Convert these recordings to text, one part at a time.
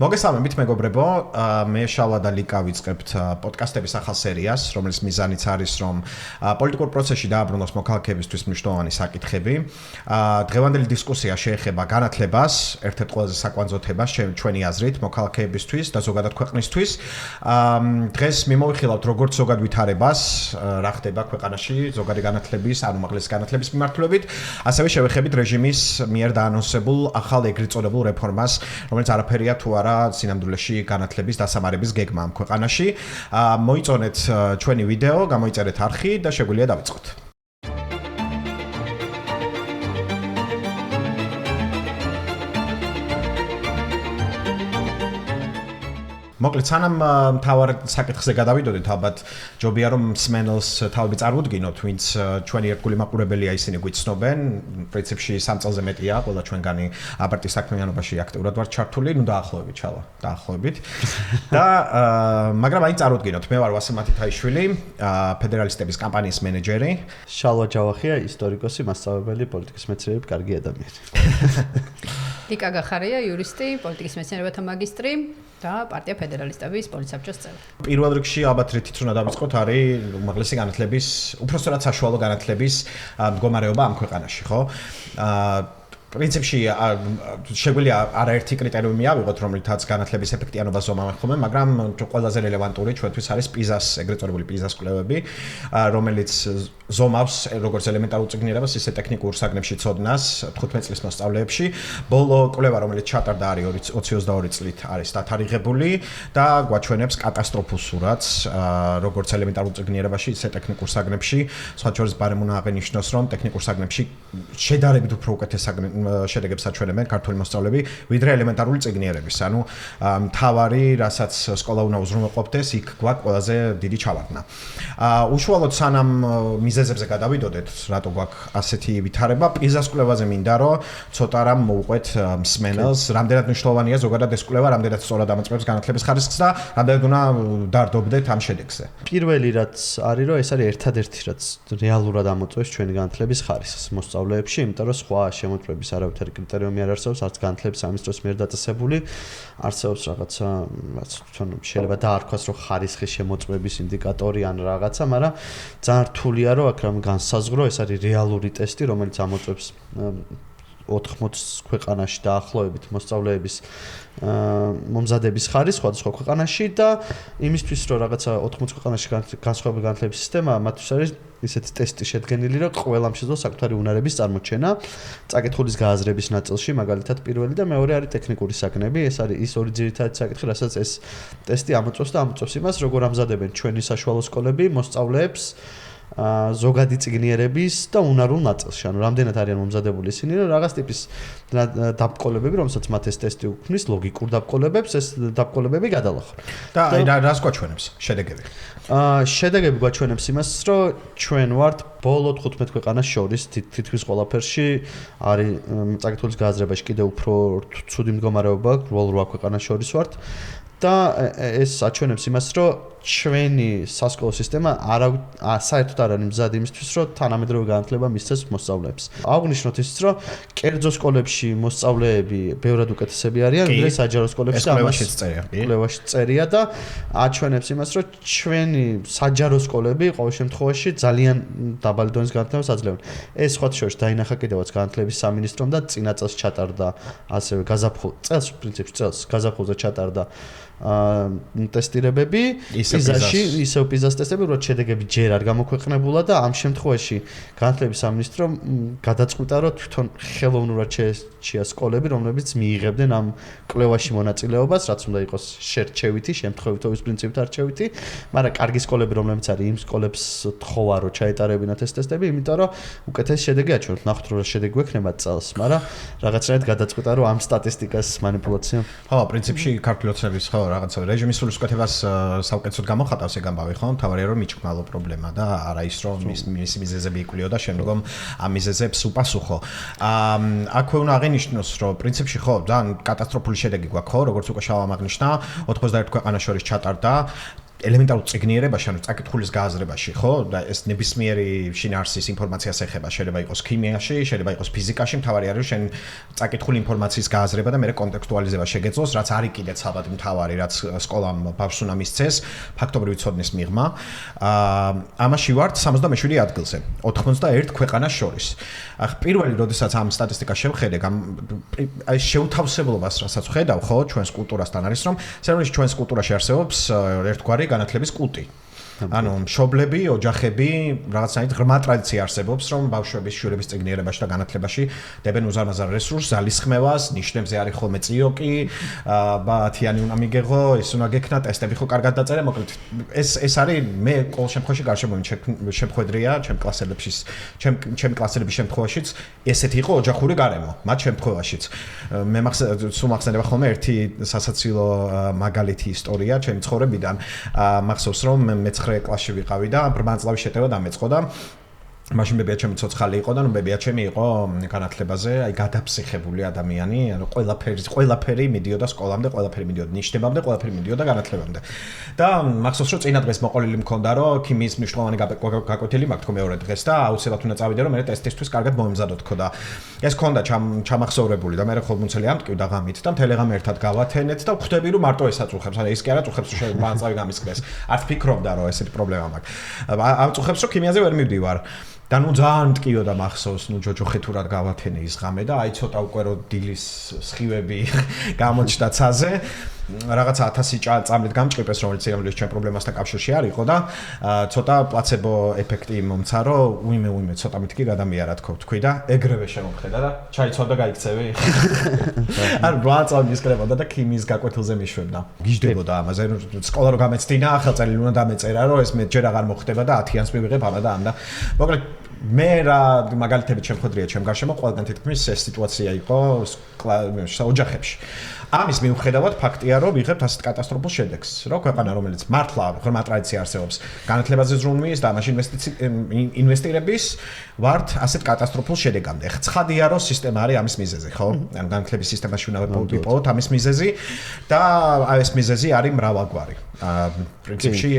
მოგესალმებით მეგობრებო, მე შალვა და ლიკა ვიწყებთ პოდკასტების ახალ სერიას, რომელიც მიზანიც არის, რომ პოლიტიკურ პროცესში დააბრუნოს მოქალაქეებისთვის მნიშვნელოვანი საკითხები. დღევანდელი დისკუსია შეეხება განათლებას, ერთ-ერთ ყველაზე საკვანძო თემას ჩვენი აზრით, მოქალაქეებისთვის და ზოგადად ქვეყნისთვის. დღეს მიმოვიხილავთ როგორც ზოგად ვითარებას, რა ხდება ქვეყანაში ზოგადი განათლების, ანუ უმაღლესი განათლების მიმართულებით, ასევე შევეხებით რეჟიმის მიერ დაანონსებულ ახალ ეგრეთ წოდებულ რეფორმას, რომელიც არაფერია თუ არა სინამდვილეში განათლების დასამარების გეგმა ამ ქვეყანაში. მოიწონეთ ჩვენი ვიდეო, გამოიწერეთ არხი და შეგვიძლია დავიწყოთ. მოკლედ, სანამ მთავარ საკითხზე გადავიდოდეთ, ალბათ ჯობია რომ მსმენელს თავები წარუდგინოთ, ვინც ჩვენი ერთგული მაყურებელია, ისინი გვიცნობენ, პრინციპში 3 წელზე მეტია, ყველა ჩვენგანი აპარტიის საქმიანობაში აქტიურად ვარ ჩართული, ნუ დაახლოებით ჩავა, დაახლოებით. და მაგრამ აი წარუდგინოთ, მე ვარ ვასილ მათითაიშვილი, ფედერალისტების კამპანიის მენეჯერი. შალვა ჯავახია, ისტორიკოსი, მასწავლებელი, პოლიტიკის მეცნიერების კარგი ადამიანი. ლიკა გახარია, იურისტი, პოლიტიკის მეცნიერებათა მაგისტრი და პარტია ფედერალისტების პოლიტსაბჭოს წევრი. პირველ რიგში ალბათ რითიც უნდა დავიწყოთ არის უმაღლესი განათლების, უпростоრად საშუალო განათლების მდგომარეობა ამ ქვეყანაში, ხო? პრინციპში შეგვიძლია არაერთი კრიტერიუმი ავიღოთ, რომლითაც განათლების ეფექტიანობას ზომავენ ხოლმე, მაგრამ ყველაზე რელევანტური ჩვენთვის არის პიზას, ეგრეთ წოდებული პიზას კვლევები, რომელიც ზომავს როგორც ელემენტარულ წიგნიერებას, ისე ტექნიკურ საგნებში ცოდნას 15 წლის მოსწავლეებში. ბოლო კვლევა, რომელიც ჩატარდა არის 22 წლით არის დათარიღებული და გვაჩვენებს კატასტროფულ სურათს, როგორც ელემენტარულ წიგნიერებაში, ისე ტექნიკურ საგნებში. სხვა შორის ბარემ უნდა აღინიშნოს, რომ ტექნიკურ საგნებში შედარებით უფრო უკეთეს შედეგებს აჩვენებენ ქართული მოსწავლეები, ვიდრე ელემენტარული წიგნიერების. ანუ მთავარი, რასაც სკოლა უნდა უზრუნველყოფდეს, იქ გვაქვს ყველაზე დიდი ჩავარდნა. უშუალოდ სანამ მიზეზებზე გადავიდოდეთ, რატო გვაქვს ასეთი ვითარება, პიზას კვლევაზე მინდა რომ ცოტა რამ მოუყვეთ მსმენელს, რამდენად მნიშვნელოვანია ზოგადად ეს კვლევა, რამდენად სწორად ამოწმებს განათლების ხარისხს და რამდენად უნდა დარდობდეთ ამ შედეგზე. პირველი რაც არის, რომ ეს არის ერთადერთი რაც რეალურად ამოწმებს ჩვენი განათლების ხარისხს მოსწავლეებში, იმიტომ რომ სხვა შემოწმების არავითარი კრიტერიუმი არ არსებობს, არც განათლების სამინისტროს მიერ დაწესებული, არსებობს რაღაცა, რაც შეიძლება დაარქვას, რომ ხარისხის შემოწმების ინდიკატორი ან რაღაცა, მაგრამ ძალიან რთულია, რომ აქ რამ განსაზღვრო, ეს არის რეალური ტესტი, რომელიც ამოწმებს 80 ქვეყანაში დაახლოებით მოსწავლეების მომზადების ხარისხს სხვადასხვა ქვეყანაში და იმისთვის, რომ რაღაცა 80 ქვეყანაში განსხვავებული განათლების სისტემა, მათთვის არის ისეთი ტესტი შედგენილი, რომ ყველამ შეძლოს საკუთარი უნარების წარმოჩენა, წაკითხulis გააზრების ნაწილში, მაგალითად პირველი და მეორე არის ტექნიკური საგნები, ეს არის ის ორი ძირითადი საკითხი, რასაც ეს ტესტი ამოწმებს და ამოწმებს იმას, როგორ ამზადებენ ჩვენი საშუალო სკოლები მოსწავლეებს ზოგადი წიგნიერების და უნარულ ნაწილში, ანუ რამდენად არიან მომზადებული ისინი, რომ რაღაც ტიპის დაბკოლებები, რომელსაც მათ ეს ტესტი უქმნის, ლოგიკურ დაბკოლებებს, ეს დაბკოლებები გადალახონ. და აი რას გვაჩვენებს შედეგები? შედეგები გვაჩვენებს იმას, რომ ჩვენ ვართ ბოლო 15 ქვეყანას შორის თითქმის ყველაფერში არის წაკითხulis გააზრებაში კიდევ უფრო ცუდი მდგომარეობა, ბოლო 8 ქვეყანას შორის ვართ. და ეს აჩვენებს იმას, რომ ჩვენი სასკოლო სისტემა საერთოდ არ არის მზად იმისთვის, რომ თანამედროვე განათლება მისცეს მოსწავლეებს. აღვნიშნოთ ის, რომ კერძო სკოლებში მოსწავლეები ბევრად უკეთესები არიან, ვიდრე საჯარო სკოლებში და კვლევაში წერია და აჩვენებს იმას, რომ ჩვენი საჯარო სკოლები ყოველ შემთხვევაში ძალიან დაბალი დონის განათლებას აძლევენ. ეს სხვა შორის დაინახა კიდევაც განათლების სამინისტრომ და წინა წელს ჩატარდა ასევე გაზაფხულზე ჩატარდა ტესტირებები პიზაში, ისევ პიზას ტესტები, რომ შედეგები ჯერ არ გამოქვეყნებულა და ამ შემთხვევაში განათლების სამინისტრო გადაწყვიტა, რომ თვითონ ხელოვნურად შეეჩია სკოლები, რომლებიც მიიღებდნენ ამ კვლევაში მონაწილეობას, რაც უნდა იყოს შერჩევითი, შემთხვევითობის პრინციპით არჩევითი, მაგრამ კარგი სკოლები, რომლებიც არის იმ სკოლებს თხოვა, რომ ჩაეტარებინათ ეს ტესტები, იმიტომ რომ უკეთესი შედეგი აჩვენოთ, ნახოთ რა შედეგი გვექნება წელს, მაგრამ რაღაცნაირად გადაწყვიტა, რომ ამ სტატისტიკას манипуляცია. ხო, პრინციპში ქართული ოცნების ხო რაღაცა რეჟიმის სულისკვეთებას საუკეთესოდ გამოხატავს ეგ ამბავი, ხო? თავარია რომ მიჭკმალო პრობლემა და არა ის რომ მისი მიზეზები იკვლიო და შემდგომ ამ მიზეზებს უპასუხო. აქვე უნდა აღინიშნოს, რომ პრინციპში ხო, ძალიან კატასტროფული შედეგი გვაქვს, ხო, როგორც უკვე შალვამ აღნიშნა, 91 ქვეყანას შორის ჩატარდა ელემენტარულ წიგნიერებაში, ანუ წაკითხulis გააზრებაში, ხო? და ეს ნებისმიერი შინაარსის ინფორმაციას ეხება, შეიძლება იყოს ქიმიაში, შეიძლება იყოს ფიზიკაში, მთავარი არის შენ წაკითხული ინფორმაციის გააზრება და მე კონტექსტუალიზება შეგეძლოს, რაც არის კიდეც ალბათ მთავარი, რაც სკოლამ ბავშვს უნდა მისცეს, ფაქტობრივი ცოდნის მიღმა. ამაში ვართ 77 ადგილზე, 91 ქვეყანას შორის. პირველი, როდესაც ამ სტატისტიკას შევხედე, აი შეუთავსებლობას, რასაც ვხედავ, ხო, ჩვენს კულტურასთან არის, რომ სერვისში ჩვენს კულტურაში არსებობს ერთგვარი განათლების კულტი. ანუ მშობლები, ოჯახები, რაღაცნაირად ღრმა ტრადიცია არსებობს, რომ ბავშვების შვილების წიგნიერებაში და განათლებაში დებენ უზარმაზარ რესურსს, ზალისხმევას, ნიშნებზე არის ხოლმე წიოკი, ბათიანი უნდა მიგეღო, ეს უნდა გექნა, ტესტები ხო კარგად დაწერე, მოკლედ ეს არის მე ყოველ შემთხვევაში გარშემოდი შემთხვედრია, ჩემი კლასელების შემთხვევაშიც ესეთი იყო ოჯახური გარემო, მათ შემთხვევაშიც. მე სულ მახსენდება ხოლმე ერთი სასაცილო მაგალითი ისტორია ჩემი ცხოვრებიდან, მახსოვს რომ მე 9 კლასში ვიყავი და ბრმანწლავის შეტევა დამეწყო და მაშინ ბებია ჩემი ცოცხალი იყო და ნუ ბებია ჩემი იყო განათლებაზე, აი გადაფსიხებული ადამიანი, ანუ ყველაფერი მიდიოდა სკოლამდე, ყველაფერი მიდიოდა ნიშნებამდე, ყველაფერი მიდიოდა განათლებამდე. და მახსოვს რომ წინა დღეს მოყოლილი მქონდა რომ ქიმიის მნიშვნელოვანი გაკვეთილი მაქვს თქო მეორე დღეს და აუცილებლად უნდა წავიდე რომ მე ტესტისთვის კარგად მომემზადო თქო და ეს ქონდა ჩამახსოვრებული და მე ხოლმუნცელი ამტკივდა ღამით და მთელი ღამე ერთად გავათენეთ და ვხვდები რომ მარტო ეს აწუხებს, ანუ ის კი არა წუხებს რომ ბანწავი გამისკრეს. არც ფიქრობდა რომ ესეთი პრობლემა მაქვს. აწუხებს რომ ქიმიაზე ვერ მივდივარ. და ნუ ძალიან მტკიოდა მახსოვს, ნუ ჯოჯოხეთურად გავათენე ის ღამე და აი ცოტა უკვე რო დილის სხივები გამოჩნდა ცაზე, რაღაცა 1000 წამლით გამჭყიპეს, რომელიც სიამოვნების ჩვენ პრობლემასთან კავშირში არ იყო და ცოტა პლაცებო ეფექტი მომცა, რომ უიმე ცოტა მითქი გადამიარა თქო თქვი და ეგრევე შემოხედა და ჩაიცვალა გაიქცევი. ანუ ბლანწავ მისკრებოდა და ქიმიის გაკვეთილზე მიშვებდა. გიждდებოდა ამაზე, სკოლა რო გამეცდინა, ხელწერილი უნდა დამეწერა, რომ ეს მე ჯერ აღარ მოხდება და 10-იანს მივიღებ ამა და ამ და მოკლედ მე რა მაგალითებით შემოხვედრია ჩემ გარშემო ყველგან თითქმის ეს სიტუაცია იყო ოჯახებში. ამის მიუხედავად ფაქტია რომ ვიღებთ ასეთ კატასტროფულ შედეგს, რომ ქვეყანა რომელიც მართლა ღრმა ტრადიცია არსებობს განათლებაზე ზრუნვის და ამაში ინვესტირების ვართ ასეთ კატასტროფულ შედეგამდე. ცხადია რომ სისტემა არის ამის მიზეზი, ხო? ანუ განათლების სისტემაში უნდა ვიპოვოთ ამის მიზეზი და ეს მიზეზი არის მრავალგვარი. პრინციპში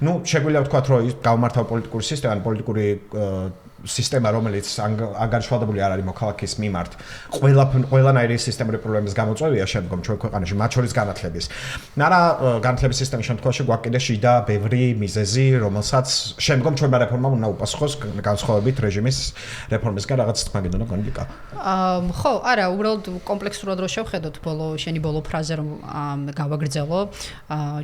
ნუ შეგვიძლია ვთქვათ რომ გავმართავ პოლიტიკური სისტემა, პოლიტიკური სისტემა რომელიც ანგარიშვალდებული არ არის მოქალაქის მიმართ ყველანაირი სისტემური პრობლემის გამოწვევია შემდგომ ჩვენ ქვეყანაში მათ შორის განათლების. არა განათლების სისტემის შემთხვევაში გვაქვს კიდე შიდა ბევრი მიზეზი, რომელსაც შემდგომ ჩვენმა რეფორმამ უნდა უპასუხოს განსხვავებით რეჟიმის რეფორმისგან რაღაც თქმა გინდოდა გონიკა. ხო, არა, უბრალოდ კომპლექსურად რო შევხედოთ შენი ბოლო ფრაზე რომ გავაგრძელო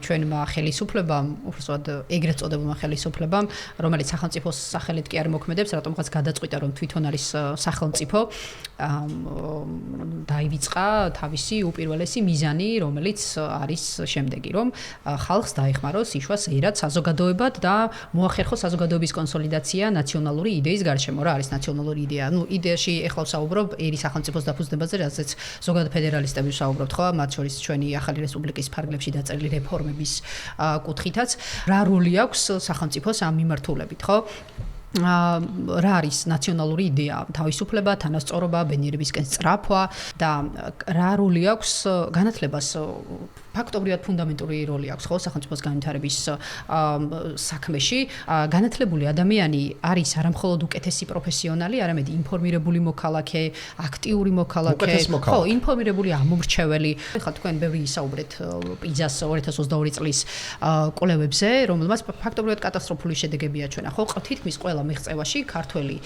ჩვენმა ხელისუფლებამ, უბრალოდ ეგრეთ წოდებულმა ხელისუფლებამ, რომელიც სახელმწიფოს სახელით კი არ მოქმედებს, რატომღაც გადაწყვიტა რომ თვითონ არის სახელმწიფო, დაივიწყა თავისი უპირველესი მიზანი, რომელიც არის შემდეგი, რომ ხალხს დაეხმაროს იშვა სეირად საზოგადოებად და მოახერხოს საზოგადოების კონსოლიდაცია ნაციონალური იდეის გარშემო. რა არის ნაციონალური იდეა? ნუ იდეაში ეხლა ვსაუბრობ ერის სახელმწიფოს დაფუძნებაზე, რაზეც ზოგადად ფედერალისტები ვსაუბრობთ, ხო? მათ შორის ჩვენი ახალი რესპუბლიკის ფარგლებში დაწერილი რეფორმების კუთხითაც. რა როლი აქვს სახელმწიფოს ამ მიმართულებით, ხო? რა არის ნაციონალური იდეა, თავისუფლება, თანასწორობა, ბედნიერებისკენ სწრაფვა და რა როლი აქვს განათლებას ფაქტობრივად ფუნდამენტური როლი აქვს ხო სახელმწიფოს განვითარების საქმეში. განათლებული ადამიანი არის არამხოლოდ უკეთესი პროფესიონალი, არამედ ინფორმირებული მოქალაქე, აქტიური მოქალაქე, ხო, ინფორმირებული ამომრჩეველი. ხა თქვენ ბევრი ისაუბრეთ პიზას 2022 წლის კვლევებზე, რომელმაც ფაქტობრივად კატასტროფული შედეგები აჩვენა. ხო, თითქმის ყველა მიღწევაში ქართველი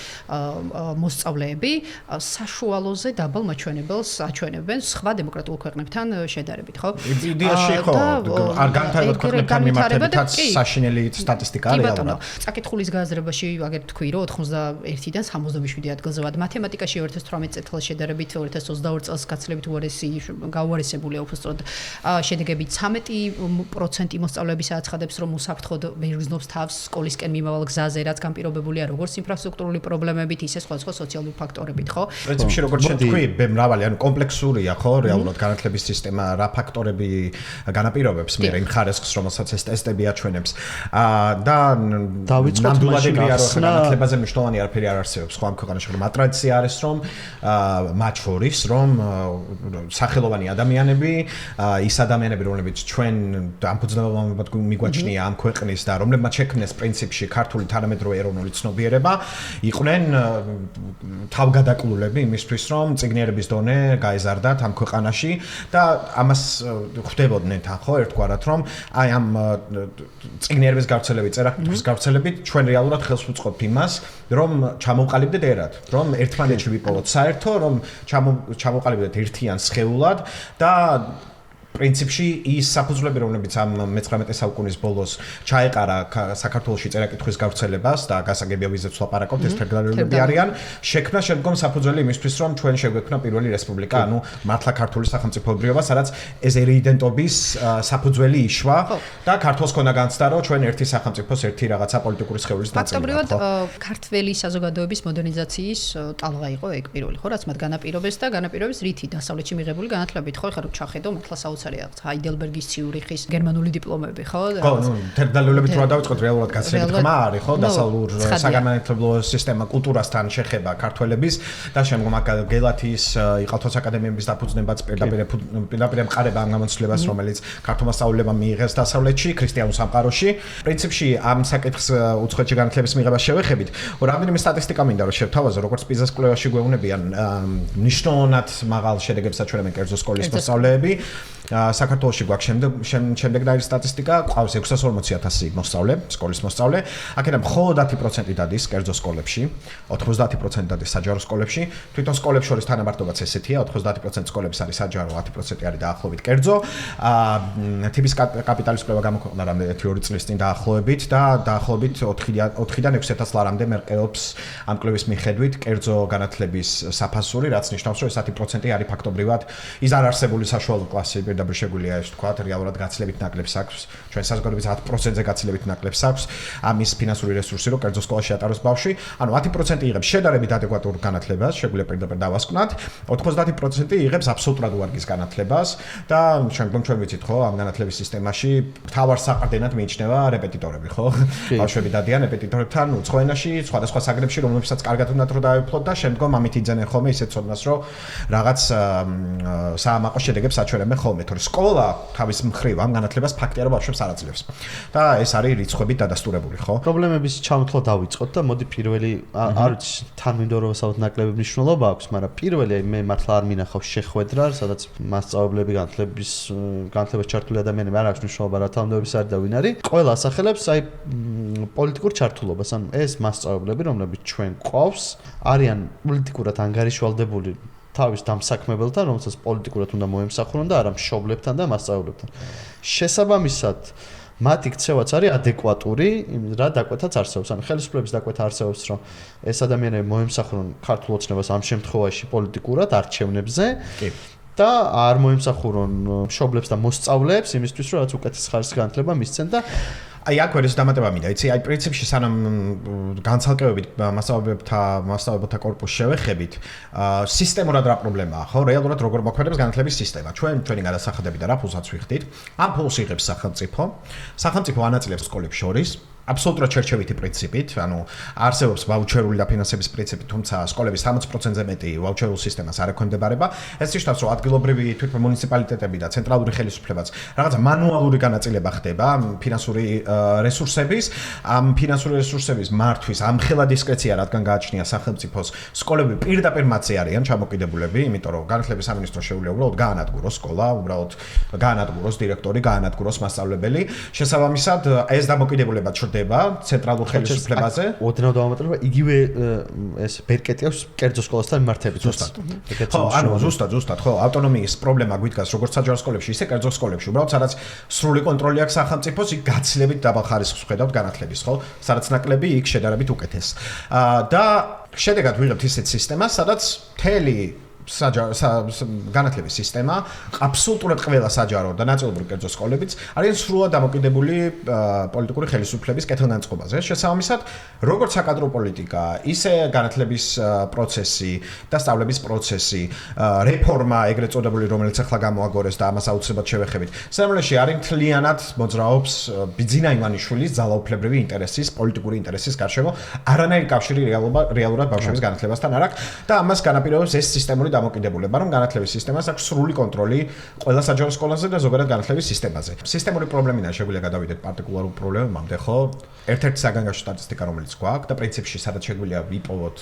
მოსწავლეები საშუალოზე დაბალ მაჩვენებელს აჩვენებენ სხვა დემოკრატიულ ქვეყნებთან შედარებით, ხო? იდეაში ხო, არ განვითარებად ქვეყნებთან მიმართებითაც საშინელი სტატისტიკა არის რეალურად. წაკითხulis გააზრებაში აგერ თქვი, რომ 91-დან 77 ადგილზე ვარ. მათემატიკაში 2018 წელს შედარებით 2022 წელს გაცილებით გაუარესებულია უბრალოდ შედეგები 13% მოსწავლეების აცხადებს, რომ უსაფრთხოდ ვერ გზნობს თავს სკოლისკენ მიმავალ გზაზე, რაც განპირობებული დაკავებულია როგორც ინფრასტრუქტურული პრობლემებით, ისე სხვადასხვა სოციალური ფაქტორებით, ხო? პრინციპში როგორც შევთქვი, მრავალი, ანუ კომპლექსურია, ხო, რეალურად განათლების სისტემა რა ფაქტორები განაპირობებს მე იმ ხარისხს, რომელსაც ეს ტესტები აჩვენებს. და ნამდვილად ეგრე არ ვახსნა განათლებაზე მნიშვნელოვანი არაფერი არ არსებობს, ხო, ამ ქვეყანაში, რომ ატრადიცია არის, რომ მათ შორის, რომ სახელოვანი ადამიანები, ის ადამიანები, რომლებიც ჩვენ ამ ფუძნებელობამებად მიგვაჩნია ამ ქვეყნის და რომლებმაც შექმნეს პრინციპში ქართული თანამედროვე ეროვნული ცნობიერება, იყვნენ თავგადაკლულები იმისთვის, რომ წიგნიერების დონე გაეზარდათ ამ ქვეყანაში და ამას ხვდებოდნენ თან, ხო, ერთგვარად, რომ აი ამ წიგნიერების გავრცელებით, წერა-კითხვის გავრცელებით ჩვენ რეალურად ხელს ვუწყობთ იმას, რომ ჩამოვყალიბდეთ ერად, რომ ერთმანეთში ვიპოვოთ საერთო, რომ ჩამოვყალიბდეთ ერთიან სხეულად და პრინციპში ის საფუძვლები, რომლებიც ამ მე-19 საუკუნის ბოლოს ჩაეყარა საქართველოში წერა-კითხვის გავრცელებას და გასაგებია ვიზებს ვლაპარაკობთ, ეს ფედერალურები არიან, შექმნა შემდგომ საფუძველი იმისთვის, რომ ჩვენ შეგვექმნა პირველი რესპუბლიკა, ანუ მართლა ქართული სახელმწიფოებრიობა, სადაც ეს ერიდენტობის საფუძველი იშვა და ქართულს ქონდა განცდა, რომ ჩვენ ერთი სახელმწიფოს, ერთი რაღაცა პოლიტიკური სხეულის ნაწილი. ფაქტობრივად ქართველი საზოგადოების მოდერნიზაციის ტალღა იყო ეგ პირველი, ხო, რაც მათ განაპირობეს და განაპირობეს რითი დასავლეთში მიღებული განათლებით, ხო, ეხლა რომ ჩახედო მართლა ჰაიდელბერგის, ციურიხის გერმანული დიპლომები, ხო? ხო, ნუ თერდალეულებით რა დავიწყოთ, რეალურად გაცილებით ხმა არის, ხო? დასავლურ საგანმანათლებლო სისტემა კულტურასთან შეხება ქართველების და შემდგომ გელათის იყალთოს აკადემიების დაფუძნებაც პირდაპირ ემყარება ამ გამოცდილებას, რომელიც ქართულმა სწავლებამ მიიღეს დასავლეთში, ქრისტიანულ სამყაროში. პრინციპში ამ საკითხს უცხოეთში განათლების მიღებას შევეხებით. რამდენიმე სტატისტიკა მინდა რომ შევთავაზო, როგორც პიზას კვლევაში გვეუბნებიან, მნიშვნელოვნად მაღალ შედეგებს აჩვენებენ კერძო სკოლის მოსწავლეები. საქართველოში გვაქვს შემდეგნაირი სტატისტიკა, ყავს 640,000 მოსწავლე, სკოლის მოსწავლე. აქედან მხოლოდ 10% დადის კერძო სკოლებში, 90% დადის საჯარო სკოლებში. თვითონ სკოლებს შორის თანაბარდობაც ესეთია, 90% სკოლებს არის საჯარო, 10% არის დაახლოებით კერძო. თიბის კაპიტალის კვლევა გამოქვეყნდა რამდენიმე 2 წლის წინ დაახლოებით და დაახლოებით 4-დან 6,000 ლარამდე მერყეობს ამ კვლევის მიხედვით კერძო განათლების საფასური, რაც ნიშნავს, რომ ეს 10% არის ფაქტობრივად ის არ არსებული საშუალო კლასი პირდაპირ შეგვიძლია ეს თქვა, რეალურად გაცილებით ნაკლებს აქვს. ჩვენ საზოგადოების 10%-ზე გაცილებით ნაკლებს აქვს ამის ფინანსური რესურსი, რომ კერძო სკოლაში ატაროს ბავშვი. ანუ 10% იღებს შედარებით ადეკვატურ განათლებას, შეგვიძლია პირდაპირ დავასკვნათ. 90% იღებს აბსოლუტურად უარგის განათლებას და შემდგომ ჩვენ ვიცით, ხო, ამ განათლების სისტემაში მთავარ საყრდენად მიიჩნევა რეპეტიტორები, ხო? ბავშვები დადიან რეპეტიტორებთან უცხო ენაში, სხვადასხვა საგნებში, რომლებსაც კარგად უნდათ რომ დაეუფლოთ და შემდგომ ამით იძენენ ხოლმე ისეთ ცოდნას, რომ რაღაც საამაყო შედეგებს აჩვენებენ ხოლმე, თორე სკოლა თავის მხრივ ამ განათლებას ფაქტია რომ ბავშვებს არ აძლევს. და ეს არის რიცხვებით დადასტურებული, ხო? პრობლემების ჩამოთვლა დავიწყოთ და მოდი პირველი არ ვიცი, თან მინდა რომ ვასაუბროთ ნაკლები მნიშვნელობა აქვს, მაგრამ პირველი მე მართლა არ მინახავს შეხვედრა, სადაც მასწავლებლები განათლებას ჩართული ადამიანები არ აქვს მნიშვნელობა რა თანამდებობის არის და ვინ არის. ყველა ასახელებს აი პოლიტიკურ ჩართულობას, ანუ ეს მასწავლებლები, რომლებიც ჩვენ გვყავს, არიან პოლიტიკურად ანგარიშვალდებული თავის დამსაქმებელთან, რომელსაც პოლიტიკურად უნდა მოემსახურონ და არა მშობლებთან და მასწავლებლებთან. შესაბამისად, მათი ქცევაც არის ადეკვატური იმ რა დაკვეთაც არსებობს. ანუ ხელისუფლების დაკვეთა არსებობს, რომ ეს ადამიანები მოემსახურონ ქართულ ოცნებას ამ შემთხვევაში პოლიტიკურად არჩევნებზე და არ მოემსახურონ მშობლებს და მოსწავლეებს იმისთვის, რომ რაც უკეთეს ხარისხის განათლება მისცენ და აი აქ ვერეს დამატება მინდა, იცი, აი პრინციპში სანამ განცალკევებით მასწავლებელთა კორპუსს შევეხებით, სისტემურად რა პრობლემაა, ხო? რეალურად როგორ მოქმედებს განათლების სისტემა? ჩვენი გადასახადები და რა ფულსაც ვიხდით? ამ ფულს იღებს სახელმწიფო. სახელმწიფო ანაწილებს სკოლებს შორის. აბსოლუტურად შერჩევითი პრინციპით, ანუ არსებობს ვაუჩერული დაფინანსების პრინციპი, თუმცა სკოლების 60%-ზე მეტი ვაუჩერულ სისტემას არ ექვემდებარება. ეს ნიშნავს, რომ ადგილობრივი თვითონ მუნიციპალიტეტები და ცენტრალური ხელისუფლებაც რაღაცა მანუალური განაწილება ხდება ფინანსური რესურსების, ამ ფინანსური რესურსების მართვის ამხელა დისკრეცია, რადგან გააჩნია სახელმწიფოს, სკოლები პირდაპირ მათზე არიან ჩამოკიდებულები, იმიტომ რომ განათლების სამინისტრო შეუძლია უბრალოდ გაანადგუროს სკოლა, უბრალოდ გაანადგუროს დირექტორი, გაანადგუროს მასწავლებელი. შესაბამისად, ეს დამოკიდებულება ცენტრალურ ხელისუფლებაზე. ოდნავ დავამატებ, იგივე ეს ბერკეტი აქვს კერძო სკოლასთან მიმართებით. ზუსტად. ხო, ანუ ზუსტად, ხო, ავტონომიის პრობლემა გვიდგას როგორც საჯარო სკოლებში, ისე კერძო სკოლებში. უბრალოდ სადაც სრული კონტროლი აქვს სახელმწიფოს, იქ გაცილებით დაბალ ხარისხს ვხედავთ განათლების, ხო? სადაც ნაკლები, იქ შედარებით უკეთეს. და შედეგად ვიღებთ ისეთ სისტემას, სადაც მთელი განათლების სისტემა, აბსოლუტურად ყველა საჯარო და ნაწილობრივ კერძო სკოლებიც არიან სრულად დამოკიდებული პოლიტიკური ხელისუფლების კეთილგანწყობაზე. შესაბამისად, როგორც საკადრო პოლიტიკა, ისე განათლების პროცესი და სწავლების პროცესი, რეფორმა ეგრეთ წოდებული, რომელიც ახლა გამოაგორეს და ამას აუცილებლად შევეხებით. სამართლში არის მთლიანად მოძრაობს ბიძინა ივანიშვილის ძალაუფლებრივი ინტერესის, პოლიტიკური ინტერესის გარშემო, არანაირი კავშირი რეალურად ბავშვების განათლებასთან არ აქვს და ამას განაპირობებს ეს სისტემური დამოკიდებულება, რომ განათლების სისტემას აქვს სრული კონტროლი ყველა საჯარო სკოლაზე და ზოგადად განათლების სისტემაზე. სისტემური პრობლემიდან შეგვიძლია გადავიდეთ პარტიკულარულ პრობლემამდე, ხო? ერთ-ერთი საგანგაშო სტატისტიკა, რომელიც გვაქვს და პრინციპში სადაც შეგვიძლია ვიპოვოთ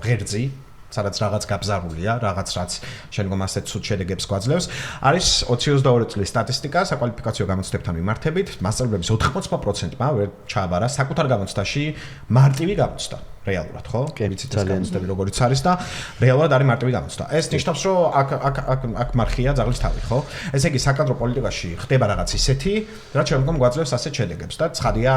ღერძი, სადაც რაღაც გაბზარულია, რაღაც რაც შემდგომ ასეთ ცუდ შედეგებს გვაძლევს, არის 2022 წლის სტატისტიკა საკვალიფიკაციო გამოცდებთან მიმართებით, მასწავლებლების 80%-მა ვერ ჩააბარა საკუთარ გამოცდაში მარტივი გამოცდა. რეალურად, ხო? ვიცით ეს გამოცდები როგორიც არის და რეალურად არის მარტივი გამოცდა. ეს ნიშნავს, რომ აქ მარხია ძაღლის თავი, ხო? ესე იგი, საკადრო პოლიტიკაში ხდება რაღაც ისეთი, რაც შემდგომ გვაძლევს ასეთ შედეგებს და ცხადია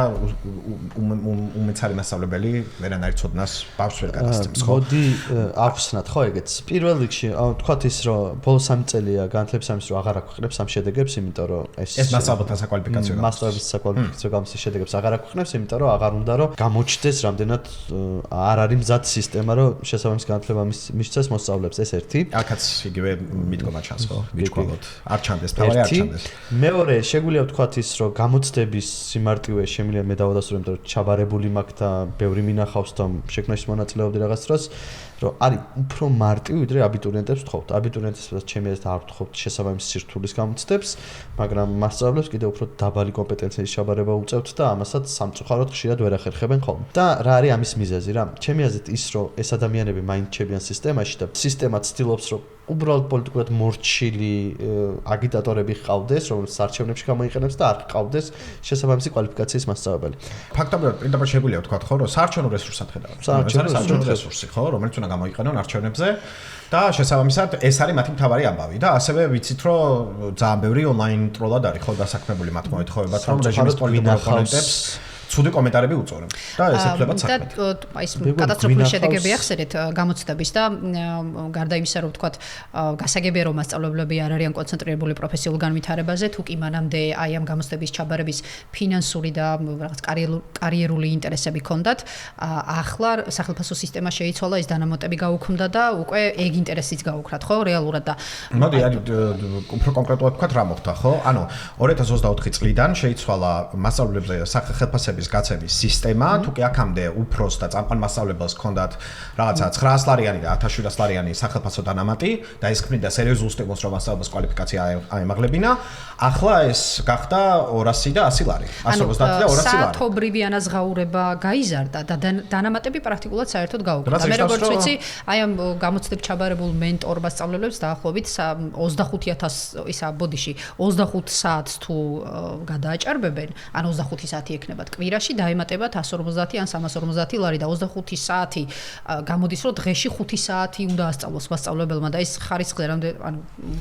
უმეცარი მასწავლებელი ვერანაირ ცოდნას ბავშვს ვერ გადასცემს, ხო? მოდი ახსნათ, ხო, ეგეც. პირველ რიგში, თქვათ ის, რომ ბოლო 3 წელია განათლების სამინისტრო აღარ აქვეყნებს ამ შედეგებს, იმიტომ რომ ეს მასწავლებელთა საკვალიფიკაციო მასწავლებლის საკვალიფიკაციო გამოცდის შედეგებს აღარ აქვეყნებს, იმიტომ რომ აღარ უნდა რომ გამოჩნდეს რამდენად არ არის მზად სისტემა, რომ შესაბამის განათლება მისცეს მოსწავლეებს, ეს ერთი. აქაც იგივე მიდგომა ჩანს, ხო? ვიჭყვალოთ. არ ჩანდეს, თავი არ ჩანდეს. მეორე, შეგვიძლია ვთქვათ ის, რომ გამოცდების სიმარტივე შემიძლია მე დავადასტურო, იმიტომ რომ ჩაბარებული მაქვს და ბევრი მინახავს და შექმნაში მონაწილეობდი რაღაც დროს, რომ არის უფრო მარტივი, ვიდრე აბიტურიენტებს ვთხოვთ. აბიტურიენტებს ჩემი აზრით არ ვთხოვთ შესაბამის სირთულის გამოცდებს, მაგრამ მასწავლებლებს კიდევ უფრო დაბალი კომპეტენციის ჩაბარება უწევთ და ამასაც სამწუხაროდ ხშირად ვერ ახერხებენ ხოლმე. და რა არის ამის მიზეზი რა? ჩემი აზრით ის, რომ ეს ადამიანები მაინც ჩებიან სისტემაში და სისტემა ცდილობს, რომ უბრალოდ პოლიტიკურად მორჩილი აგიტატორები ყავდეს, რომელსაც არჩევნებში გამოიყენებს და არ ყავდეს შესაბამისი კვალიფიკაციის მასწავლებელი. ფაქტობრივად პირდაპირ შეგვიძლია ვთქვათ, ხო, რომ საარჩევნო რესურსად ხედავთ. საარჩევნო რესურსი, ხო, რომელიც უნდა გამოიყენონ არჩევნებზე და შესაბამისად ეს არის მათი მთავარი ამბავი და ასევე ვიცით, რომ ძალიან ბევრი ონლაინ ტროლად არის ხო დასაქმებული მათ მოეთხოვებათ, რომ რეჟიმის პოლიტიკურ ოპონენტებს ცუდი კომენტარები უწორებთ და ეს ეთქლებათ საქმე. და ის კატასტროფული შედეგები ახსენეთ გამოცდების და გარდა იმისა, რომ ვთქვათ, გასაგებია რომ მასწავლებლები არ არიან კონცენტრირებული პროფესიულ განვითარებაზე, თუ კი მანამდე აი ამ გამოცდების ჩაბარების ფინანსური და რაღაც კარიერული ინტერესები ჰქონდათ, ახლა სახელმწიფო სისტემა შეიცვალა, ის დანამატები გაუქმდა და უკვე ეგ ინტერესიც გაუქრათ, ხო, რეალურად და მოდი უფრო კონკრეტულად ვთქვათ რა მოხდა, ხო? ანუ 2024 წლიდან შეიცვალა მასწავლებლებზე სახელმწიფო გაცემის სისტემა, თუ კი აქამდე უფროს და წამყვან მასწავლებელს ჰქონდათ რაღაცა 900 ლარიანი და 1700 ლარიანი სახელმწიფო დანამატი და ეს ქმნიდა სერიოზულ სტიმულს, რომ მასწავლებელს კვალიფიკაცია აემაღლებინა, ახლა ეს გახდა 200 და 100 ლარი. 150 და 200 ლარი. საათობრივი ანაზღაურება გაიზარდა და დანამატები პრაქტიკულად საერთოდ გაუქმდა. მე როგორც ვიცი, აი ამ გამოცდებს ჩაბარებულ მენტორ მასწავლებლებს დაახლოებით 25000 ისა ბოდიში 25 საათს თუ გადააჭარბებენ, ან 25 საათი ექნებათ კვირაში დაემატებათ 150 ან 350 ლარი და 25 საათი გამოდის, რომ დღეში 5 საათი უნდა ასწავლოს მასწავლებელმა და ეს ხარისხი რამდენი, ანუ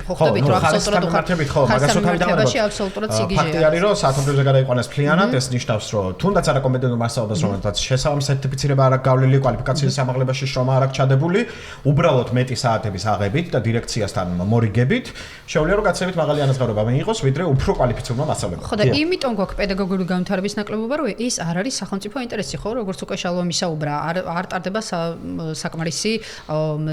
ხვდებით რომ აბსოლუტურად უხარისხებით ხო, მაგას უთავი დავარებაში აბსოლუტურად სიგიჟეა. ფაქტი არის, რომ საათობრივზე გადაიყვანეს მთლიანად, ეს ნიშნავს, რომ თუნდაც არაკომპეტენტურ მასწავლებელს, რომელსაც შესაბამის სერტიფიცირება არ აქვს გავლილი, კვალიფიკაციის ამაღლებაში შრომა არ აქვს ჩადებული, უბრალოდ მეტი საათების აღებით და დირექციასთან მორიგებით, შეუძლია რომ გაცემით მაღალი ანაზღაურება მიიღოს, ვიდრე უფრო კვალიფიცირებულმა მასწავლებელმა. ხო და იმიტომ გვაქვს პედაგოგიური განვითარების ნაკლებობა, რომ ეს არ არის სახელმწიფო ინტერესი, ხო, როგორც უკვე შალვა მისაუბრა, არ ტარდება საკმარისი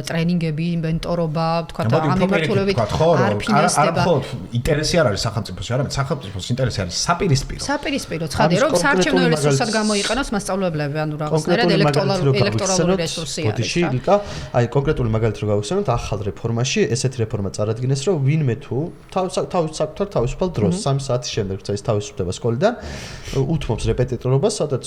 ტრენინგები, მენტორობა, თქვა და ამ მიმართულებით არ ფინანსდება. არა, ინტერესი არ არის სახელმწიფოს, არამედ სახელმწიფოს ინტერესი არის საპირისპირო. საპირისპირო, ცხადია, რომ საარჩევნო რესურსად გამოიყენოს მასწავლებლები, ანუ რაღაცნაირად ელექტორალური რესურსი არის. ლიკა, აი კონკრეტული მაგალითი რო გავიხსენოთ, ახალ რეფორმაში ესეთი რეფორმა წარადგინეს, რომ ვინმე თუ საკუთარ თავისუფალ დროს 3 საათის შემდეგ წაის თავისუფლდება სკოლიდან, უთმობს რეპეტიტორობას, სადაც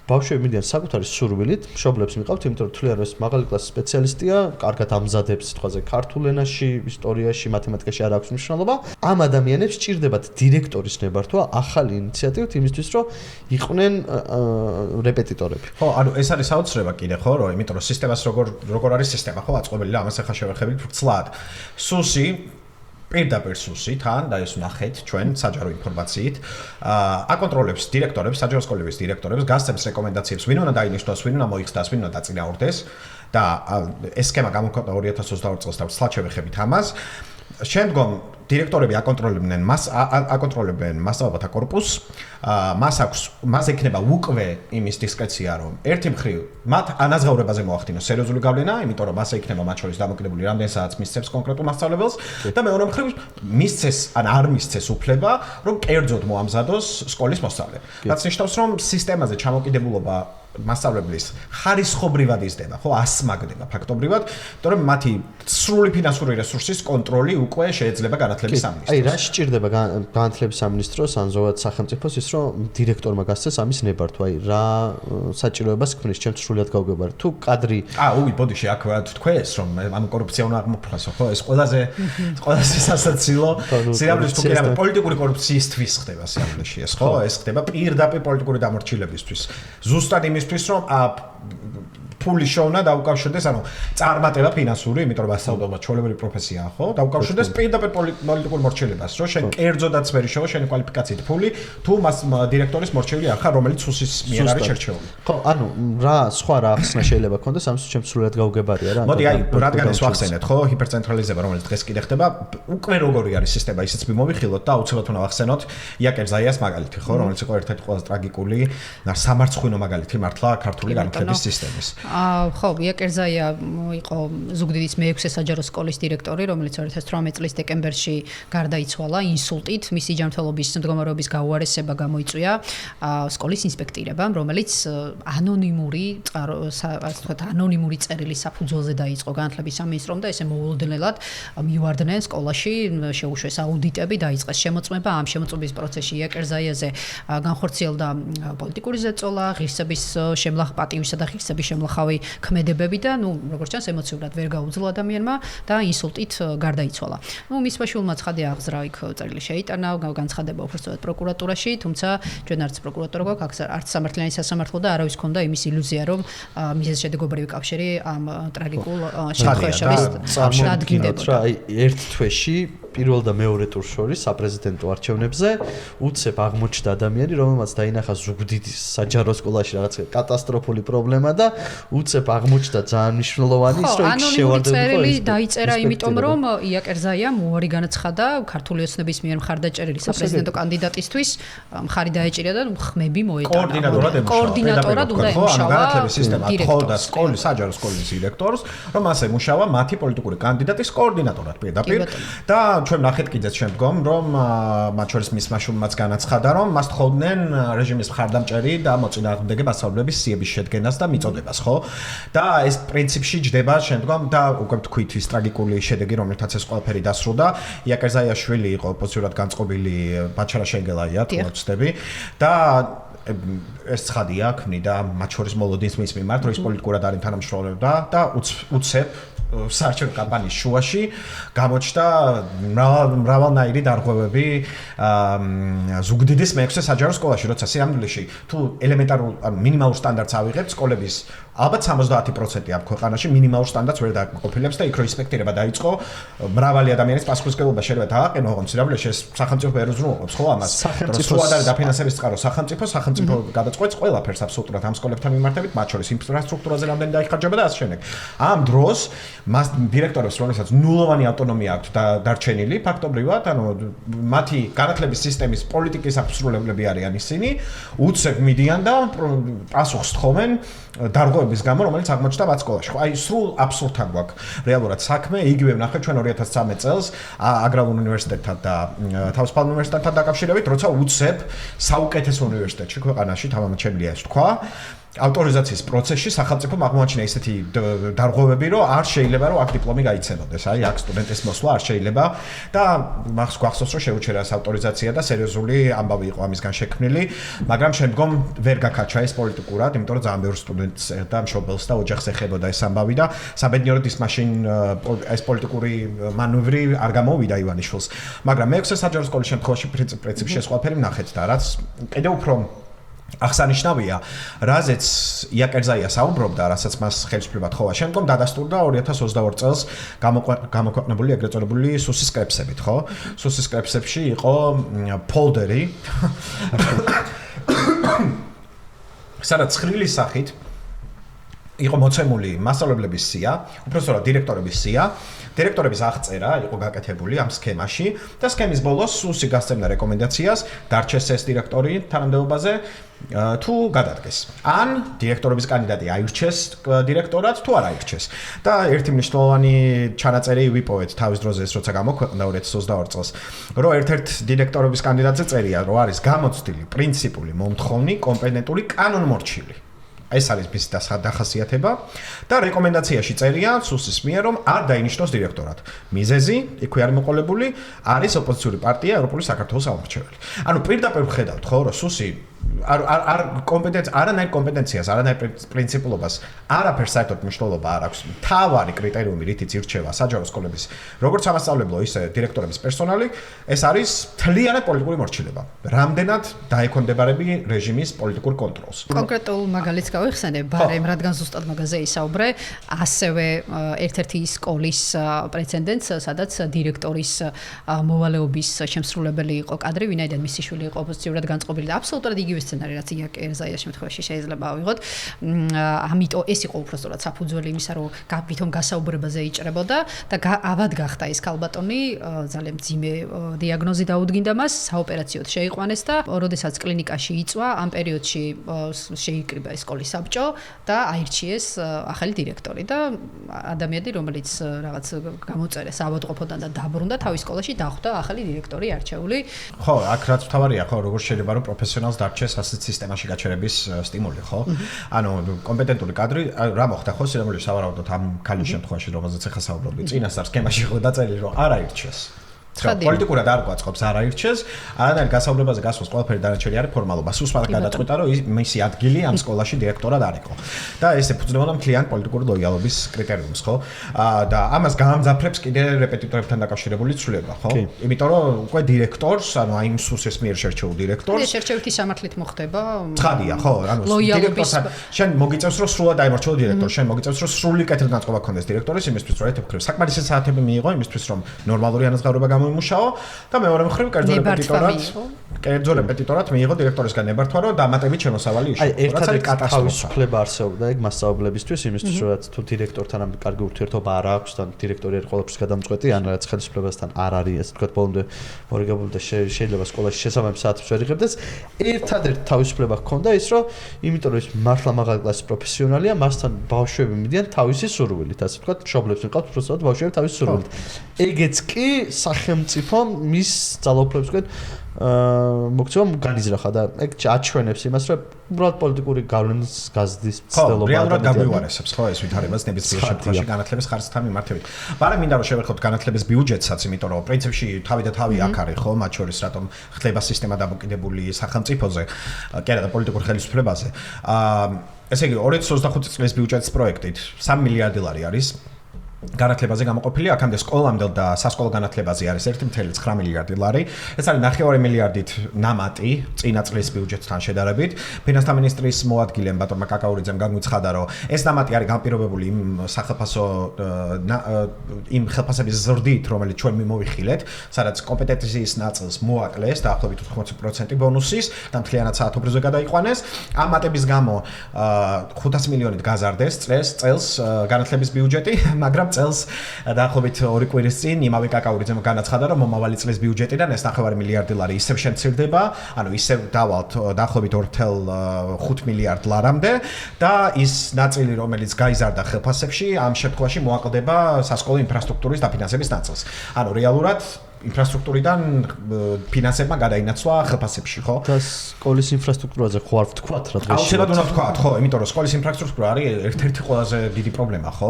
ბავშვები მიდიან საკუთარი სურვილით, მშობლებს მიყავთ, იმიტომ რომ თვლიან, რომ ეს მაღალი კლასის სპეციალისტია, კარგად ამზადებს სიტყვაზე ქართულ ენაში, ისტორიაში, მათემატიკაში არ აქვს მნიშვნელობა. ამ ადამიანებს სჭირდებათ დირექტორის ნებართვა ახალი ინიციატივით იმისთვის, რომ იყვნენ რეპეტიტორები. ხო, ანუ ეს არის საოცრება კიდე, ხო, რომ იმიტომ რომ სისტემას როგორ არის სისტემა, ხო, აწყობილი და ამას ახლა შევეხებით ვრცლად. სუსი პირდაპირ სუსით ან და ეს ნახეთ ჩვენ საჯარო ინფორმაციით აკონტროლებს დირექტორებს, საჯარო სკოლების დირექტორებს, გასცემს რეკომენდაციებს, ვინ უნდა დაინიშნოს, ვინ უნდა მოიხსნას, ვინ უნდა დაწინაურდეს და ეს სქემა გამოქვეყნდა 2022 წელს და სლად შევეხებით ამას. შემდგომ დირექტორები აკონტროლებენ მასწავლებელთა კორპუსს, მას ექნება უკვე იმის დისკრეცია, რომ ერთი მხრივ მათ ანაზღაურებაზე მოახდინოს სერიოზული გავლენა, იმიტომ რომ მას ექნება მათ შორის დამოკიდებული რამდენ საათს მისცემს კონკრეტულ მასწავლებელს და მეორე მხრივ მისცეს ან არ მისცეს უფლება, რომ კერძოდ მოამზადოს სკოლის მოსწავლე. რაც ნიშნავს, რომ სისტემაზე ჩამოკიდებულობა მასწავლებლის ხარისხობრივად იზრდება, ხო, ასმაგდება ფაქტობრივად, იმიტომ რომ მათი სრული ფინანსური რესურსის კონტროლი უკვე შეიძლება განათლების სამინისტროს. აი, რა სჭირდება განათლების სამინისტროს ან ზოგადად სახელმწიფოს ის, რომ დირექტორმა გასცეს ამის ნებართვა, აი, რა საჭიროებას ქმნის, ჩემს სრულად გავგებარ. თუ კადრი ბოდიში აქ თქვეს, რომ ამ კორუფცია უნდა აღმოფხვრასო, ხო, ეს ყველაზე სასაცილო სიამბლის თუ კი არა პოლიტიკური კორუფციისთვის ხდება სიამბლეში ეს, ხო, ეს ხდება პირდაპირ პოლიტიკური დამორჩილებისთვის. ზუსტად იმისთვის რომ ფული შოვნა და უკავშირდეს, ანუ წარმატება ფინანსური, იმიტომ რომ ასწავლებლობა ჩვეულებრივი პროფესიაა, ხო? და უკავშირდეს პირდაპირ პოლიტიკურ მორჩილებას, რომ შენ კერძოდაც ვერ შევა შენი კვალიფიკაციით ფული, თუ მას დირექტორის მორჩილი არ ხარ, რომელიც სუსის მიერ არის შერჩეული. ხო, ანუ რა სხვა რა ახსნა შეიძლება ქონდეს, ამის ჩემს სრულად გავგებარია რა. მოდი, აი, რადგან ეს ვახსენეთ, ხო, ჰიპერცენტრალიზება, რომელიც დღეს კიდე ხდება, უკვე როგორი არის სისტემა, ისიც მიმოვიხილოთ და აუცილებლად უნდა ვახსენოთ იაკერ ზაიას მაგალითი, ხო, რომელიც იყო ერთ-ერთი ყველაზე ტრაგიკული სამარცხვინო მაგალითი მართლა ქართული განათლების სისტემის. ხო, იაკერ ზაია იყო ზუგდიდის მე-6 საჯარო სკოლის დირექტორი, რომელიც 2018 წლის დეკემბერში გარდაიცვალა ინსულტით. მისი ჯანმრთელობის მდგომარეობის გაუარესება გამოიწვია სკოლის ინსპექტირებამ, რომელიც ანონიმური წერილის საფუძველზე დაიწყო განათლების სამინისტრომ და ესე მოულოდნელად მივარდნენ სკოლაში, შეუშვეს აუდიტები, დაიწყეს შემოწმება. ამ შემოწმების პროცესში იაკერ ზაიაზე განხორციელდა პოლიტიკური ზეწოლა, ღირსების პატივისა და ღირსების შემლახავი ქმედებები და როგორც ჩანს ემოციურად ვერ გაუძლო ადამიანმა და ინსულტით გარდაიცვალა. მისმა შვილმა ცხადი აღზრა იქ წერილი შეიტანა, განცხადება უბრალოდ პროკურატურაში, თუმცა ჩვენ არც პროკურატურა გვაქვს, არც სამართლიანი სასამართლო და არავის ქონდა იმის ილუზია, რომ მიზეზშედეგობრივი კავშირი ამ ტრაგიკულ შემთხვევაში დადგინდებოდა. აი, ერთ თვეში პირველ და მეორე ტურს შორის საპრეზიდენტო არჩევნებზე უცებ აღმოჩნდა ადამიანი, რომელმაც დაინახა ზუგდიდის საჯარო სკოლაში რაღაც კატასტროფული პრობლემა და უცებ აღმოჩნდა ძალიან მნიშვნელოვანი ის, რომ იქ შევარდებოდა. დაიწერა იმიტომ, რომ იაკერ ზაიამ უარი განაცხადა ქართული ოცნების მიერ მხარდაჭერილი საპრეზიდენტო კანდიდატისთვის, მხარი დაეჭირა და ხმები მოეტანა. კოორდინატორად უნდა ემუშავა განათლების სისტემა თხოვდა სკოლის საჯარო სკოლის დირექტორს, რომ ასე ემუშავა მათი პოლიტიკური კანდიდატის კოორდინატორად პირდაპირ და ჩვენ ნახეთ კიდეც შემდგომ, რომ მათ შორის მისმა შვილმაც განაცხადა, რომ მას თხოვდნენ რეჟიმის მხარდამჭერი და მოწინააღმდეგე მასწავლებლების სიების შედგენას და მიწოდებას, ხო? და ეს პრინციპში ჯდება შემდგომ და უკვე თქვით ის ტრაგიკული შედეგი, რომელთაც ეს ყველაფერი დასრულდა. იაკერ ზაიაშვილი იყო ოპოზიციურად განწყობილი ბაჩარა შენგელაია, თუ არ ვცდები და ეს ცხადია ქმნიდა მათ შორის მოლოდინს მის მიმართ, რომ ის პოლიტიკურად არ თანამშრომლობდა და უცებ საარჩევნო კამპანიის შუაში გამოჩნდა მრავალნაირი დარღვევები ზუგდიდის მე-6 საჯარო სკოლაში, როცა სიამბლეში თუ ელემენტარულ ან მინიმალურ სტანდარტს ავიღებთ სკოლების ალბათ 70% ამ ქვეყანაში მინიმალურ სტანდარტს ვერ დააკმაყოფილებს და იქ რო ინსპექტირება დაიწყო, მრავალი ადამიანის პასუხისმგებლობა შეიძლება დააყენო, ოღონდ სიამბლეში ეს სახელმწიფო ვერ უზრუნველყოფს, ხო ამას? სახელმწიფო არ არის დაფინანსების წყარო, სახელმწიფო გადაწყვეტს ყველაფერს აბსოლუტურად ამ სკოლებთან მიმართებით, მათ შორის ინფრასტრუქტურაზე რამდენი დაიხარჯება და ასე შემდეგ. ამ დროს მას დირექტორებს, რომელსაც ნულოვანი ავტონომია აქვთ დარჩენილი, ფაქტობრივად, ანუ მათი განათლების სისტემის პოლიტიკის აფსრულებლები არიან ისინი, უცებ მიდიან და პასუხს თხოვენ დარღვევების გამო, რომელიც აღმოჩნდა მათ სკოლაში. აი, სრულ აბსურდთან გვაქვს რეალურად საქმე, იგივე ვნახეთ ჩვენ 2013 წელს აგრარულ უნივერსიტეტთან და თავისუფალ უნივერსიტეტთან დაკავშირებით, როცა უცებ საუკეთესო უნივერსიტეტში ქვეყანაში თამამად შემიძლია ეს თქვა. ავტორიზაციის პროცესში სახელმწიფომ აღმოაჩინა ისეთი დარღვევები, რომ არ შეიძლება რომ აქ დიპლომი გაიცემოდეს. აი, აქ სტუდენტის მოსვლა არ შეიძლება და მახს გვახსოვს, რომ შეუჩერა ეს ავტორიზაცია და სერიოზული ამბავი იყო ამისგან შექმნილი, მაგრამ შემდგომ ვერ გაკაჩა ეს პოლიტიკურად, იმიტომ რომ ძალიან ბევრი სტუდენტს და მშობელს და ოჯახს ეხებოდა ეს ამბავი და საბედნიეროდ ის მაშინ ეს პოლიტიკური მანევრი არ გამოვიდა ივანიშვილს. მაგრამ მე-6 საჯარო სკოლის შემთხვევაში პრინციპში ეს ყველაფერი ვნახეთ და რაც კიდევ უფრო აღსანიშნავია, რაზეც იაკერზაია საუბრობდა, რასაც მას ხელისუფლება თხოვა, შემდგომ დადასტურდა 2022 წელს გამოქვეყნებული ეგრეთ წოდებული სუსის კრებსებით, ხო? სუსის კრებსებში იყო ფოლდერი. სადაც ცხრილის სახით იყო მოცემული მასწავლებლების სია, უпростоრად დირექტორების სია, დირექტორების აღწერა იყო გაკეთებული ამ სქემაში და სქემის ბოლოს სუსი გასცემდა რეკომენდაციას დარჩეს ეს დირექტორი თანამდებობაზე თუ გადადგეს. ან დირექტორების კანდიდატი აირჩეს დირექტორად თუ არ აირჩეს. და ერთი მნიშვნელოვანი ჩანაწერი ვიპოვეთ თავის დროზე ეს როცა გამოქვეყნდა 2022 წელს, რომ ერთ-ერთ დირექტორების კანდიდატზე წერია, რომ არის გამოცდილი, პრინციპული, მომთხოვნი, კომპეტენტური, კანონმორჩილი. ეს არის მის დახასიათება და რეკომენდაციაში წერია სუსის მიერ რომ არ დაინიშნოს დირექტორად. მიზეზი, იქვე არის მოყოლებული, არის ოპოზიციური პარტია ევროპული საქართველოს ამორჩეველი. ანუ პირდაპირ ვხედავთ ხო, რომ სუსი არანაირ კომპეტენციას, არანაირ პრინციპულობას, არაფერს საერთოდ მნიშვნელობა არ აქვს. თავარი კრიტერიუმი, რითიც ირჩევა საჯარო სკოლების, როგორც სამასწავლებლო, ისე დირექტორების პერსონალი, ეს არის მთლიანად პოლიტიკური მორჩილება. რამდენად დაექვემდებარება რეჟიმის პოლიტიკურ კონტროლს. კონკრეტულ მაგალითს გავიხსენებ, ბარემ რადგან ზუსტად მაგაზე ისაუბრე, ასევე ერთ-ერთი სკოლის პრეცედენტს, სადაც დირექტორის მოვალეობის შემსრულებელი იყო კადრი, ვინაიდან მისი შვილი იყო ოპოზიციურად განწყობილი და აბსოლუტურად იგივე სცენარი, რაც იაკერზაიას შემთხვევაში შეიძლება ავიღოთ. ამიტომ ეს იყო უბრალოდ საფუძველი იმისა, რომ ვითომ გასაუბრებაზე იჭრებოდა და ავად გახდა ეს ქალბატონი, ძალიან მძიმე დიაგნოზი დაუდგინდა მას, საოპერაციოდ შეიყვანეს და როდესაც კლინიკაში იწვა, ამ პერიოდში შეიკრიბა ეს სკოლის საბჭო და აირჩიეს ახალი დირექტორი და ადამიანი, რომელიც რაღაც გამოწერეს ავადმყოფოდან და დაბრუნდა თავის სკოლაში, დახვდა ახალი დირექტორი არჩეული. ხო, აქ რაც თავარია, ხო, როგორ შეიძლება რომ პროფესიონალს დარჩეს ასეთ სისტემაში გაჩერების სტიმული, ხო? ანუ კომპეტენტური კადრი, რა მოხდა ხო, სიამოვნებაში სავარაუდოდ ამ ქალის შემთხვევაში, რომელზეც ახლა საუბრობდი, წინასწარ სქემაში იყო დაწერილი, რომ არ აირჩეს. პოლიტიკურად არ გვაწყობს არ აირჩეს, არანაირ გასაუბრებაზე გასვლის ყველაფერი დანარჩენი არის ფორმალობა. სუსმა გადაწყვიტა, რომ მისი ადგილი ამ სკოლაში დირექტორად არ იყო. და ეს ეფუძნებოდა მთლიან პოლიტიკური ლოიალობის კრიტერიუმს, ხო? და ამას გაამძაფრებს კიდე რეპეტიტორებთან დაკავშირებული ცვლილება, ხო? იმიტომ რომ უკვე დირექტორს, ანუ აი იმ სუსის მიერ შერჩეულ დირექტორს, ეს შერჩევითი სამართლით მოხდება. ცხადია, ხო? ანუ დირექტორთან შენ მოგიწევს, რომ სრულად დაიმორჩილო დირექტორი, შენ მოგიწევს, რომ სრული კეთილგანწყობა ქონდეს დირექტორის იმისთვის, რომ ერთ მხრივ საკმარისი საათები მიიღო იმისთვის, რომ ნორმალური ანაზღაურება იმუშაო და მეორე მხრივ კერძო რეპეტიტორად მიიღო დირექტორისგან ნებართვა, რომ დამატებით შემოსავალი იშო. აი, ერთად თავისუფლება არსებობდა ეგ მასწავლებლებისთვის, იმისთვის, რომ თუ დირექტორთან ამ კარგი ურთიერთობა არ აქვს, თან დირექტორი არის ყველაფრის გადამწყვეტი, ან რაც ხელისუფლებასთან არ არის, ასე ვთქვათ, ბოლომდე მორიგებული და შეიძლება სკოლაში შესაბამის საათებს ვერ იღებდეს. ერთადერთი თავისუფლება ჰქონდა ის, რომ იმიტომ რომ ის მართლა მაღალი კლასის პროფესიონალია, მასთან ბავშვები მიდიან თავისი სურვილით, ასე ვთქვათ, მშობლებს მიყავთ უბრალოდ ბავშვები თავისი სურვილით. ეგეც კი სახელმწიფომ მის ძალაუფლებს თქვენ მოგწევ განიზრახა და ეგ აჩვენებს იმას, რომ უბრალოდ პოლიტიკური გავლენის გაზრდის ცდელობა ხო, რეალურად გაგვივარესებს ხო ეს ვითარებას ნებისმიერ შემთხვევაში განათლების ხარისხთან მიმართებით. მაგრამ მინდა რომ შევეხოთ განათლების ბიუჯეტსაც, იმიტომ რომ პრინციპში თავი და თავი აქ არის ხო, მათ შორის რატომ ხდება სისტემა დამოკიდებული სახელმწიფოზე, კი არა და პოლიტიკურ ხელისუფლებაზე. ესე იგი 2025 წლის ბიუჯეტის პროექტით 3 მილიარდი ლარი არის განათლებაზე გამოყოფილი, აქამდე სკოლამდელ და სასკოლო განათლებაზე არის 1.9 მილიარდი ლარი. ეს არის 9 მილიარდით ნამატი წინა წლის ბიუჯეტთან შედარებით. ფინანსთა მინისტრის მოადგილემ ბატონმა კაკაურიძემ განუცხადა, რომ ეს ნამატი არის განპირობებული იმ ხელფასების ზრდით, რომელიც ჩვენ მიმოვიხილეთ, სადაც კომპეტენციის ნაწილს მოაკლეს დაახლოებით 80% ბონუსის და მთლიანად საათობრივზე გადაიყვანეს. ამ მატების გამო 500 მილიონით გაზარდეს წელს განათლების ბიუჯეტი, მაგრამ წელს დაახლოებით 2 კვირის წინ იმავე კაკაურიძემ განაცხადა, რომ მომავალი წლის ბიუჯეტიდან ეს 9 მილიარდი ლარი ისევ შემცირდება, ანუ ისევ დავალთ დაახლოებით 2.5 მილიარდ ლარამდე და ის ნაწილი, რომელიც გაიზარდა ხელფასებში, ამ შემთხვევაში მოაკლდება სასკოლო ინფრასტრუქტურის დაფინანსების ნაწილს. ანუ რეალურად ინფრასტრუქტურიდან ფინანსებმა გადაინაცვლა ხელფასებში, ხო? და სკოლის ინფრასტრუქტურაზე ხო არ ვთქვათ რა დღეში. აუცილებლად უნდა ვთქვათ, ხო, იმიტომ რომ სკოლის ინფრასტრუქტურა არის ერთ-ერთი ყველაზე დიდი პრობლემა, ხო?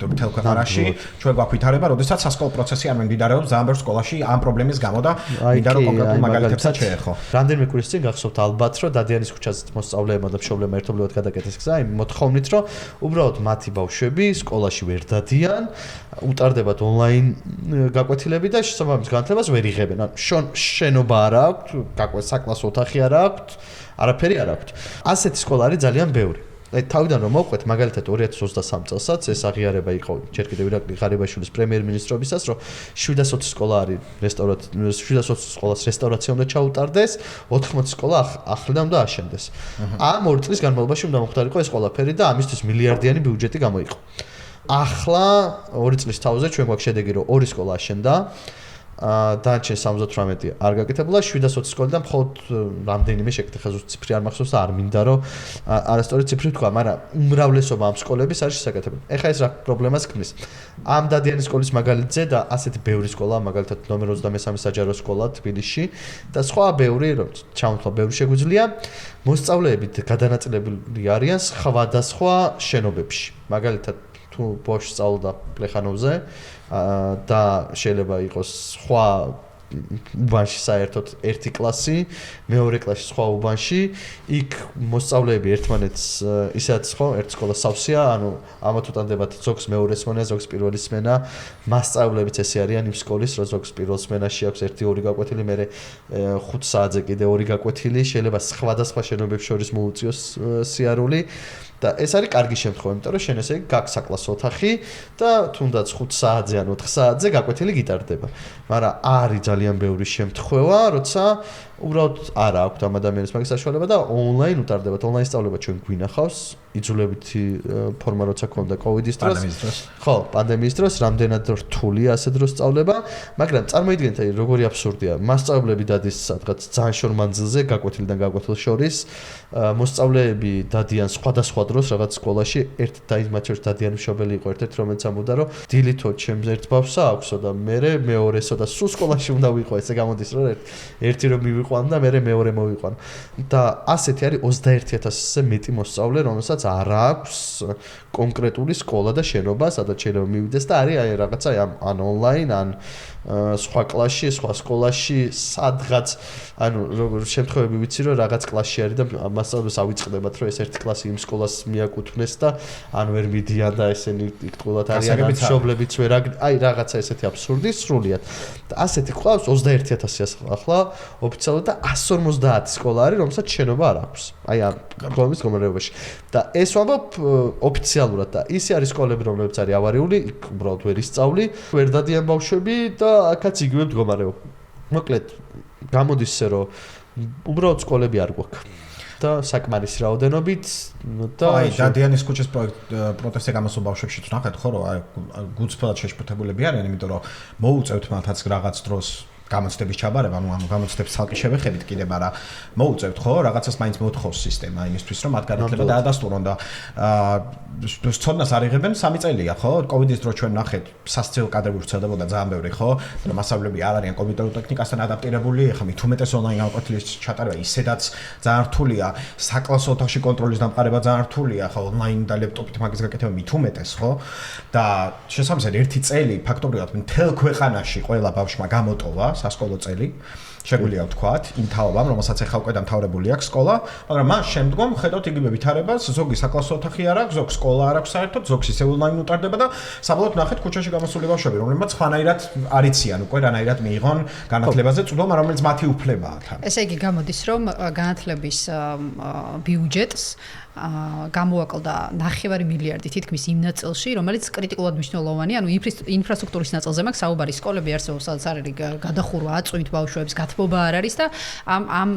მთელ ქვეყანაში ჩვენ გვაქვს ვითარება, როდესაც სასკოლო პროცესი არ მიმდინარეობს ძალიან ბევრ სკოლაში ამ პრობლემის გამო და მინდა რომ კონკრეტულ მაგალითებსაც შეეხო. რამდენიმე კვირის წინ გახსოვთ ალბათ, რომ დადიანის ქუჩაზე მოსწავლეებმა და მშობლებმა ერთობლივად გადაკეთეს გზა იმ მოთხოვნით, რომ უბრალოდ მათი ბავშვები სკოლაში ვერ დადიან, უტარდებათ ონლაინ გაკვეთილები და შესაბამისად შრომის განათლებას ვერ იღებენ. ანუ შენობა არ აქვთ, საკლასო ოთახი არ აქვთ, არაფერი არ აქვთ. ასეთი სკოლა არის ძალიან ბევრი. თავიდან რომ მოვყვეთ, მაგალითად 2023 წელსაც ეს აღიარება იყო ჯერ კიდევ ირაკლი ღარიბაშვილის პრემიერ-მინისტრობისას, რომ 720 სკოლა არის 720 სკოლას რესტავრაცია უნდა ჩაუტარდეს, 80 სკოლა ახლიდან უნდა აშენდეს. ამ 2 წლის განმავლობაში უნდა მოხდარიყო ეს ყველაფერი და ამისთვის მილიარდიანი ბიუჯეტი გამოიყო. ახლა 2 წლის თავზე ჩვენ გვაქვს შედეგი, რომ 2 სკოლა აშენდა. დანარჩენ 78 არ გაკეთებულა 720 სკოლიდან მხოლოდ რამდენიმე შეკითხა ხაზუს ციფრი არ მახსოვს და არ მინდა რომ არასწორი ციფრი თქვა, მაგრამ უმრავლესობა ამ სკოლების არის შესაკეთებელი. ეხლა ეს რა პრობლემას ქმნის? ამ დადიანის სკოლის მაგალითზე და ასეთი ბევრი სკოლა, მაგალითად ნომერ 23 საჯარო სკოლა თბილისში და სხვა ბევრი, რომ ჩამოთვლა ბევრი შეგვიძლია, მოსწავლეები გადანაწილებული არიან სხვადასხვა შენობებში. მაგალითად თუ ბავშვი სწავლობდა პლეხანოვზე და შეიძლება იყოს სხვა უბანში საერთოდ ერთი კლასი, მეორე კლასში სხვა უბანში, იქ მოსწავლეები ერთმანეთს ისედაც ხო, ერთ სკოლას სავსეა, ანუ ამათ უტანდებათ ზოგს მეორე სმენა, ზოგს პირველი სმენა, მასწავლებლებიც ესე არიან იმ სკოლის, რომ ზოგს პირველ სმენაში აქვს 1-2 გაკვეთილი, მერე 5 საათზე კიდე 2 გაკვეთილი, შეიძლება სხვადასხვა შენობებს შორის მოუწიოს სიარული. და ეს არის კარგი შემთხვევა, იმიტომ რომ შენ ესე იგი გაქვს საკლასო ოთახი და თუნდაც 5 საათზე ან 4 საათზე გაკვეთილი გიტარდება. მაგრამ არის ძალიან ბევრი შემთხვევა, როცა უბრალოდ არ აქვს ამ ადამიანის მაგის საშუალება და ონლაინ უტარდებათ. ონლაინ სწავლება ჩვენ გვინახავს, იძულებითი ფორმა როცა ქონდა კოვიდის დროს. ხო, პანდემიის დროს რამდენად რთულია ასე დროს სწავლება, მაგრამ წარმოიდგინეთ, აი როგორი აბსურდია. მასწავლებლები დადის სადღაც ძალიან შორ მანძილზე გაკვეთილიდან გაკვეთილ შორის, მოსწავლეები დადიან სხვადასხვა დროს რაღაც სკოლაში, ერთ დაიმათ შორის დადიან მშობელი იყო ერთ-ერთი, რომელიც ამბობდა, რომ დილითო ჩემს ერთ ბავშვსა აქვსო და მე მეორესო და სულ სკოლაში უნდა ვიყო, ესე გამოდის, რომ ერთი რომ მივიყვან და მე მეორე მოვიყვან. და ასეთი არის 21000-ზე მეტი მოსწავლე, რომელსაც არ აქვს კონკრეტული სკოლა და შენობა, სადაც შეიძლება მივიდეს და არის აი რაღაცა ან ონლაინ, ან სხვა კლასში, სხვა სკოლაში, სადღაც, ანუ როგორ შემთხვევები ვიცი, რომ რაღაც კლასში არის და მასწავლებლებს ავიწყდებათ, რომ ეს ერთი კლასი იმ სკოლას მიაკუთვნეს და ან ვერ მიდიან და ესენი იქ თულად არიან მშობლებიც ვერ აი რაღაცა ესეთი აბსურდი სრულიად. და ასეთი ყავს 21000 ახლა ოფიციალურად და 150 სკოლა არის, რომელსაც შენობა არ აქვს. აი ამ პრობლემის გამარჯვებაში. და ეს ვამბობ ოფიციალურად და ისე არის სკოლები, რომლებიც არის ავარიული, იქ უბრალოდ ვერ ისწავლი, ვერ დადიან ბავშვები და აქაც იგივე მდგომარეობა. მოკლედ, გამოდის ისე, რომ უბრალოდ სკოლები არ გვაქვს. და საკმარისი რაოდენობით და აი დადიანის ქუჩის პროტესტზე გამოსულ ბავშვებში თუ ნახეთ ხო, რომ აი გულწრფელად შეშფოთებულები არიან, იმიტომ რომ მოუწევთ მათაც რაღაც დროს გამოცდების ჩაბარება, ანუ გამოცდებს ცალკე შევეხებით კიდე, მაგრამ მოუწევთ ხო, რაღაცას მაინც მოთხოვს სისტემა იმისთვის, რომ მათ განათლება დაადასტურონ და ცოდნას არ იღებენ 3 წელია, ხო? კოვიდის დროს ჩვენ ნახეთ, სასწავლო კადრები ვრცელდებოდა ძალიან ბევრი, ხო? და მასწავლებლები არ არიან კომპიუტერულ ტექნიკასთან ადაპტირებული, ახლა მით უმეტეს ონლაინ განყოფილის ჩატარება ისედაც ძალიან რთულია, საკლასო ოთახში კონტროლის დამყარება ძალიან რთულია, ხო? ონლაინ და ლეპტოპით მაგის გაკეთება მით უმეტეს, ხო? და შესაბამისად 1 წელი ფაქტობრივად მთელ ქვეყანაში ყველა ბავშვმა გამოტოვა სასკოლო წელი შეგვიძლია ვთქვათ იმ თაობამ, რომელსაც ახლა უკვე დამთავრებული აქვს სკოლა, მაგრამ მას შემდგომ ხედავთ იგივე ვითარებას, ზოგი საკლასო ოთახი არ აქვს, ზოგი სკოლა არ აქვს საერთოდ, ზოგი ისე ონლაინ უტარდება და საბოლოოდ ნახეთ ქუჩაში გამოსული ბავშვები, რომლებიც ხანაირად არიციან უკვე რანაირად მიიღონ განათლებაზე წვდომა, რომელიც მათი უფლებაა თან. ესე იგი გამოდის, რომ განათლების ბიუჯეტს გამოაკლდა 9 მილიარდი თითქმის იმ ნაწილში, რომელიც კრიტიკულად მნიშვნელოვანია, ანუ ინფრასტრუქტურის ნაწილზე მაქვს საუბარი, სკოლები არსებობს, სადაც არის გადახურვა, აწვით ბავშვებს, გათბობა არ არის და ამ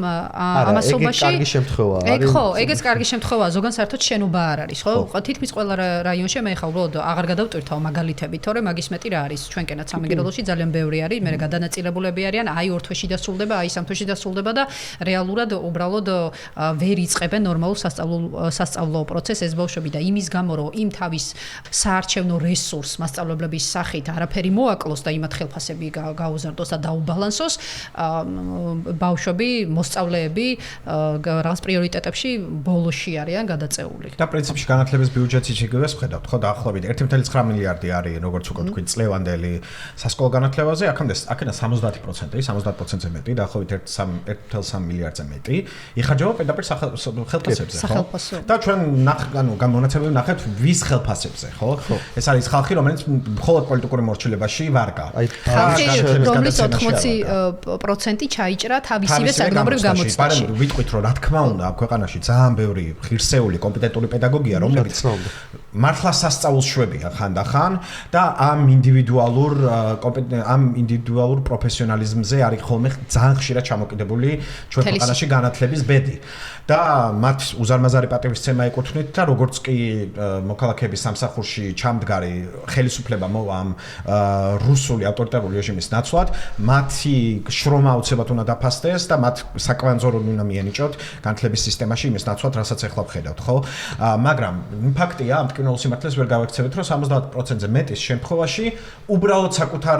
ამასობაში ეგ კარგი შემთხვევაა. ხო, ეგეც კარგი შემთხვევაა, ზოგან საერთოდ შენობა არ არის, ხო? თითქმის ყველა რაიონში მე ხა უბრალოდ აღარ გადავტვირთავ მაგალითები, თორემ მაგის მეტი რა არის, ჩვენკენაც სამეგრელოში ძალიან ბევრი არის, მე გადანაწილებულები არიან, აი 2 თვეში დასრულდება, აი 3 თვეში დასრულდება და რეალურად უბრალოდ ვერ იწყებენ ნორმალურ სასწავლო პროცესს ეს ბავშვები და იმის გამო რომ იმ თავის საარჩევნო რესურს მასწავლებლების სახით არაფერი მოაკლოს და იმათ ხელფასები გაუზარდოს და დაუბალანსოს, ბავშვები, მოსწავლეები რაღაც პრიორიტეტებში ბოლოში არიან გადაწეული. და პრინციპში განათლების ბიუჯეტი შეგვიძლია ვხედავთ, ხო, დაახლოებით 1.9 მილიარდი არის, როგორც უკვე თქვი, წლევანდელი სასკოლო განათლებაზე, აქამდე 70%, 70%-ზე მეტი, დაახლოებით 1.3 მილიარდზე მეტი, იხარჯება პირდაპირ ხელფასებზე, ხო? და ჩვენ გამონაცემები ვნახეთ ვის ხელფასებზე, ხო? ეს არის ხალხი, რომელიც მხოლოდ პოლიტიკური მორჩილებაში ვარგა. ხალხი, რომლის 80% ჩაიჭრა თავისივე საგნობრივ გამოცდაში. ვიტყვით, რომ რა თქმა უნდა, ამ ქვეყანაში ძალიან ბევრი ღირსეული, კომპეტენტური პედაგოგია, რომლებიც მართლა სასწაულს შვებია ხანდახან და ამ ინდივიდუალურ პროფესიონალიზმზე არის ხოლმე ძალიან ხშირად ჩამოკიდებული ჩვენ ქვეყანაში განათლების ბედი. და მათ უზარმაზარი პატივისცემა ეკუთვნით და როგორც კი მოქალაქეების სამსახურში ჩამდგარი ხელისუფლება მოვა ამ რუსული ავტორიტარული რეჟიმის ნაცვლად, მათი შრომა აუცილებლად უნდა დაფასდეს და მათ საკვანძო როლი უნდა მიენიჭოთ განათლების სისტემაში იმის ნაცვლად, რასაც ახლა ვხედავთ, ხო? მაგრამ ფაქტია, ამ ტკივნეულ სიმართლეს ვერ გავექცევით, რომ 70%-ზე მეტის შემთხვევაში უბრალოდ საკუთარ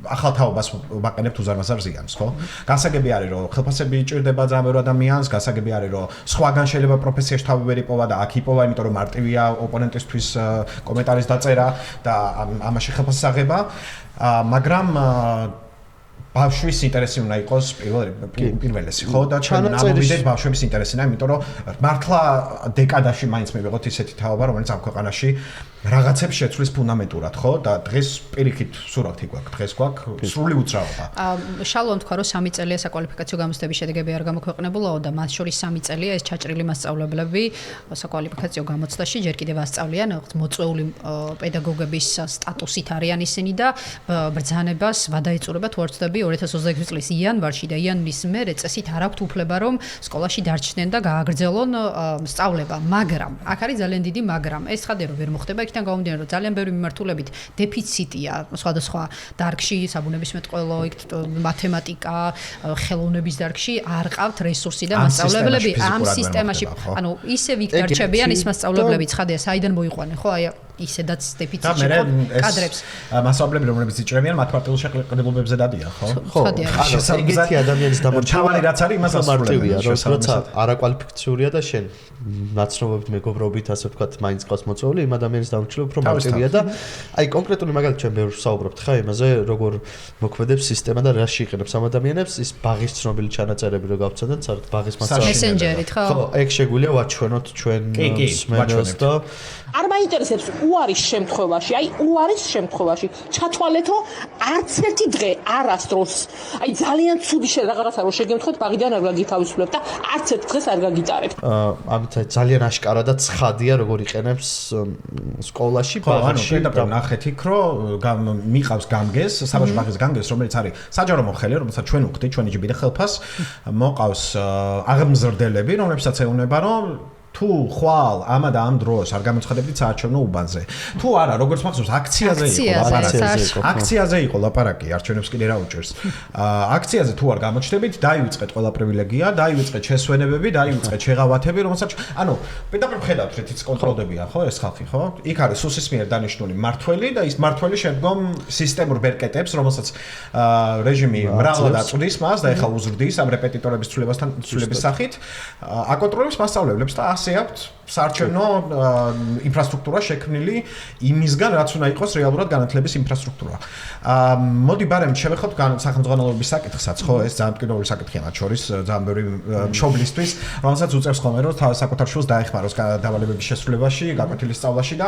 ახალთაობას ვაყენებთ უზარმაზარ ზიანს, ხო? გასაგები არის, რომ ხელფასები იჭირდება ძალიან ბევრ ადამიანს, გასაგები არის, რომ სხვაგან შეიძლება პროფესიაში თავი ვერ იპოვა და აქ იპოვა, იმიტომ რომ მარტივია ოპონენტისთვის კომენტარის დაწერა და ამაში ხელფასის აღება, მაგრამ ბავშვის ინტერესი უნდა იყოს პირველესი, ხო? და ჩვენ ამოვიდეთ ბავშვების ინტერესიდან, იმიტომ რომ მართლა დეკადაში მაინც მივიღოთ ისეთი თაობა, რომელიც ამ ქვეყანაში რაღაცებს შეცვლის ფუნდამენტურად, ხო? და დღეს პირიქით სურათი გვაქვს, დღეს გვაქვს სრული უძრაობა. შალომ თქვა, რომ 3 წელია საკვალიფიკაციო გამოცდების შედეგები არ გამოქვეყნებულა და მათ შორის 3 წელია ეს ჩაჭრილი მასწავლებლები საკვალიფიკაციო გამოცდაში ჯერ კიდევ ასწავლიან, მოწვეული პედაგოგების სტატუსით არიან ისინი და ბრძანებას ვადაეწურება თუ არ ვცდები 2026 წლის იანვარში და იანვრის მერე წესით არ აქვთ უფლება რომ სკოლაში დარჩნენ და გააგრძელონ სწავლება, მაგრამ აქ არის ძალიან დიდი მაგრამ. ეს ხადე რომ ვერ მოხდება იქიდან გამომდინარე, რომ ძალიან ბევრი მიმართულებით დეფიციტია სხვადასხვა დარგში, საბუნებისმეტყველო, მათემატიკა, ხელოვნების დარგში არ ყავთ რესურსი და მასწავლებლები ამ სისტემაში, ანუ ისე ვიკდარჩებიან ის მასწავლებლები, ხადია საიდან მოიყვანენ, ხო, აი ისედაც დეფიციტი იყო კადრებს. მასწავლებლები რომლებიც იჭრებიან, მათ პარტიულ შეყრებებებზე დადიან, ხო? ხო, ეგეთი ადამიანის ჩავალი რაც არის, იმას მარტივია, როცა არაკვალიფიციურია და შენ ნაცნობობით მეგობრობით, ასე ვთქვათ, მაინც ყავს მოწვეული, იმ ადამიანის დამრჩილებ უფრო მარტივია და აი კონკრეტული მაგალითად ჩვენ ბევრს საუბრობთ ხა იმაზე, როგორ მოქმედებს სისტემა და რა შეიყენებს ამ ადამიანებს, ის ბაღის ცნობილი ჩანაწერები რო გავცადოთ, საერთოდ ბაღის მასწავლებელი. მესენჯერით, ხო? ხო, ეგ შეგვიძლია ვაჩვენოთ ჩვენ მსმენელს და არ მაინტერესებს უარის შემთხვევაში, აი უარის შემთხვევაში ჩათვალეთ, რომ არც ერთი დღე არასდროს, აი ძალიან ცუდი რაღაცა რო შეგემთხვეთ, ბაღიდან არ გაგითავისუფლებთ და არც ერთ დღეს არ გაგიტარებთ. ამით ძალიან აშკარა და ცხადია, როგორ იყენებს სკოლაში, ბაღში და ნახეთ იქ, რომ მიყავს გამგეს, საბავშვო ბაღის გამგეს, რომელიც არის საჯარო მოხელე, რომელსაც ჩვენ ვხდით, ჩვენი ჯიბი და ხელფას, მოყავს აღმზრდელები, რომლებსაც ეუბნება, რომ თუ ხვალ ამა და ამ დროს არ გამოცხადებდით საარჩევნო უბანზე. თუ არა, როგორც მახსოვს, აქციაზე იყო ლაპარაკი, არჩევნებს კიდე რა უჭერს. აქციაზე თუ არ გამოჩნდებით, დაივიწყეთ ყველა პრივილეგია, დაივიწყეთ შესვენებები, დაივიწყეთ შეღავათები, რომელსაც, ანუ, პირდაპირ ხედავთ, რითიც კონტროლდებიან, ხო, ეს ხალხი, ხო? იქ არის სუსის მიერ დანიშნული მართველი და ის მართველი შემდგომ სისტემურ ბერკეტებს, რომელსაც რეჟიმი მრავლად აწვდის მას და ეხლა უზრდის ამ რეპეტიტორების ცვლილების სახით, აკონტროლებს მასწავლებლებს და ასე აქვთ საარჩევნო ინფრასტრუქტურა შექმნილი იმისგან, რაც უნდა იყოს რეალურად განათლების ინფრასტრუქტურა. მოდი ბარემ შევეხოთ სახელმძღვანელოების საკითხსაც, ხო, ეს ძალიან მტკივნეული საკითხია მათ შორის, ძალიან ბევრი მშობლისთვის, რომელსაც უწევს ხოლმე, რომ საკუთარ შვილს დაეხმაროს დავალებების შესრულებაში, გაკვეთილის სწავლაში და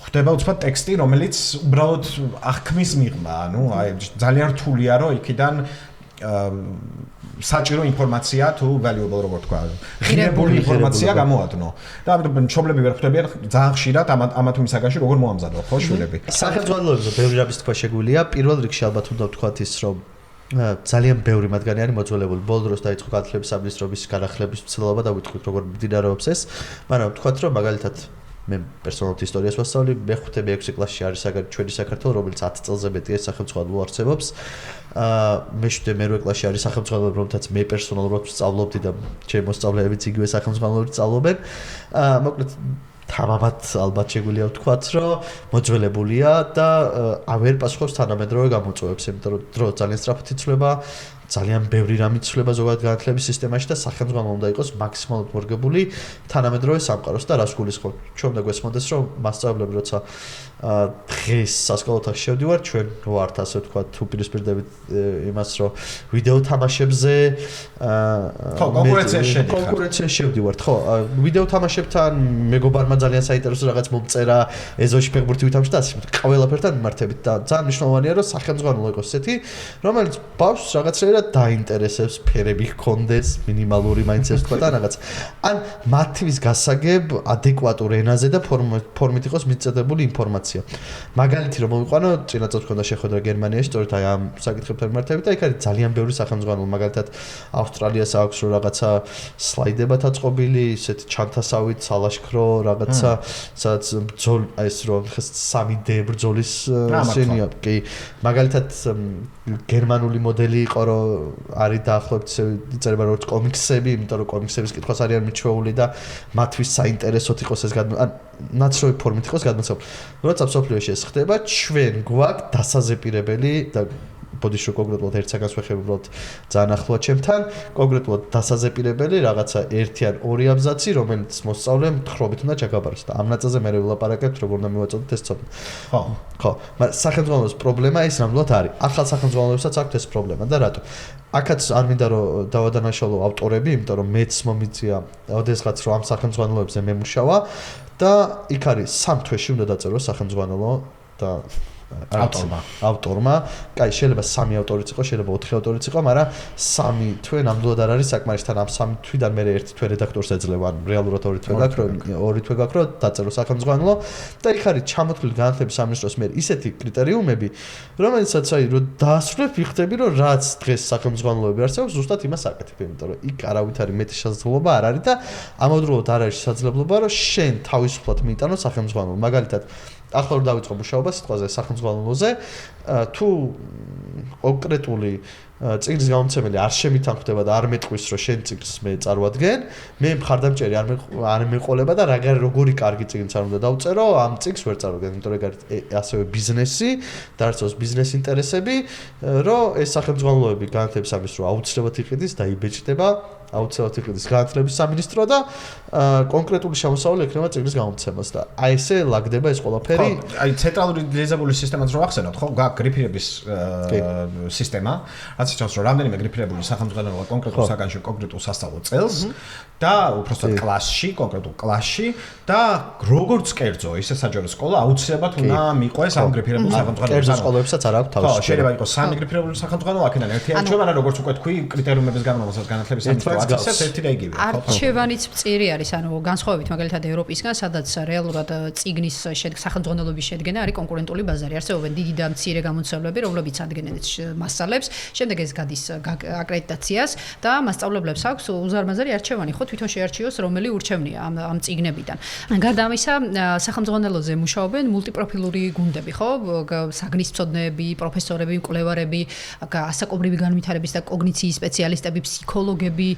ხვდება უცბად ტექსტი, რომელიც უბრალოდ აღქმის მიღმა, ანუ აი ძალიან რთულია, რომ იქიდან საჭირო ინფორმაცია თუ valuable როგორ თქვა, ღირებული ინფორმაცია გამოადნო. და ამიტომ მშობლები ვერ ხვდებიან ძალიან ხშირად ამა თუ იმ საგანში როგორ მოამზადო, ხო, შვილები. სახელმძღვანელოებზე ბევრი რამის თქვა შეგვიძლია. პირველ რიგში ალბათ უნდა ვთქვათ ის, რომ ძალიან ბევრი მათგანი არის მოძველებული. ბოლო დროს დაიწყო განათლების სამინისტროს განახლების მცდელობა და ვიტყვით როგორ მიმდინარეობს ეს. მაგრამ ვთქვათ, რომ მაგალითად მე პერსონალურ ისტორიას ვასწავლი, მე-5 6 კლასში არის ჩვენი საქართველო, რომელიც 10 წელზე მეტია სახელმძღვანელო არსებობს. მე-7 მე-8 კლასში არის სახელმძღვანელო, რომელთაც მე პერსონალურად ვსწავლობდი და ჩემი მოსწავლეებიც იგივე სახელმძღვანელოებით სწავლობენ. მოკლედ თამამად ალბათ შეგვიძლია ვთქვათ, რომ მოძველებულია და ვერ პასუხობს თანამედროვე გამოწვევებს, იმიტომ რომ დრო ძალიან სწრაფად იცვლება, ძალიან ბევრი რამ იცვლება ზოგადად განათლების სისტემაში და სახელმძღვანელო უნდა იყოს მაქსიმალურად მორგებული თანამედროვე სამყაროს და რას გულისხმობ. ჩვენ უნდა გვესმოდეს, რომ მასწავლებლები როცა დღეს სასკოლო ოთახში შევდივარ, ჩვენ ვართ ასე ვთქვათ, თუ პირისპირდებით იმას, რომ ვიდეო თამაშებზე კონკურენციაში შევდივართ, ხო? ვიდეო თამაშებთან მეგობარმა ძალიან საინტერესო რაღაც მომწერა, ეზოში ფეხბურთი ვითამაშოთ და ასე ყველაფერთან მიმართებით და ძალიან მნიშვნელოვანია, რომ სახელმძღვანელო იყოს ესეთი, რომელიც ბავშვს რაღაცნაირად დაინტერესებს, ფერები ჰქონდეს, მინიმალური მაინც ეს ვთქვა და რაღაც. ან მათთვის გასაგებ ადეკვატურ ენაზე და ფორმით იყოს მიწადებული ინფორმაცია. მაგალითი რომ მოვიყვანო, წინა წელს მქონდა შეხვედრა გერმანიაში, სწორედ აი ამ საკითხებთან მიმართებით და იქ არის ძალიან ბევრი სახელმძღვანელო, მაგალითად ავსტრალიას აქვს რომ რაღაცა სლაიდებად აწყობილი, ისეთ ჩანთასავით, სალაშქრო, რაღაცა, სადაც აი ეს რომ 3D ბრძოლის სცენია, კი, მაგალითად გერმანული მოდელი იყო რომ არის დაახლოებით ისე იწერება როგორც კომიქსები, იმიტომ რომ კომიქსების კითხვას არიან მიჩვეული და მათთვის საინტერესოდ იყოს ეს ნაცნობი ფორმით იყოს გადმოცემული. როცა მსოფლიოში ეს ხდება, ჩვენ გვაქვს დასაზეპირებელი და ბოდიში კონკრეტულად ერთ საკანს ვეხები უბრალოდ ძალიან ახლოა ჩემთან, კონკრეტულად დასაზეპირებელი რაღაცა 1 ან 2 აბზაცი, რომელიც მოსწავლემ თხრობით უნდა ჩაგაბაროს და ამ ნაწილზე მე ვილაპარაკებთ, როგორ უნდა მივაწოდოთ ეს ცოდნა. ხო, მაგრამ სახელმძღვანელოს პრობლემა ის ნამდვილად არის. ახალ სახელმძღვანელოებსაც აქვს ეს პრობლემა და რატო? აქაც არ მინდა რომ დავადანაშაულო ავტორები, იმიტომ რომ მეც მომიწია ოდესღაც რომ ამ სახელმძღვანელოებზე მემუშავა და იქ არის 3 თვეში უნდა დაწეროს სახელმძღვანელო და ავტორმა, კაი, შეიძლება 3 ავტორიც იყოს, შეიძლება 4 ავტორიც იყოს, მაგრამ 3 თვე ნამდვილად არ არის საკმარისი, თან ამ 3 თვიდან მე 1 თვე რედაქტორს ეძლევა, ან რეალურად 2 თვე გაქვს, 2 თვე გაქვს, რომ დაწერო სახელმძღვანელო და იქ არის ჩამოთვლილი განათლების სამინისტროს მიერ ისეთი კრიტერიუმები, რომელიცაც აი რომ დაასრულებ, ვიხდები, რომ რაც დღეს სახელმძღვანელოები არსებობს, ზუსტად იმას აკეთებ, იმიტომ რომ იქ არავით არის მეტი შესაძლებლობა არ არის და ამავდროულად არ არის შესაძლებლობა, რომ შენ თავისუფლად მიიტანო სახელმძღვანელო. მაგალითად ახლა რომ დავიწყო მუშაობა სიტყვაზე სახელმძღვანელოზე, თუ კონკრეტული წიგნის გამომცემელი არ შემითანხმდება და არ მეტყვის რომ შენ წიგნს მე წარვადგენ, მე მხარდამჭერი არ მეყოლება და როგორი კარგი წიგნიც არ უნდა დავწერო, ამ წიგნს ვერ წარვადგენ, იმიტომ რომ ეგ ასევე ბიზნესი, დაარსოს ბიზნეს ინტერესები, რომ ეს სახელმძღვანელოები განათლების სამინისტრო აუცილებლად იყიდის და იბეჭდება აუცილებლად იყიდის განათლების სამინისტრო და კონკრეტული შემოსავალი ექნება წიგნის გამომცემას და აი ესე ლაგდება ეს ყველაფერი. აი ცენტრალური დიალიზებული სისტემაც რო ახსენოთ, ხო, გაქვს გრიფირების სისტემა, რაც იცავს რომ რამდენიმე გრიფირებული სახელმძღვანელოა კონკრეტულ საგანში, კონკრეტულ სასწავლო წელს და უბრალოდ კლასში, კონკრეტულ კლასში და როგორც კერძო, ისე საჯარო სკოლა აუცილებლად უნდა მიყვეს ამ გრიფირებულ სახელმძღვანელოებს. კერძო სკოლებსაც არ აქვს თავისი. ხო, შეიძლება იყოს 3 გრიფირებული სახელმძღვანელო, აქედან ერთი არჩევა, მაგრამ როგორც უკვე თქვი, კრიტერიუმების გამომცემლად განათლების სამინისტრო აცისებს ერთი და იგივეა, ხო? არჩევანიც მწირი არის, ანუ განსხვავებით მაგალითად ევროპისგან, სადაც რეალურად წიგნის სახელმძღვანელოების შედგენა არის კონკურენტული ბაზარი. არსებობენ დიდი და მცირე გამომცემლები, რომლებიც ადგენენ მასალებს, შემდეგ ეს გადის აკრედიტაციას და მასწავლებლებს აქვს უზარმაზარი არჩევანი, ხო, თვითონ შეარჩიოს რომელი ურჩევნია ამ წიგნებიდან. გარდა ამისა, სახელმძღვანელოზე მუშაობენ მულტიპროფილური გუნდები, ხო? საგნის მცოდნეები, პროფესორები, მკვლევარები, ასაკობრივი განვითარების და კოგნიციის სპეციალისტები, ფსიქოლოგები,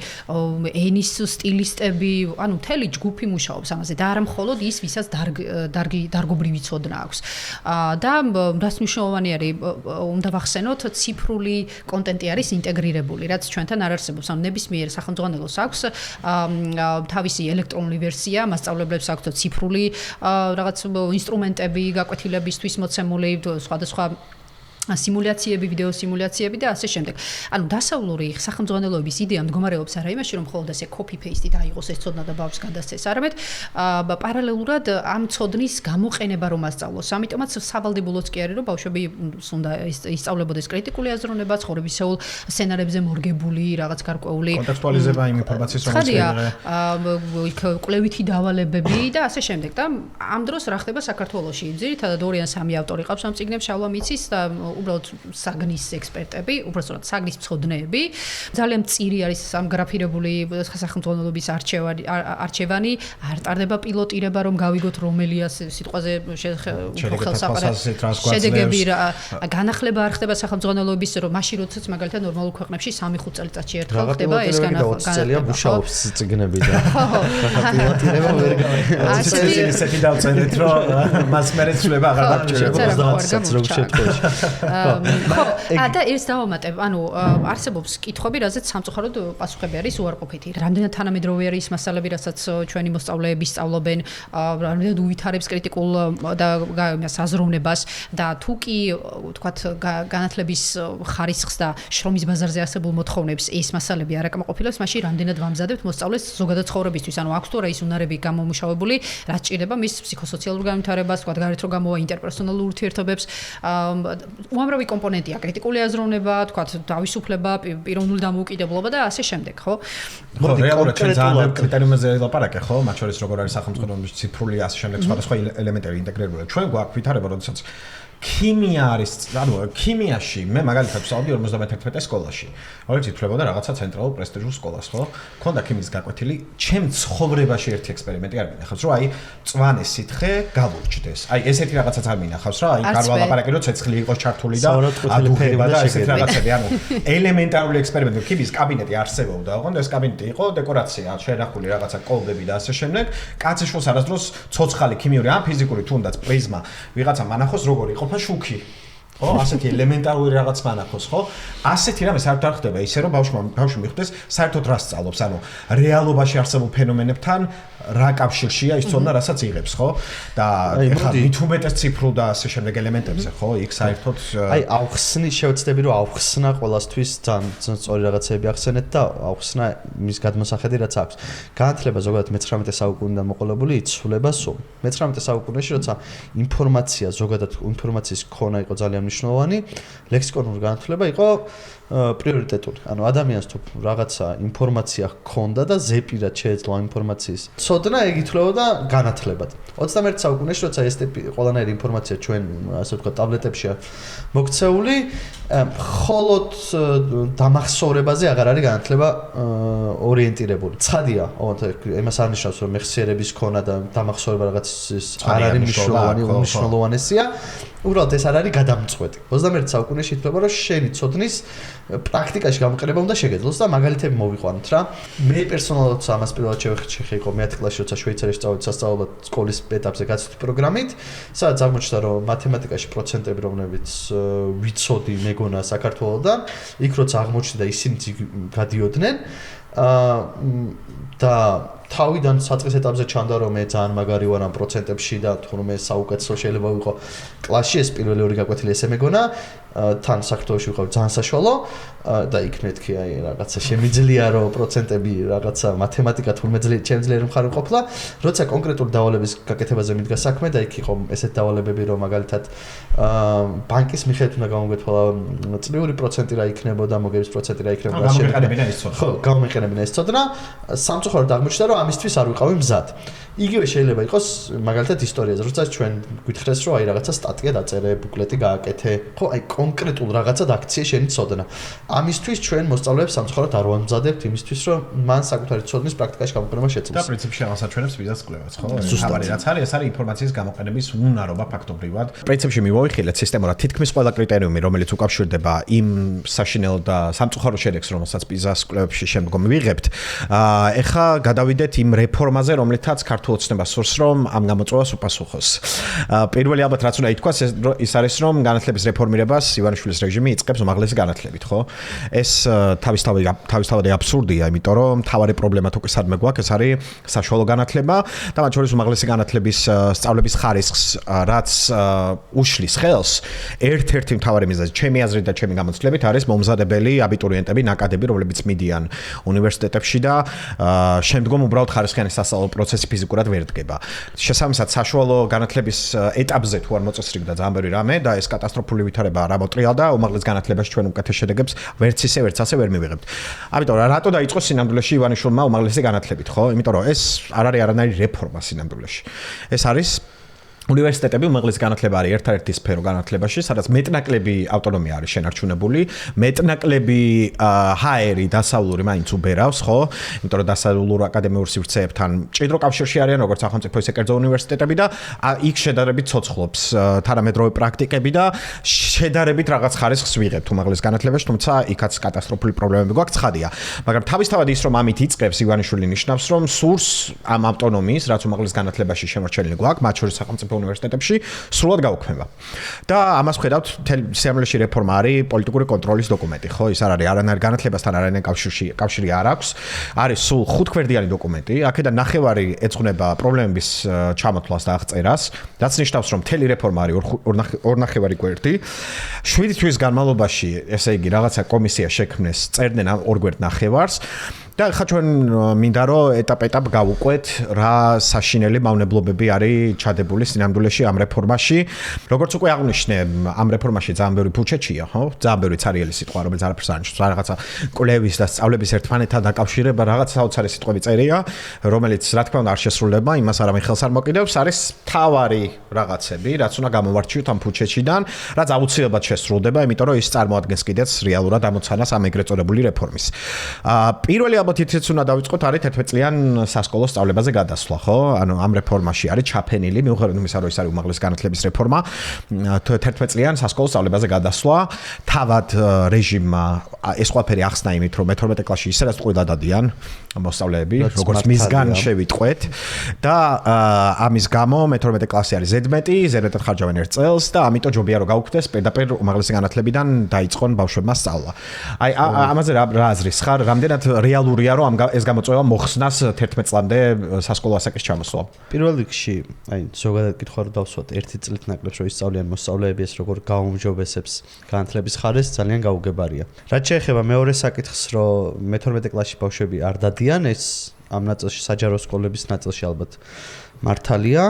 ენის სტილისტები, ანუ მთელი ჯგუფი მუშაობს ამაზე და არა მხოლოდ ის, ვისაც დარგობრივი ცოდნა აქვს. და რაც მნიშვნელოვანი არის, უნდა ვახსენოთ, ციფრული კონტენტი არის ინტეგრირებული, რაც ჩვენთან არ არსებობს. ანუ ნებისმიერ სახელმძღვანელოს აქვს თავისი ელექტრონული ვერსია, მასწავლებლებს აქვს ციფრული რაღაც ინსტრუმენტები გაკვეთილებისთვის მოცემული, სხვადასხვა სიმულაციები, ვიდეო სიმულაციები და ასე შემდეგ. ანუ დასავლური სახელმძღვანელოების იდეა მდგომარეობს არა იმაში, რომ მხოლოდ ასე copy-paste-ით აიღოს ეს ცოდნა და ბავშვს გადასცეს, არამედ პარალელურად ამ ცოდნის გამოყენება რომ ასწავლოს. ამიტომაც სავალდებულოც კი არის, რომ ბავშვები უნდა ისწავლებოდეს კრიტიკული აზროვნება, ცხოვრებისეულ სცენარებზე მორგებული, რაღაც გარკვეული კონტექსტუალიზება იმ ინფორმაციის, რომელიც კვლევითი დავალებები და ასე შემდეგ. და ამ დროს რა ხდება საქართველოში? ძირითადად 2 ან 3 ავტორი ყავს ამ წიგნებს, შავლა მიცის და უბრალოდ საგნის ექსპერტები, უბრალოდ საგნის მცოდნეები. ძალიან მწირი არის ამ გრაფირებული სახელმძღვანელოების არჩევანი, არ ტარდება პილოტირება, რომ გავიგოთ რომელია სიტყვაზე შედეგები, განახლება არ ხდება სახელმძღვანელოების, რომ მაშინ როდესაც მაგალითად ნორმალურ ქვეყნებში 3-5 წელიწადში ერთხელ ხდება ეს განახლება. მუშაობს წიგნები და პილოტირება ვერ გავიგე. ისეთი დავწერეთ, რომ მას მერე ცვლილება აღარ დაგჭირდება. ხო, და ეს დავამატებ, ანუ არსებობს კითხვები, რაზეც სამწუხაროდ პასუხები არის უარყოფითი. Რამდენად თანამედროვე არის მასალები, რასაც ჩვენი მოსწავლეები სწავლობენ, რამდენად უვითარებს კრიტიკულ და საზროვნებას და თუ კი ვთქვათ განათლების ხარისხს და შრომის ბაზარზე არსებულ მოთხოვნებს ეს მასალები არ აკმაყოფილებს, მაშინ რამდენად ვამზადებთ მოსწავლეს ზოგადად ცხოვრებისთვის, ანუ აქვს თუ რა ის უნარები გამომუშავებული, რაც ჭირდება მის ფსიქოსოციალურ განვითარებას, ვთქვათ გარეთ რომ გამოვა ინტერპერსონალურ ურთიერთობებს, უამრავი კომპონენტია, კრიტიკული აზროვნება, ვთქვათ თავისუფლება, პიროვნული დამოუკიდებლობა და ასე შემდეგ, ხო? ხო, რეალურად ჩვენ ძალიან კრიტერიუმებზე ელაპარაკე, ხო? მათ შორის როგორ არის სახელმწიფოს ციფრული ასე შემდეგ სხვადასხვა ელემენტები ინტეგრირებული. ჩვენ გვაქვს ვითარება, როდესაც ქიმია არის, ანუ ქიმიაში მე მაგალითად ვსწავლდი 51 სკოლაში. როგორც ითვლებოდა რაღაცა ცენტრალურ პრესტიჟულ სკოლას, ხო? ქონდა ქიმიის გაკვეთილი, ჩემ ცხოვრებაში ერთი ექსპერიმენტი არ მინახავს, რომ აი წვანე სითხე გავურჩდეს. აი ესეთი რაღაცაც არ მინახავს რა, აი გარვალაპარაკე რომ ცეცხლი იყოს ჩართული და ადუღება და ესეთი რაღაცები, ანუ ელემენტარული ექსპერიმენტი ქიმიის კაბინეტი არსებობდა, ოღონდ ეს კაბინეტი იყო დეკორაცია, შენახული რაღაცა კოლბები და ასე შემდეგ. კაცეშვილს არასდროს ცოცხალი ქიმიური ან ფიზიკური თუნდაც პრიზმა ვიღაცა მანახოს როგორ იყო შუქი. ხო, ასეთი ელემენტარული რაღაც მანახოს, ხო? ასეთი რამე საერთოდ არ ხდება ისე რომ ბავშვი მიხვდეს საერთოდ რა სწავლობს, ანუ რეალობაში არსებულ ფენომენებთან რა კავშირშია ის ცოდნა, რასაც იღებს, ხო? და ეხლა მით უმეტეს ციფრულ და ასე შემდეგ ელემენტებზე, ხო? იქ საერთოდ აი ავხსნის შევეცდები რომ ავხსნა ყველასთვის ძალიან სწორი რაღაცები ახსენეთ და ავხსნა მის გადმოსახედი რაც აქვს. განათლება ზოგადად მე-19 საუკუნიდან მოყოლებული იცვლება სულ. მე-19 საუკუნეში როცა ინფორმაცია ზოგადად ინფორმაციის ქონა იყო ძალიან მნიშვნელოვანი, ლექსიკონური განათლება იყო პრიორიტეტული. ანუ ადამიანს თუ რაღაცა ინფორმაცია ჰქონდა და ზეპირად შეეძლო ინფორმაციის ცოდნა, ეგ ითვლებოდა განათლებად. 21 საუკუნეში როცა ეს ყველანაირი ინფორმაცია ჩვენ ასე ვთქვათ ტაბლეტებშია მოქცეული, მხოლოდ დამახსოვრებაზე აღარ არის განათლება ორიენტირებული. ცხადია, იმას არ ნიშნავს რომ მეხსიერების ქონა და დამახსოვრება რაღაცის არ არის მნიშვნელოვანი, უმნიშვნელოვანესია. უბრალოდ ეს არ არის გადამწყვეტი. 21 საუკუნეში ითვლება რომ შენი ცოდნის პრაქტიკაში გამოყენება უნდა შეგეძლოს და მაგალითები მოვიყვანოთ რა. მე პერსონალურად ამას პირველად შეხიყო მე-10 კლასში როცა შვეიცარიაში სწავლობდი სასწავლებლად სკოლის ეტაპზე გაცვლითა პროგრამით, სადაც აღმოჩნდა რომ მათემატიკაში პროცენტები რომლებიც ვიცოდი მეგონა საქართველოსთან, იქ როცა აღმოჩნდა ისინი გადიოდნენ და თავიდან საწყის ეტაპზე ჩანდა რომ მე ძალიან მაგარი ვარ ამ პროცენტებში და თუნდაც საუკეთესო შეიძლება ვიყო კლასში ეს პირველი ორი გაკვეთილი ესე მეგონა თან საქართველოში ვიყავ ძალიან საშუალო და იქ მეთქი აი რაღაცა შემიძლია რომ პროცენტები რაღაცა მათემატიკა თუნდაც შემიძლია რომ ხარ ყოფლა როცა კონკრეტული დავალების გაკეთებაზე მიდგა საქმე და იქ იყო ესეთ დავალებები რომ მაგალითად ბანკის მიხედვით უნდა გამოგეთვალა წლიური პროცენტი რა იქნებოდა მოგების პროცენტი რა იქნებოდა გამომიყენებინა ეს ცოდნა ხო გამომიყენებინა ეს ცოდნა სამწუხაროდ აღმოჩნდა რომ ამისთვის არ ვიყავი მზად იგივე შეიძლება იყოს მაგალითად ისტორიაზე როცა ჩვენ გითხრეს რომ აი რაღაცა სტატია დაწერე ბუკლეტი გააკეთე ხო აი კონკრეტულ რაღაცად აქცია შენი ცოდნა ამისთვის ჩვენ მოსწავლეებს სამწუხაროდ არ ვამზადებთ იმისთვის რომ მან საკუთარი ცოდნის პრაქტიკაში გამოყენება შეძლოს და პრინციპში ამასაჩვენებს ვიზას კვლევას ხო თავარი რაც არის ეს არის ინფორმაციის გამოყენების უნარობა ფაქტობრივად პრინციპში მივოიხილეთ სისტემურად თითქმის ყველა კრიტერიუმი რომელიც უკავშირდება იმ საშინელ და სამწუხარო შედეგს რომელსაც პიზას კვლევებში შემდგომ ვიღებთ ეხა გადავიდეთ იმ რეფორმაზე რომლითაც ქართულ ოცნებას სურს რომ ამ გამოწვევას უპასუხოს პირველი ალბათ რაც უნდა ითქვას ის არის რომ განათლების რეფორმირებას ივანიშვილის რეჟიმი იწყებს უმაღლესი განათლებით ხო ეს თავისთავად აბსურდია იმიტომ რომ მთავარი პრობლემა თუ კი სადმე გვაქვს ეს არის საშუალო განათლება და მათ შორის უმაღლესი განათლების სწავლების ხარისხს რაც უშლის ხელს ერთ-ერთი მთავარი მიზეზი ჩემი აზრით და ჩემი გამოცდილებით არის მომზადებელი აბიტურიენტები ნაკადები რომლებიც მიდიან უნივერსიტეტებში და შემდგომ უბრალოდ ხარისხიანი სასწავლო პროცესი ფიზიკურად ვერ დგება შესაბამისად საშუალო განათლების ეტაპზე თუ არ მოწესრიგდა ძალიან ბევრი რამე და ეს კატასტროფული ვითარება არ ამოტრიალდა უმაღლეს განათლებაში ჩვენ უკეთეს შედეგებს ვერც ისე ვერც ასე ვერ მივიღებთ ამიტომ რატო დაიწყო სინამდვილეში ივანიშვილმა უმაღლესი განათლებით ხო იმიტომ რომ ეს არ არის არანაირი რეფორმა სინამდვილეში ეს არის უნივერსიტეტები უმაღლესი განათლება არის ერთ-ერთი სფერო განათლებაში, სადაც მეტნაკლები ავტონომია არის შენარჩუნებული, მეტნაკლები ჰაერი დასავლური მაინც უბერავს, ხო? იმიტომ რომ დასავლურ აკადემიურ სივრცეებთან მჭიდრო კავშირში არიან როგორც სახელმწიფო ისე კერძო უნივერსიტეტები და იქ შედარებით ცოცხლობს თანამედროვე პრაქტიკები და შედარებით რაღაც ხარისხს ვიღებთ უმაღლეს განათლებაში, თუმცა იქაც კატასტროფული პრობლემები გვაქვს, ცხადია. მაგრამ თავისთავად ის რომ ამით იწყებს ივანიშვილი ნიშნავს, რომ სურს ამ ავტონომიის, რაც უმაღლეს განათლებაში შემორჩენილი გვაქვს, მათ შორის სახელმწიფო უნივერსიტეტებში სრულად გაუქმება. და ამას ხედავთ, მთელი სიამოვნებაში რეფორმა არის პოლიტიკური კონტროლის დოკუმენტი, ხო? ის არ არის არანაირ განათლებასთან არანაირ კავშირი არ აქვს. არის სულ 5 გვერდიანი დოკუმენტი. აქედან ნახევარი ეძღვნება პრობლემების ჩამოთვლას და აღწერას, რაც ნიშნავს, რომ მთელი რეფორმა არის ორ ნახევარი გვერდი. 7 თვის განმავლობაში, ესე იგი, რაღაცა კომისია შექმნეს, წერდნენ ამ ორ გვერდ ნახევარს. და ხა ჩვენ მინდა რომ ეტაპ-ეტაპ გავუყვეთ რა საშინელი მავნებლობები არის ჩადებული სინამდვილეში ამ რეფორმაში. როგორც უკვე აღნიშნე, ამ რეფორმაში ძალიან ბევრი ფუჩეჩია, ხო? ძალიან ბევრი ცარიელი სიტყვა, რომელიც არაფერს არ ნიშნავს, რაღაცა კვლევის და სწავლების ერთმანეთთან დაკავშირება, რაღაც საოცარი სიტყვები წერია, რომელიც რა თქმა უნდა არ შესრულდება, იმას არავინ ხელს არ მოკიდებს, არის თავარი რაღაცები, რაც უნდა გამოვარჩიოთ ამ ფუჩეჩიდან, რაც აუცილებლად შესრულდება, იმიტომ რომ ის წარმოადგენს კიდეც რეალურად ამოცანას ამ ეგრეთ წოდებული რეფორმის. პირველი თითიც უნდა დავიწყოთ არის 11 წლიან სასკოლო სწავლებაზე გადასვლა, ხო? ანუ ამ რეფორმაში არის ჩაფენილი, მიუხედავად იმისა, რომ ის არის უმაღლესი განათლების რეფორმა, 11 წლიან სასკოლო სწავლებაზე გადასვლა, თავად რეჟიმმა ეს ყველაფერი ახსნა იმით, რომ 12 კლასში ისედაც ტყუილად დადიან მოსწავლეები, როგორც მისგან შევიტყვეთ და ამის გამო 12 კლასი არის ზედმეტად ხარჯავენ 1 წელს და ამიტომ ჯობია რომ გაუქმდეს პირდაპირ უმაღლესი განათლებიდან დაიწყონ ბავშვებმა სწავლა. აი ამაზე რა აზრის ხარ? რამდენად რეალურია რომ ეს გამოწვევა მოხსნას 11 წლამდე სასკოლო ასაკის ჩამოსვლა? პირველ რიგში, აი ზოგადად კითხვა რომ დავსვათ 1 წლით ნაკლებს რომ ისწავლიან მოსწავლეები ეს როგორ გაუმჯობესებს განათლების ხარისხს ძალიან გაუგებარია. რაც შეეხება მეორე საკითხს, რომ 12 კლასში ბავშვები არ დადიან, ეს ამ ნაწილში საჯარო სკოლების ნაწილში ალბათ მართალია,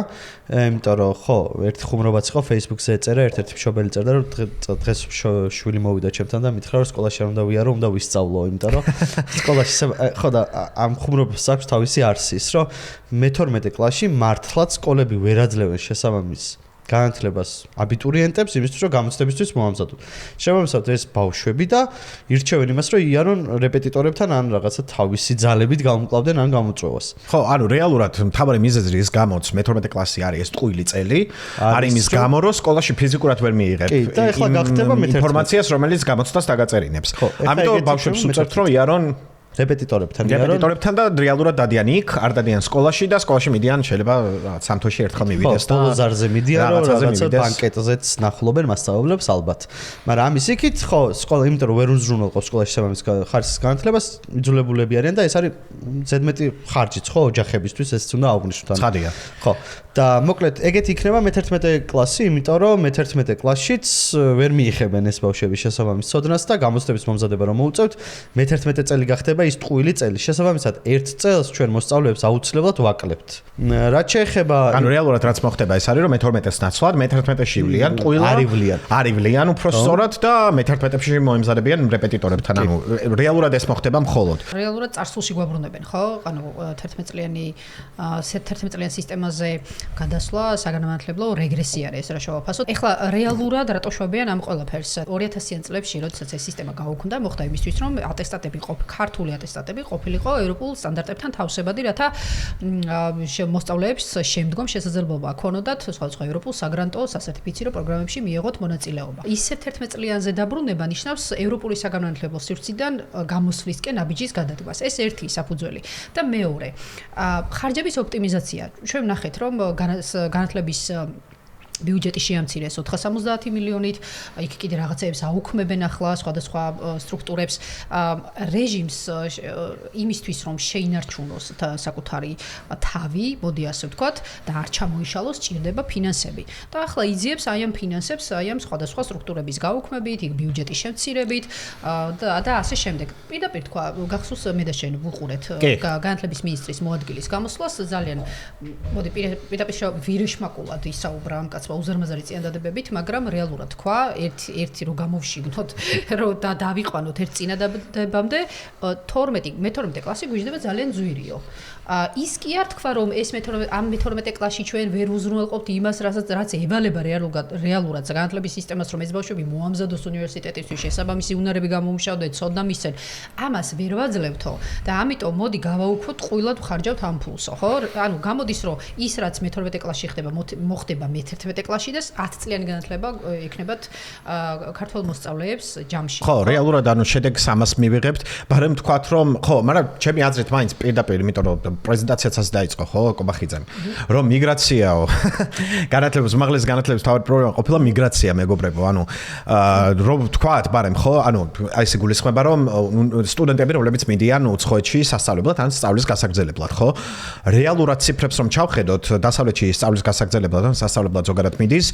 იმიტომ რომ ხო, ერთი ხუმრობაც იყო Facebook-ზე ეწერა, ერთ-ერთი მშობელი წერდა, რომ დღეს შვილი მოვიდა ჩემთან და მითხრა, რომ სკოლაში არ უნდა ვიარო, უნდა ვისწავლო, იმიტომ რომ სკოლაში ხო და ამ ხუმრობას აქვს თავისი არსი, ის რომ 12 კლასში მართლაც სკოლები ვერ აძლევენ შესაბამის განათლებას აბიტურიენტებს იმისთვის რომ გამოცდებისთვის მოამზადოთ. შემომსავთ ეს ბავშვები და ირჩევენ იმას რომ იარონ რეპეტიტორებთან ან რაღაცა თავისი ძალებით გამკლავდნენ ან გამოწვევას. ხო, ანუ რეალურად მთავარი მიზეზი რის გამოც 12 κλასი არის ეს ტყუილი წელი, არის იმის გამო რომ სკოლაში ფიზიკურად ვერ მიიღებ ინფორმაციას რომელიც გამოცდას დაგაწერინებს. ამიტომ ბავშვებს უწევთ რომ იარონ რეპეტიტორებთან და რეალურად დადიან იქ, არ დადიან სკოლაში და სკოლაში მიდიან შეიძლება სამ თვეში ერთხელ მივიდეს და ბოლოზარზე მიდიან რომ რაღაცა ბანკეტზეც ნახულობენ მასწავლებლებს ალბათ. მაგრამ ამის იქით ხო სკოლა იმიტომ რომ ვერ უზრუნველყოფს სკოლაში შესაბამის ხარისხის განათლებას იძულებულები არიან და ეს არის ზედმეტი ხარჯიც ხო ოჯახებისთვის ეს უნდა აღვნიშნოთ. ცხადია. ხო და მოკლედ ეგეთ იქნება 11 კლასი, იმიტომ რომ 11 კლასშიც ვერ მიიხებენ ეს ბავშვები შესაბამის ცოდნას და გამოცდების მომზადება რომ მოუწევთ 11 წელი გახდება ის ტყუილი წელი. შესაბამისად 1 წელს ჩვენ მოსწავლეებს აუცილებლად ვაკლებთ. რაც შეეხება ანუ რეალურად რაც მოხდება ეს არის რომ 12-ს ნაცვლად 11-ში ივლიან ტყუილად არივლიან უფრო სწორად და 11-ში მოემზადებიან რეპეტიტორებთან. ანუ რეალურად ეს მოხდება მხოლოდ. რეალურად წარსულში გვაბრუნებენ, ხო? ანუ 11 წლიანი სისტემაზე გადასვლა საგანმანათლებლო რეგრესია არის ეს რა შევაფასოთ. ეხლა რეალურად რატო შვებიან ამ ყველაფერს? 2000-იან წლებში როდესაც ეს სისტემა გაუქმდა, მოხდა იმისთვის რომ ატესტატები ქართული ატესტატები ყოფილიყო ევროპულ სტანდარტებთან თავსებადი, რათა მოსწავლეებს შემდგომ შესაძლებლობა ჰქონოდათ სხვადასხვა ევროპულ საგრანტო სასერტიფიცირო პროგრამებში მიეღოთ მონაწილეობა. ისეთ 11 წლიანზე დაბრუნება ნიშნავს ევროპული საგანმანათლებლო სივრციდან გამოსვლისკენ აბიჯის გადადგმას. ეს ერთი საფუძველი და მეორე ხარჯების ოპტიმიზაცია. ჩვენ ვნახეთ რომ განათლების ბიუჯეტი შეამცირეს 470 მილიონით, იქ კიდე რაღაცეებს აუქმებენ ახლა სხვადასხვა სტრუქტურებს, რეჟიმს იმისთვის რომ შეინარჩუნოს საკუთარი თავი, მოდი ასე ვთქვათ, და არ ჩამოიშალოს, ჭირდება ფინანსები. და ახლა იძიებს აი ამ ფინანსებს, აი ამ სხვადასხვა სტრუქტურების გაუქმებით, იქ ბიუჯეტის შემცირებით და ასე შემდეგ. პირდაპირ თქვა, გახსოვს მე და შენ ვუყურეთ განათლების მინისტრის მოადგილის გამოსვლას, ძალიან მოდი პირდაპირ ვირეშმაკულად ისაუბრა ამ კაცს უზარმაზარი წინადადებებით, მაგრამ რეალურად თქვა, ერთი რო გამოვშიგნოთ, რომ დავიყვანოთ ერთ წინადადებამდე 12 კლასი გვიждდება ძალიან ძვირიო. ის კი არ თქვა, რომ ეს 12 კლასში ჩვენ ვერ უზრუნველყოფთ იმას, რაც ევალება რეალურად განათლების სისტემას, რომ ეს ბავშვები მოამზადოს უნივერსიტეტისთვის, შესაბამისი უნარები გამომუშავდნენ, ცოდნა მისცენ. ამას ვერ ვაძლევთო და ამიტომ მოდი გავაუქმოთ, ტყუილად ვხარჯავთ ამ ფულსო, ხო? ანუ გამოდის, რომ ის რაც 12 კლასში ხდება, მოხდება 11 მე-11 კლასში და 10 წლიანი განათლება ექნებათ ქართველ მოსწავლეებს ჯამში. ხო, რეალურად შედეგს ამას მივიღებთ, მაგრამ თქვათ რომ ხო, მაგრამ ჩემი აზრით მაინც პირდაპირ, იმიტომ რომ პრეზენტაციაც ასე დაიწყო, ხო, კობახიძემ, რომ მიგრაციაო განათლების უმაღლეს განათლების თავი პრობლემა ყოფილა მიგრაცია, მეგობრებო, რომ თქვათ, მაგრამ ხო, აი ეს გულისხმება რომ სტუდენტები რომლებიც მიდიან უცხოეთში სასწავლებლად ან სწავლის გასაგრძელებლად, ხო? რეალურად ციფრებს რომ ჩავხედოთ, დასავლეთში სწავლის გასაგრძელებლად ან სასწავლებლად ზოგადად მიდის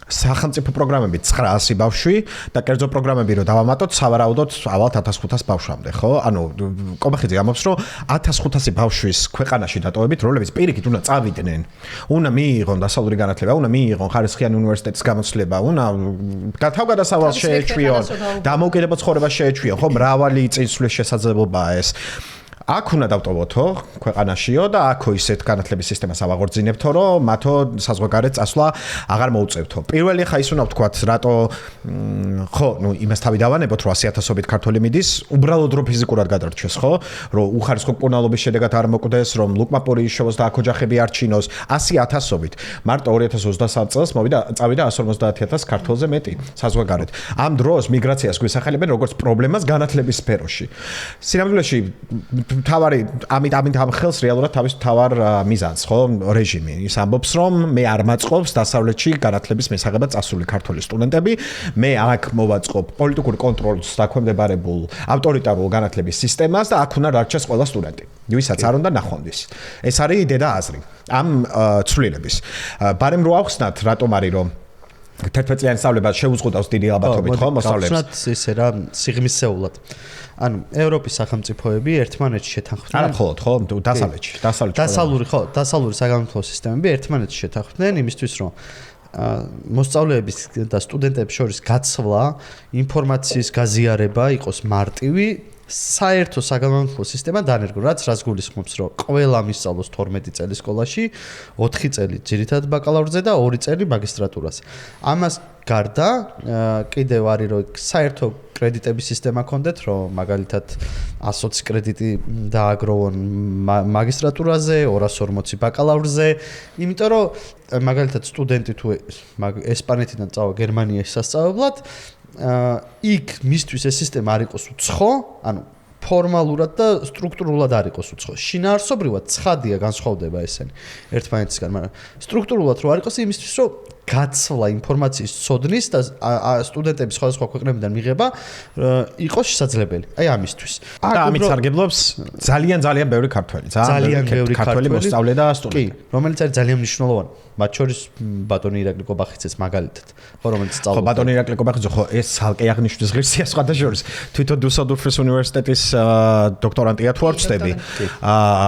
სახელმწიფო პროგრამები 900 ბავშვი და კერძო პროგრამები რომ დავამატოთ, სავარაუდოდ ავალთ 1500 ბავშვამდე, ხო? კობახიძე ამბობს, რომ 1500 ბავშვის ქვეყანაში დატოვებით, რომლებიც პირიქით უნდა წავიდნენ, უნდა მიიღონ დასავლური განათლება, უნდა მიიღონ ხარისხიანი უნივერსიტეტის გამოცდილება, უნდა თავგადასავალს შეეჩვიონ, დამოუკიდებელ ცხოვრებას შეეჩვიონ, ხო? მრავალი წინსვლის შესაძლებლობაა ეს. აქ უნდა დავტოვოთო ქვეყანაშიო და აქო ისეთ განათლების სისტემას ავაღორძინებთო, რომ მათო საზღვარგარეთ წასვლა აღარ მოუწევთო. პირველი ხა ის უნდა ვთქვათ, რატო ხო, იმას თავი დავანებოთ, რომ 100,000-ობით ქართველი მიდის, უბრალოდ რომ ფიზიკურად გადარჩეს, ხო? რომ უხარისხო მკურნალობის შედეგად არ მოკვდეს, რომ ლუკმაპური იშოვოს და აქ ოჯახები არ ჩინოს, 100,000-ობით. მარტო 2023 წელს წავიდა 150,000 ქართველზე მეტი საზღვარგარეთ. ამ დროს მიგრაციას გვისახელებენ როგორც პრობლემას განათლების სფეროში. სინამდვილეში თავარი ამით ამ ხელს რეალურად თავის თავარ მიზანს, ხო, რეჟიმი. ის ამბობს, რომ მე არ მაწყობს დასავლეთში განათლების მისაღებად წასული ქართველი სტუდენტები, მე აქ მოვაწყობ პოლიტიკური კონტროლს დაქვემდებარებულ ავტორიტარულ განათლების სისტემას და აქ უნდა დარჩეს ყველა სტუდენტი, ვისაც არ უნდა ნახვამდის. ეს არის იდეა და აზრი ამ ცვლილების. ბარემ რო ავხსნათ, რატომ არის რომ 11 წლიანი სწავლება შეუზღუდავს დიდი ალბათობით, ხო, მოსწავლეებს. გავხსნათ ისე რა სიღრმისეულად. ევროპის სახელმწიფოები ერთმანეთში შეთანხმდნენ. არა მხოლოდ, ხო, დასავლეთში. დასავლური საგანმანათლებლო სისტემები ერთმანეთში შეთანხმდნენ იმისთვის, რომ მოსწავლეების და სტუდენტების შორის გაცვლა, ინფორმაციის გაზიარება იყოს მარტივი, საერთო საგანმანათლებლო სისტემა დანერგო, რაც გულისხმობს, რომ ყველა მისწავლოს 12 წელი სკოლაში, 4 წელი ძირითად ბაკალავრზე და 2 წელი მაგისტრატურას. ამას გარდა კიდევ არის რომ საერთო კრედიტების სისტემა ქონდეთ, რომ მაგალითად 120 კრედიტი დააგროვონ მაგისტრატურაზე, 240 ბაკალავრზე, იმიტომ რომ მაგალითად სტუდენტი თუ ესპანეთიდან წავა გერმანიაში სასწავლებლად, იქ მისთვის ეს სისტემა არ იყოს უცხო, ფორმალურად და სტრუქტურულად არ იყოს უცხო. შინაარსობრივად ცხადია განსხვავდება ესენი ერთმანეთისგან, მაგრამ სტრუქტურულად რო არ იყოს იმისთვის, რომ გაცვლა ინფორმაციის ცოდნის და სტუდენტების სხვადასხვა ქვეყნებიდან მიღება იყოს შესაძლებელი. აი ამისთვის. და ამით სარგებლობს ძალიან ბევრი ქართველი, ძალიან ბევრი ქართველი მოსწავლე და სტუდენტი. კი, რომელიც არის ძალიან მნიშვნელოვანი. მათ შორის ბატონი ირაკლი კობახიძეც მაგალითად, ხო, რომელიც სწავლობდა. ხო, ბატონი ირაკლი კობახიძე, ხო, ეს ცალკე აღნიშნვის ღირსია სხვადასხვა. თვითონ დუსელდორფის უნივერსიტეტის დოქტორანტია თუ არ ვწდები.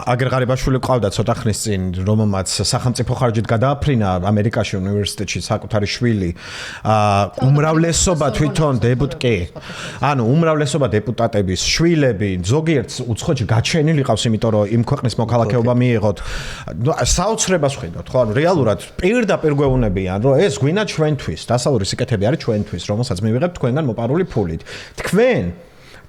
აგერ ღარიბაშვილი ყავდა ცოტა ხნის წინ, რომელმაც სახელმწიფო ხარჯით გადააფრინა ამერიკაში უნივერსიტეტში საკუთარი შვილი. უმრავლესობა თვითონ დეპუტატი. უმრავლესობა დეპუტატების შვილები ზოგიერთ უცხოეთში გაჩენილი ყავს, იმიტომ რომ იმ ქვეყნის მოქალაქეობა მიიღოთ. საოცრებას ხედავთ, ხო, რეალურად პირდაპირ გვეუბნებიან, რომ ეს გვინა ჩვენთვის, დასავლური სიკეთები არის ჩვენთვის, რომელსაც მივიღებთ თქვენგან მოპარული ფულით. თქვენ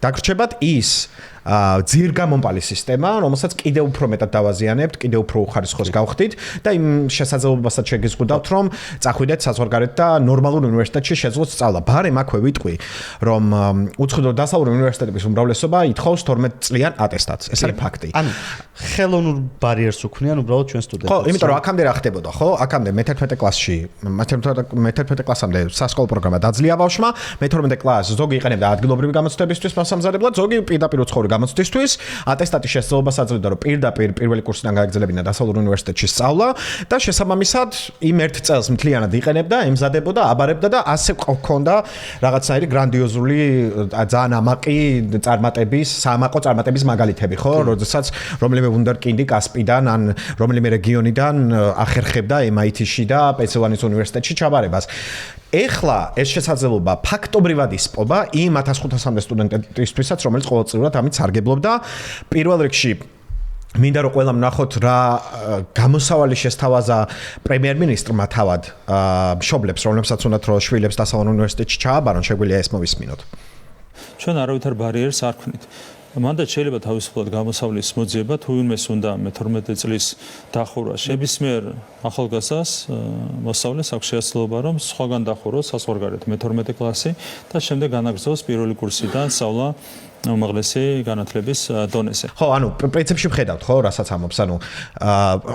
დაგრჩებათ ის ძირგამომპალი სისტემა, რომელსაც კიდევ უფრო მეტად დავაზიანებთ, კიდევ უფრო უხარისხოს გავხდით და იმ შესაძლებლობასაც შეგიზღუდავთ, რომ წახვიდეთ საზღვარგარეთ და ნორმალურ უნივერსიტეტში შეძლოთ სწავლა. ბარემ აქვე ვიტყვი, რომ უცხოურ დასავლურ უნივერსიტეტების უმრავლესობა ითხოვს 12 წლიან ატესტატს. ეს არის ფაქტი. ხელოვნურ ბარიერს უქმნიან უბრალოდ ჩვენ სტუდენტებს. ხო, იმიტომ რომ აქამდე რა ხდებოდა, ხო? აქამდე მე-11 კლასში, მე-11 კლასამდე სასკოლო პროგრამა დაძლია ბავშვმა, მე-12 კლასს ზოგი იყენებდა ადგილობრივი გამოცდებისთვის მასამზადებლად, ზოგი პირდაპირ უცხოური გამოცდისთვის, ატესტატი შესაძლებლობას აძლევდა, რომ პირდაპირ პირველი კურსიდან გაეგრძელებინა დასავლურ უნივერსიტეტში სწავლა და შესაბამისად იმ ერთ წელს მთლიანად იყენებდა, ემზადებოდა, აბარებდა და ასე ჰქონდა რაღაცნაირი გრანდიოზული ძალიან ამაყი საამაყო წარმატების მაგალითები, ხო? როდესაც რომელიმე ვუნდერკინდი კასპიდან ან რომელიმე რეგიონიდან ახერხებდა MIT-ში და პენსილვანიის უნივერსიტეტში ჩაბარებას. ეხლა ეს შესაძლებლობა ფაქტობრივად ისპობა იმ 1500-მდე სტუდენტისთვისაც, რომელიც ყოველწლიურად ამით სარგებლობდა. პირველ რიგში მინდა რომ ყველამ ნახოთ რა გამოსავალი შესთავაზა პრემიერ-მინისტრმა თავად მშობლებს, რომლებსაც უნდათ რომ შვილებს დასავლურ უნივერსიტეტში ჩააბარონ, შეგვიძლია ეს მოვისმინოთ. ჩვენ არავითარ ბარიერს არ ქვნით. მანდაც შეიძლება თავისუფლად გამოსავლის მოძიება თუ ვინმეს უნდა მე-12 წლის დახურვა შებისმიერ ახალგაზრდას მოსწავლეს აქვს შესაძლებლობა რომ სხვაგან დახუროს საზღვარგარეთ მე-12 კლასი და შემდეგ განაგრძელოს პირველი კურსიდან სწავლა უმაღლესი განათლების დონეზე. ხო, ანუ პრინციპში ვხედავთ, ხო, რასაც ამობს, ანუ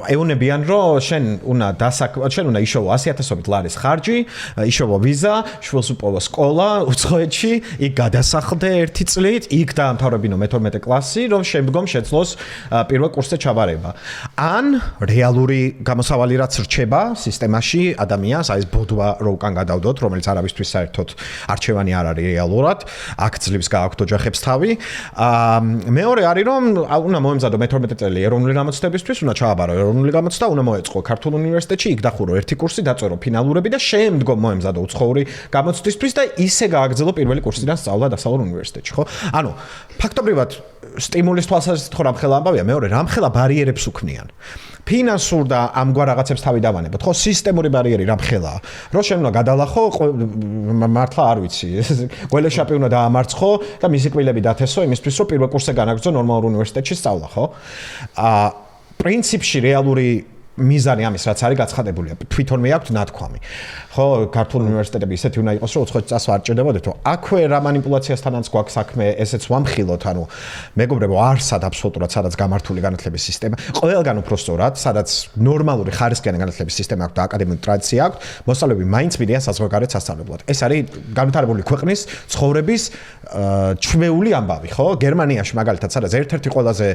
ეუნებიან, რომ შენ უნდა იშოვო 100,000-ობით ლარის ხარჯი, იშოვო ვიზა, შვილს უპოვო სკოლა, უცხოეთში, იქ გადასახლდე 1 წლით, იქ დაამთავრებინო მე-12 კლასი, რომ შემდგომ შეძლოს პირველ კურსზე ჩაბარება. ან რეალური გამოსავალი რაც რჩება სისტემაში ადამიანს, აი ეს ბოდვა რო უკან გადავდოთ, რომელიც არავისთვის საერთოდ არჩევანი არ არის რეალურად, აქ ძლივს გააქვთ ოჯახებს მეორე არის რომ უნდა მოემზადო მე-12 წელი ეროვნული გამოცდებისთვის, უნდა ჩააბარო ეროვნული გამოცდა, უნდა მოეწყო ქართულ უნივერსიტეტში, იქ დახურო ერთი კურსი, დაწერო ფინალურები და შემდგომ მოემზადო უცხოური გამოცდისთვის და ისე გააგრძელო პირველი კურსიდან სწავლა დასავლურ უნივერსიტეტში, ხო? ანუ ფაქტობრივად სტიმულის თვალსაზრისით ხო რამხელა ამბავია, მეორე რამხელა ბარიერებს უქმნიან. ფინანსურ და ამგვარ რაღაცებს თავი დავანებოთ, ხო, სისტემური ბარიერი რამხელაა. რო შენ უნდა გადალახო, მართლა არ ვიცი, გველეშაპი უნდა დაამარცხო და მისი კბილები დათესო იმისთვის, რომ პირველ კურსზე განაგრძო ნორმალურ უნივერსიტეტში სწავლა, ხო? პრინციპში რეალური მიზანი ამის რაც არის გაცხადებულია. თვითონ მე აქვს ნათქვამი. ხო, ქართულ უნივერსიტეტები ისეთი უნდა იყოს, რომ უცხოეთში წასვლა არ ჭირდებოდეთ, რომ აქვე რა манипуляციასთანაც გვაქვს საქმე, ესეც ვამხილოთ, ანუ მეგობრებო, არსად აბსოლუტურად სადაც გამართული განათლების სისტემა, ყველგან უფრო სწორად, სადაც ნორმალური ხარისხიანი განათლების სისტემა აქვს და აკადემიური ტრადიცია აქვს, მოსწავლეები მაინც მიდიან საზღვარგარეთ სასწავლებლად. ეს არის განვითარებული ქვეყნის ცხოვრების ჩვეული ამბავი, ხო? გერმანიაში მაგალითად, სადაც ერთ-ერთი ყველაზე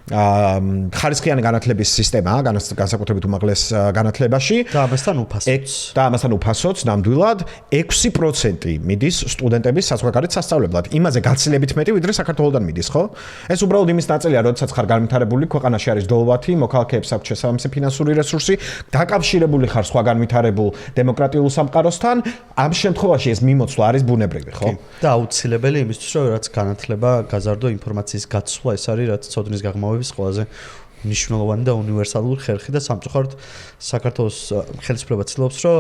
ხარისხიანი განათლების სისტემაა, განსაკუთრებით უმაღლეს განათლებაში და ამასთან უფასოც ნამდვილად 6% მიდის სტუდენტების საზღვარგარეთ სასწავლებლად. იმაზე გაცილებით მეტი ვიდრე საქართველოსდან მიდის, ხო? ეს უბრალოდ იმის ნაწილია, როდესაც ხარ განვითარებული ქვეყანაში არის დოლვათი, მოქალაქეებს აქვს შესაბამისი ფინანსური რესურსი, დაკავშირებული ხარ სხვა განვითარებულ დემოკრატიულ სამყაროსთან, ამ შემთხვევაში ეს მიმოცვლა არის ბუნებრივი, ხო? და აუცილებელი იმისთვის, რომ რაც განათლება გაზარდო ინფორმაციის გაცვლა, ეს არის რაც ცოდნის გაღრმავების ყველაზე მნიშვნელოვანი და უნივერსალური ხერხი და სამწუხაროდ საქართველოს ხელისუფლება ცდილობს, რომ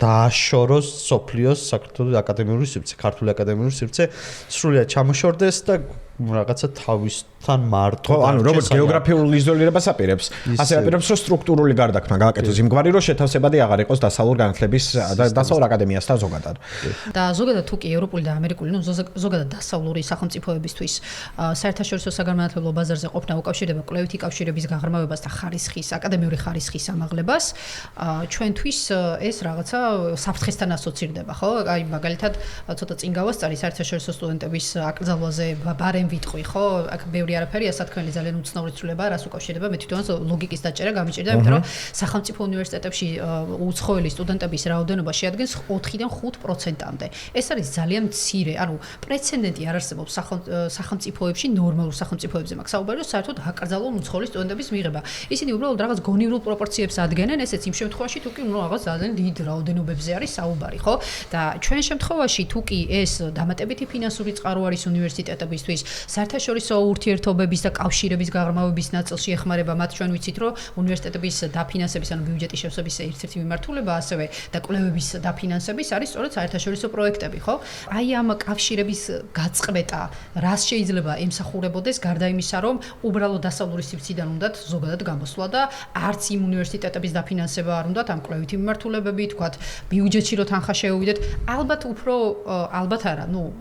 დააშოროს სოფლიოს საქართველოს აკადემიური სივრცე, ქართული აკადემიური სივრცე სრულიად ჩამოშორდეს და რაღაცა თავისთან მარტო. ანუ როგორც გეოგრაფიულ იზოლირებას აპირებს, ასე აპირებს, რომ სტრუქტურული გარდაქმნა გააკეთოს იმგვარი, რომ შეთავსებადი აღარ იყოს დასავლურ განათლების და დასავლურ აკადემიასთან ზოგადად. და ზოგადად თუ კი ევროპული და ამერიკული, ну ზოგადად დასავლური სახელმწიფოებისთვის საერთაშორისო საგანმანათლებლო ბაზარზე ყოფნა უკავშირდება კვლევითი კავშირების გაღრმავებას და ხარისხის, აკადემიური ხარისხის ამაღლებას, ჩვენთვის ეს რაღაცა საფრთხესთან ასოცირდება, ხო? აი მაგალითად ცოტა წინ გავასწარი საერთაშორისო სტუდენტების აკრძალვაზე ბარემ ვიტყვი, ხო? აქ ბევრი არაფერია სათქმელი ძალიან უცნაური ცვლილება, რას უკავშირდება, მე თვითონაც ლოგიკის დაჭერა გამიჭირდა, იმიტომ რომ სახელმწიფო უნივერსიტეტებში უცხოელი სტუდენტების რაოდენობა შეადგენს 4-დან 5%-მდე. ეს არის ძალიან მცირე, ანუ პრეცედენტი არ არსებობს სახელმწიფოებში, ნორმალურ სახელმწიფოებზე მაგ საუბარი, რომ საერთოდ აკრძალონ უცხოელი სტუდენტების მიღება. ისინი უბრალოდ რაღაც გონივრულ პროპორციებს ადგენენ, ესეც იმ შემთხვევაში თუ კი რაღაც ძალიან დიდ რაოდენობებზე არის საუბარი, ხო? და ჩვენ შემთხვევაში თუ კი ეს დამატებითი ფინანსური წყარო არის უნივერსიტეტებისთვის, საერთაშორისო ურთიერთობების და კავშირების გაღრმავების ნაწილში ეხმარება მათ, ჩვენ ვიცით, რომ უნივერსიტეტების დაფინანსების, ანუ ბიუჯეტის შევსების ერთ-ერთი მიმართულება, ასევე და კვლევების დაფინანსების არის სწორედ საერთაშორისო პროექტები, ხო? აი ამ კავშირების გაწყვეტა, რას შეიძლება ემსახურებოდეს, გარდა იმისა, რომ უბრალოდ დასავლური სივრციდან უნდათ ზოგადად გამოსვლა და არც იმ უნივერსიტეტების დაფინანსება არ უნდათ, ამ კვლევითი მიმართულებები, თქვათ, ბიუჯეტში რო თანხა შეუვიდეთ, ალბათ უფრო ალბათ არა, ну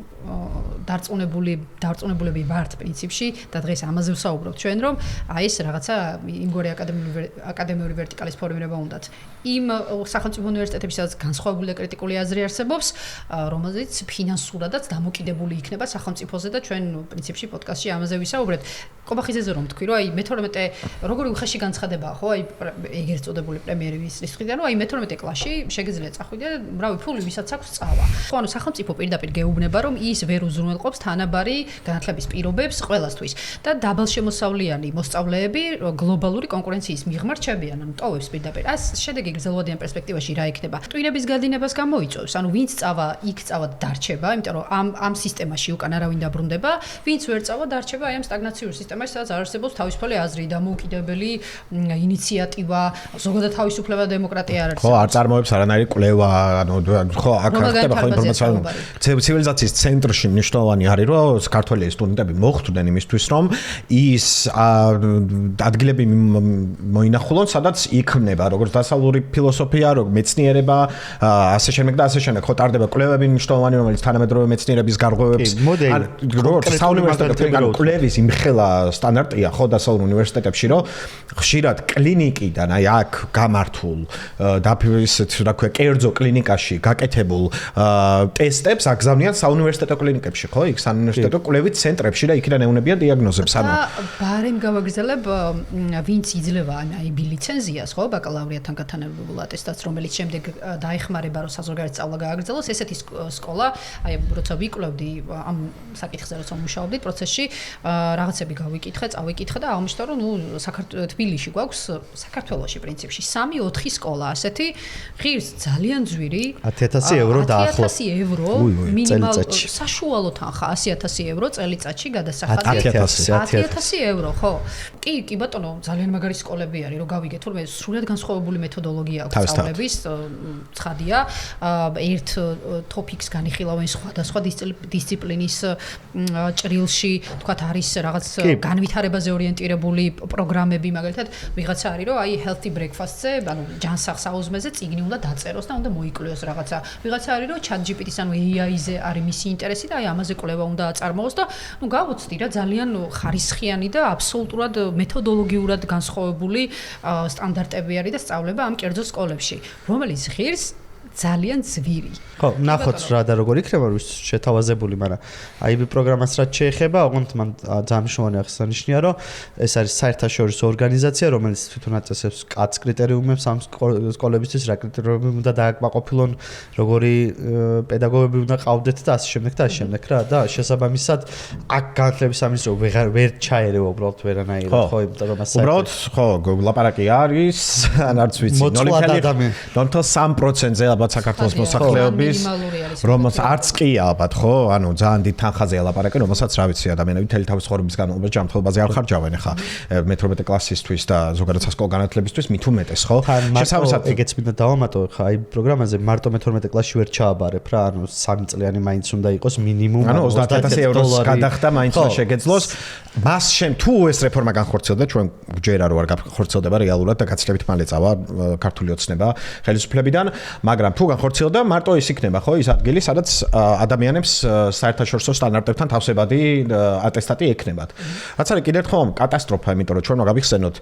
დარწმუნებულები ვართ პრინციპში და დღეს ამაზე ვსაუბრობთ ჩვენ, რომ აი ეს რაღაცა იმგვარი აკადემიური ვერტიკალის ფორმირება უნდათ. იმ სახელმწიფო უნივერსიტეტებისაც განსხვავებული და კრიტიკული აზრი არსებობს, რომელზეც ფინანსურადაც დამოკიდებული იქნება სახელმწიფოზე და ჩვენ პრინციპში პოდკასტში ამაზე ვისაუბრეთ. ყობახიძეზე რომ თქვი, რომ აი მე-12 როგორი უხეში განცხადებაა, ხო, აი ეგრეთ წოდებული პრემიერი ვის მხრიდან, რომ აი მე-12 კლასში შეგიძლიათ წახვიდე, რავი, ფული ვისაც აქვს წავა. ხო, ანუ სახელმწიფო პირდაპირ გეუბნება, რომ ის ვერ უზრუნველყოფს თანაბარი განათლების პირობებს ყველასთვის და დაბალშემოსავლიანი მოსწავლეები გლობალური კონკურენციის მიღმა რჩებიან, ანუ ტოვებს პირდაპირ. ას შედეგი გრძელვადიან პერსპექტივაში რა იქნება? ტვირების გადინებას გამოიწვევს, ანუ ვინც წავა, იქ წავა დარჩება, იმიტომ რომ ამ სისტემაში უკან არავინ დაბრუნდება, ვინც ვერ წავა დარჩება აი ამ სტაგნაციურ სისტემაში, სადაც არ არსებობს თავისუფალი აზრი, დამოუკიდებელი ინიციატივა, ზოგადად თავისუფლება და დემოკრატია არ არსებობს. ხო, არ წარმოებს არანაირი კვლევა, ანუ ხო, აქ ხდება ხო ინფორმაცია. ცივილიზაციის ცენტრში მნიშვნელოვანი არის, რომ ქართველი სტუდენტები მოხვდნენ იმისთვის, რომ ის ადგილები მოინახულონ, სადაც იქმნება როგორც დასავლური ფილოსოფია, როგორც მეცნიერება, ასე შემდეგ და ასე შემდეგ. ხო ტარდება კვლევები მნიშვნელოვანი, რომელიც თანამედროვე მეცნიერების გარღვევებს ან როგორც საუნივერსიტეტო კვლევის იმხელა სტანდარტია, ხო დასავლურ უნივერსიტეტებში, რომ ხშირად კლინიკიდან, აი აქ გამართულ ისეთ რა ქვია, კერძო კლინიკაში გაკეთებულ ტესტებს აგზავნიან საუნივერსიტეტო კლინიკებში, ხო? იქ საუნივერსიტეტო კვლევით ცენტრებში და იქიდან ეუნებიან დიაგნოზებს, ანუ ბარემ გავაგრძელებ, ვინც იძლევა აიბი ლიცენზიას, ხო, ბაკალავრიატთან გათანაბრებულ ატესტატს, რომელიც შემდეგ დაეხმარება, რომ საზღვარგარეთ სწავლა გააგრძელოს, ესეთი სკოლა, აი, როცა ვიკვლევდი ამ საკითხზე, როცა მუშაობდი პროცესში, რაღაცები გავიკითხე, წავიკითხე და აღმოჩნდა, რომ თბილისში გვაქვს საქართველოში პრინციპში 3-4 სკოლა ასეთი, ღირს ძალიან ძვირი 10,000 евро დაახლოებით 10,000 евро მინიმალურად საშუალო თანხა 100,000 евро წელიწადში გადასახადი 10,000 евро ხო კი ბატონო ძალიან მაგარი სკოლები არის რომ გავიგეთ რომ სრულად განსხვავებული მეთოდოლოგია აქვს სწავლების ცხადია ერთ ტოპიკს განიხილავენ სხვადასხვა დისციპლინის ჭრილში თქვათ არის რაღაც განვითარებაზე ორიენტირებული პროგრამები მაგალითად ვიღაცა არის რომ აი healthy breakfast-ზე ანუ ჯანსაღ საუზმეზე წიგნი უნდა დაწეროს და უნდა მოიკლეოს რაღაცა ვიღაცა არის რომ ChatGPT-ს ანუ AI-ზე არის მისი ინტერესი და აი ამაზე კვლევა უნდა აწარმოოს და ნუ გავუცდი რა ძალიან ხარისხიანი და აბსოლუტურად მეთოდოლოგიურად განსხვავებული სტანდარტები არის და სწავლება ამ კერძო სკოლებში რომელიც ღირს ძალიან ძვირი. ხო, ნახოთ რა და როგორ იქნება შეთავაზებული, მაგრამ IB პროგრამას რაც შეეხება, ოღონდ მან ძალიან მნიშვნელოვანი აღსანიშნია, რომ ეს არის საერთაშორისო ორგანიზაცია, რომელიც თვითონ აწესებს კაც კრიტერიუმებს ამ სკოლებისთვის, რა კრიტერიუმები უნდა დააკმაყოფილონ, როგორი პედაგოგები უნდა ყავდეთ და ასე შემდეგ და ასე შემდეგ რა და შესაბამისად აქ განათლების სამინისტრო ვერ ჩაერევა უბრალოდ ვერანაირად, ხო, იმიტომ რომ ასე უბრალოდ ხო, ლაპარაკი არის, ან არც ვიცი, 0.3%-ზე ალბათ საქართველოს მოსახლეობის რომელსაც არც კი ალბათ ხო ანუ ძალიან დიდ თანხაზეა ლაპარაკი რომელსაც რა ვიცი ადამიანები მთელი თავის ცხოვრების განმავლობაში ჯანმრთელობაზე არ ხარჯავენ ხა მე-18 კლასისთვის და ზოგადად სასკოლო განათლებისთვის მით უმეტეს ხო შესაბამისად ეგეც მინდა დავამატო ხა აი პროგრამაზე მარტო მე-18 კლასში ვერ ჩააბარებ რა ანუ 3 წლიანი მაინც უნდა იყოს მინიმუმ ანუ 30,000 ევროს გადახდა მაინც უნდა შეგეძლოს მას თუ ეს რეფორმა განხორციელდა ჩვენ გვჯერა რომ არ განხორციელდება რეალურად და გაცილებით მალე წავა ქართული ოცნება ხელისუფლებიდან მაგრამ თუ განხორციელდა მარტო ის იქნება ხო ის ადგილი სადაც ადამიანებს საერთაშორისო სტანდარტებთან თავსებადი ატესტატი ექნებათ. რაც არის კიდევ ხომ კატასტროფა, იმიტომ რომ ჩვენ გავიხსენოთ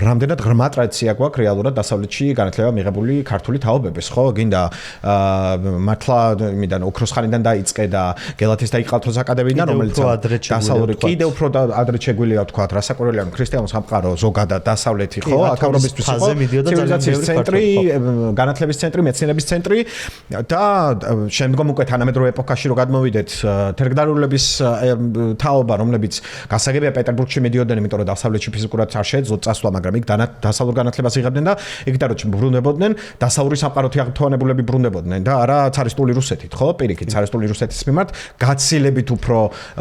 რამდენად ღრმა ტრადიცია გვაქვს რეალურად დასავლეთში განათლება მიღებული ქართული თაობების, ხო? გინდა მართლა იმიდან ოქროს ხანიდან დაიწყე და გელათის და იყალთოს აკადემიიდან რომელიც დასავლური კიდევ უფრო ადრე შეგვიძლია ვთქვა, რასაკვირველია, ქრისტიანულ სამყარო ზოგადად დასავლეთი, ხო? აქავრობისთვის იყო ცივილიზაციის ცენტრი, განათლების ცენტრი, მეცნიერების ცენტრი და შემდგომ უკვე თანამედროვე ეპოქაში რო გადმოვიდეთ თერგდარულების თაობა რომლებიც გასაგებია პეტერბურგში მიდიოდნენ იმიტომ რომ დასავლეთში ფიზიკურად არ შეეძლოთ წასვლა მაგრამ იქ დასავლურ განათლებას იღებდნენ და იქ დაროჩი ბრუნდებოდნენ დასავლური სამყაროთი აღთვალებულები ბრუნდებოდნენ და არა ცარისტული რუსეთით ხო პირიქით ცარისტული რუსეთის მიმართ გაცილებით უფრო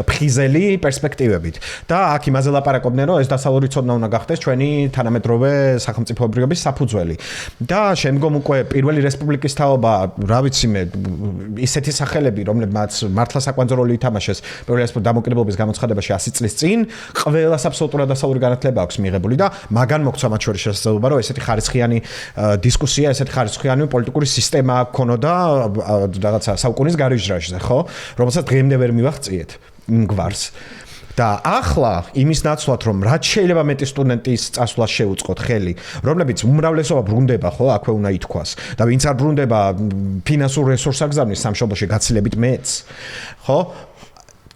ფხიზელი პერსპექტივებით და აქ იმაზე ლაპარაკობდნენ რომ ეს დასავლური ცოდნა უნდა გახდეს ჩვენი თანამედროვე სახელმწიფოებრიობის საფუძველი და შემდგომ უკვე პირველი რესპუბლიკის თაობა რა ვიცი მე ისეთი სახელები რომლებმაც მართლა საკვანძო როლი ითამაშეს პირველი დამოკიდებულების გამოცხადებაში 100 წლის წინ ყველას აბსოლუტურად დასავლური განათლება აქვს მიღებული და მაგან მოგცა მათ შორის შესაძლებლობა რომ ესეთი ხარისხიანი დისკუსია ესეთი ხარისხიანი პოლიტიკური სისტემა ქონოდა რაღაცა საუკუნის გარიჟრაჟზე ხო რომელსაც დღემდე ვერ მივაღწიეთ იმ გვარს და ახლა იმის ნაცვლად რომ რაც შეიძლება მეტი სტუდენტის წასვლა შეუწყოთ ხელი რომლებიც უმრავლესობა ბრუნდება ხო აქვე უნდა ითქვას და ვინც არ ბრუნდება ფინანსურ რესურსს აგზავნის სამშობლოში გაცილებით მეც ხო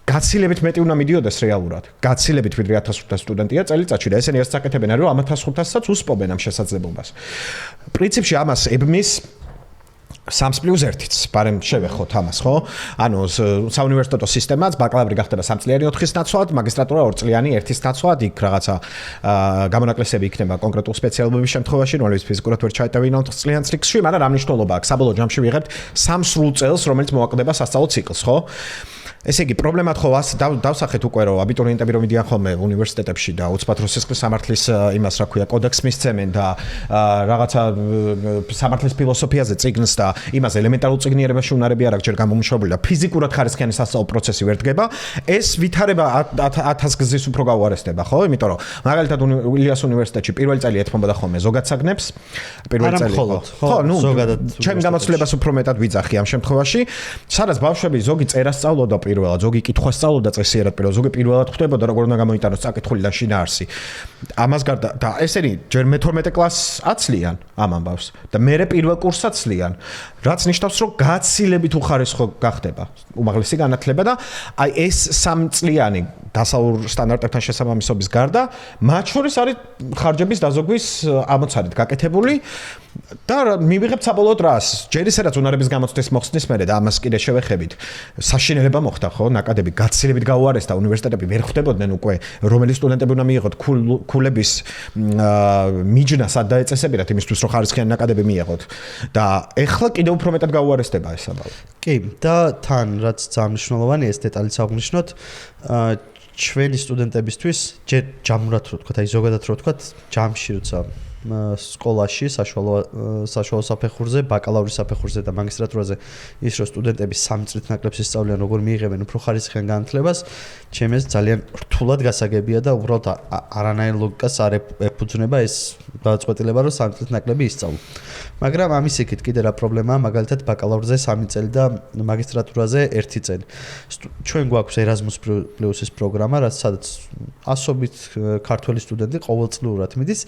გაცილებით მეტი უნდა მიდიოდეს რეალურად გაცილებით ვიდრე 1500 სტუდენტია წელიწადში და ესენი ერთს აკეთებენ რომ ამ 1500-საც უსპობენ ამ შესაძლებლობას პრინციპში ამას ებმის 3+1-იც, ბარემ შევეხოთ ამას, ხო? ანუ საუნივერსიტეტო სისტემაც ბაკალავრი გახდება 3 წლიანი 4-ის ნაცვლად, მაგისტრატურა 2 წლიანი 1-ის ნაცვლად, იქ რაღაცა გამონაკლისები იქნება კონკრეტულ სპეციალობების შემთხვევაში, რომლებიც ფიზიკურად ვერ ჩაეტევინა 4 წლიან ციკლში, მაგრამ რა მნიშვნელობა აქვს? საბოლოო ჯამში ვიღებთ 3 სრულ წელს, რომელიც მოაკლდება სასწავლო ციკლს, ხო? ესე იგი, პრობლემად ხო დავსახეთ უკვე რომ აბიტურიენტები რომ მიდიან ხოლმე უნივერსიტეტებში და უცბად რომ სისხლის სამართლის იმას რა ქვია, კოდექსს მისცემენ და რაღაცა სამართლის ფილოსოფიაზე წიგნს და იმას ელემენტარულ წიგნიერებაში უნარები არ აქვს ჯერ გამომუშავებული და ფიზიკურად ხარისხიანი სასწავლო პროცესი ვერ დგება, ეს ვითარება 1000 გზის უფრო გაუარესდება, ხო? იმიტომ რომ მაგალითად ილიას უნივერსიტეტში პირველი წელი ეთმობოდა ხოლმე ზოგადსაგნებს, პირველი წელი ხო, ნუ ჩემ გამოცდილებას უფრო მეტად ვიძახი ამ შემთხვევაში, სადაც ბავშვები ზოგი წერა სწავლობდა პირველად, ზოგი კითხვა სწავლობდა წესიერად პირველად, ზოგი პირველად ხვდებოდა როგორ უნდა გამოიტანოს წაკითხული და შინაარსი. ამას გარდა და ესენი ჯერ მე-12 კლასს აცლიან ამ ამბავს და მე პირველ კურსს აცლიან, რაც ნიშნავს რომ გაცილებით უხარისხო გახდება უმაღლესი განათლება და აი ეს 3 წლიანი დასავლურ სტანდარტებთან შესაბამისობის გარდა მათ შორის არის ხარჯების დაზოგვის ამოცანით გაკეთებული და მივიღებთ საბოლოოდ რას ჯერ ისედაც უნარების გამოცდის მოხსნის მერე და ამას კიდე შევეხებით საშინელება მოხდა ხო ნაკადები გაცილებით გაუარესდა უნივერსიტეტები ვერ ხვდებოდნენ უკვე რომელი სტუდენტები უნდა მიიღოთ ქულების მიჯნა სად დაეწესებინათ იმისთვის რომ ხარისხიანი ნაკადები მიიღოთ და ეხლა კიდე უფრო მეტად გაუარესდება ეს საბავშვო. კი და თან რაც ძამნიშნულოვანია ეს დეტალიც აღვნიშნოთ ჩვენი სტუდენტებისთვის ჯერ ჯამურად რო ვთქვა, აი ზოგადად რო ვთქვა, ჯამში როცა სკოლაში საშუალო საფეხურზე, ბაკალავრის საფეხურზე და მაგისტრატურაზე ის რომ სტუდენტები 3 წლით ნაკლებს ისწავლიან როგორ მიიღებენ უფრო ხარისხიან განათლებას, ჩემს ძალიან რთულად გასაგებია და უბრალოდ არანაირ ლოგიკას არ ეფუძნება ეს გადაწყვეტილება რომ 3 წლით ნაკლები ისწავლო. მაგრამ ამის იქით კიდე რა პრობლემაა, მაგალითად ბაკალავრზე 3 წელი და მაგისტრატურაზე 1 წელი. ჩვენ გვაქვს Erasmus Plus-ის პროგრამა, სადაც ასობით ქართველი სტუდენტი ყოველწლიურად მიდის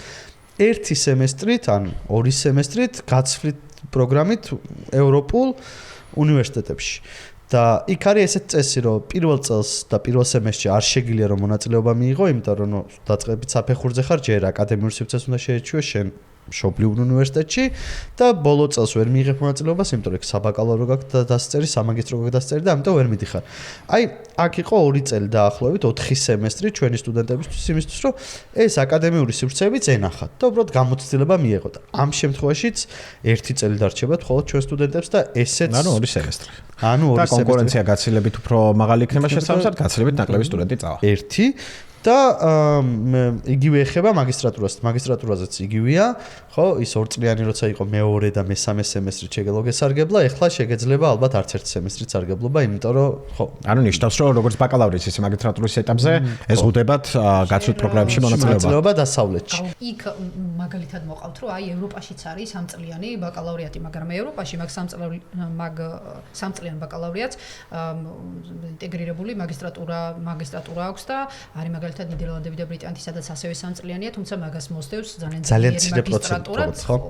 1 სემესტრით ან 2 სემესტრით გაცვლით პროგრამით ევროპულ უნივერსიტეტებში. და იქ არის ესეთ წესი, რომ პირველ წელს და პირველ სემესტრში არ შეგიძლია რომ მონაწილეობა მიიღო, იმიტომ რომ დაწყებით საფეხურზე ხარ, ჯერ აკადემიურ სივრცეს უნდა შეეჩიო შენ მშობლიურ უნივერსიტეტში და ბოლო წელს ვერ მიიღებ მონაწილეობას, იმიტომ რომ საბაკალავრო გაქვს დასწერი, სამაგისტრო გაქვს დასწერი და ამიტომ ვერ მიდიხარ. აი, აქ იყო 2 წელი დაახლოებით 4 სემესტრი ჩვენი სტუდენტებისთვის იმისთვის, რომ ეს აკადემიური სივრცეებიც ენახათ და უბრალოდ გამოცდილება მიეღოთ. ამ შემთხვევაშიც 1 წელი დარჩებათ მხოლოდ ჩვენ სტუდენტებს და ესეც ანუ 2 სემესტრი. ანუ 2 სემესტრი. და კონკურენცია გაცილებით უფრო მაღალი იქნება შესაბამისად გაცილებით ნაკლები სტუდენტი წავა. 1 და იგივე ეხება მაგისტრატურას. მაგისტრატურაზეც იგივეა, ხო? ის 2 წლიანი როცა იყო მეორე და მესამე სემესტრი შეგელო გესარგებლა, ეხლა შეგეძლება ალბათ არც 1 სემესტრით სარგებლობა, იმიტომ რომ ხო, ანუ ნიშნავს რომ როგორც ბაკალავრის ისე მაგისტრატურის ეტაპზე ეზღუდებათ გაცვლით პროგრამებში მონაწილეობა დასავლეთში. იქ მაგალითად მოყავთ, რომ აი ევროპაშიც არის 3 წლიანი ბაკალავრიატი, მაგრამ ევროპაში მაგ 3 წლიანი ბაკალავრიატს ინტეგრირებული მაგისტრატურა აქვს და არის მაგალითად ნიდერლანდები და ბრიტანეთი, სადაც ასევე 3 წლიანია, თუმცა მაგას მოსდევს ძალიან ძლიერი მაგისტრატურა,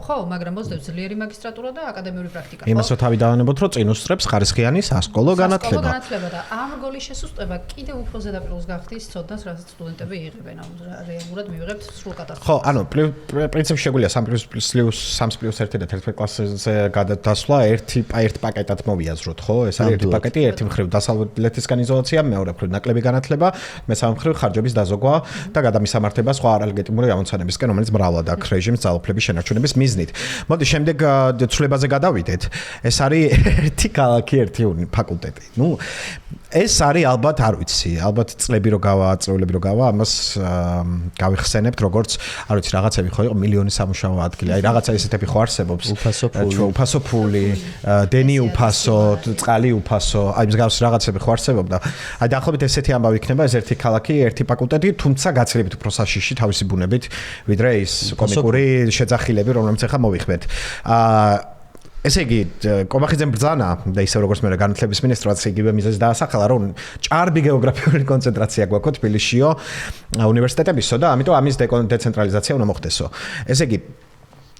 ხო, მაგრამ მოსდევს ძლიერი მაგისტრატურა და აკადემიური პრაქტიკა. იმას რომ თავი დავანებოთ, რომ წინ უსწრებს ხარისხიანი სასკოლო განათლება. სასკოლო განათლება და ამ რგოლის შესუსტება კიდევ უფრო ზედაპირულს გახდის ცოდნას, რასაც სტუდენტები იღებენ. რეალურად მივიღებთ სრულ კატასტროფას. ხო, ანუ პრინციპში შეგვიძლია 3+1 და 11 კლასზე გადასვლა ერთი პაკეტად მოვიაზროთ, ხო? ეს არის ერთი პაკეტი, ერთი მხრივ დასავლეთისგან იზოლაცია, მეორე მხრივ ნაკლები განათლება, მესამე მხრივ ხარჯების დაზოგვა და გადამისამართება სხვა არალეგიტიმური ამოცანებისკენ, რომელიც მრავლად აქვს რეჟიმის ძალოფლების შენარჩუნების მიზნით. მოდი შემდეგ ცვლილებაზე გადავიდეთ. ეს არის ერთი ქალაქი, ერთი ფაკულტეტი. ნუ ეს არის ალბათ არ ვიცი, ალბათ წლები რო გავა, წლები რო გავა, ამას გავიხსენებთ როგორც არ ვიცი, რაღაცები ხო იყო მილიონი სამუშაო ადგილი. აი რაღაცა ისეთები ხო არსებობს. უფასო ფული, დენი უფასო, წყალი უფასო, აი მსგავსი რაღაცები ხო არსებობდა. აი დაახლოებით ესეთი ამბავი იქნება, ეს ერთი ქალაქი, ერთი ფაკულტეტი, თუმცა გაცილებით უფრო საშიში თავისი ბუნებით, ვიდრე ის კომიკური შეძახილები, რომლებიც ახლა მოვიხმეთ. ესე იგი, კომახიძემ ბრძანა და ისე როგორც მე განათლების მინისტრად იგივე მიზეზს დაასახელა, რომ ჭარბი გეოგრაფიული კონცენტრაცია გვაქვს თბილისშიო უნივერსიტეტებისო და ამიტომ ამის დეცენტრალიზაცია უნდა მოხდესო. ესე იგი,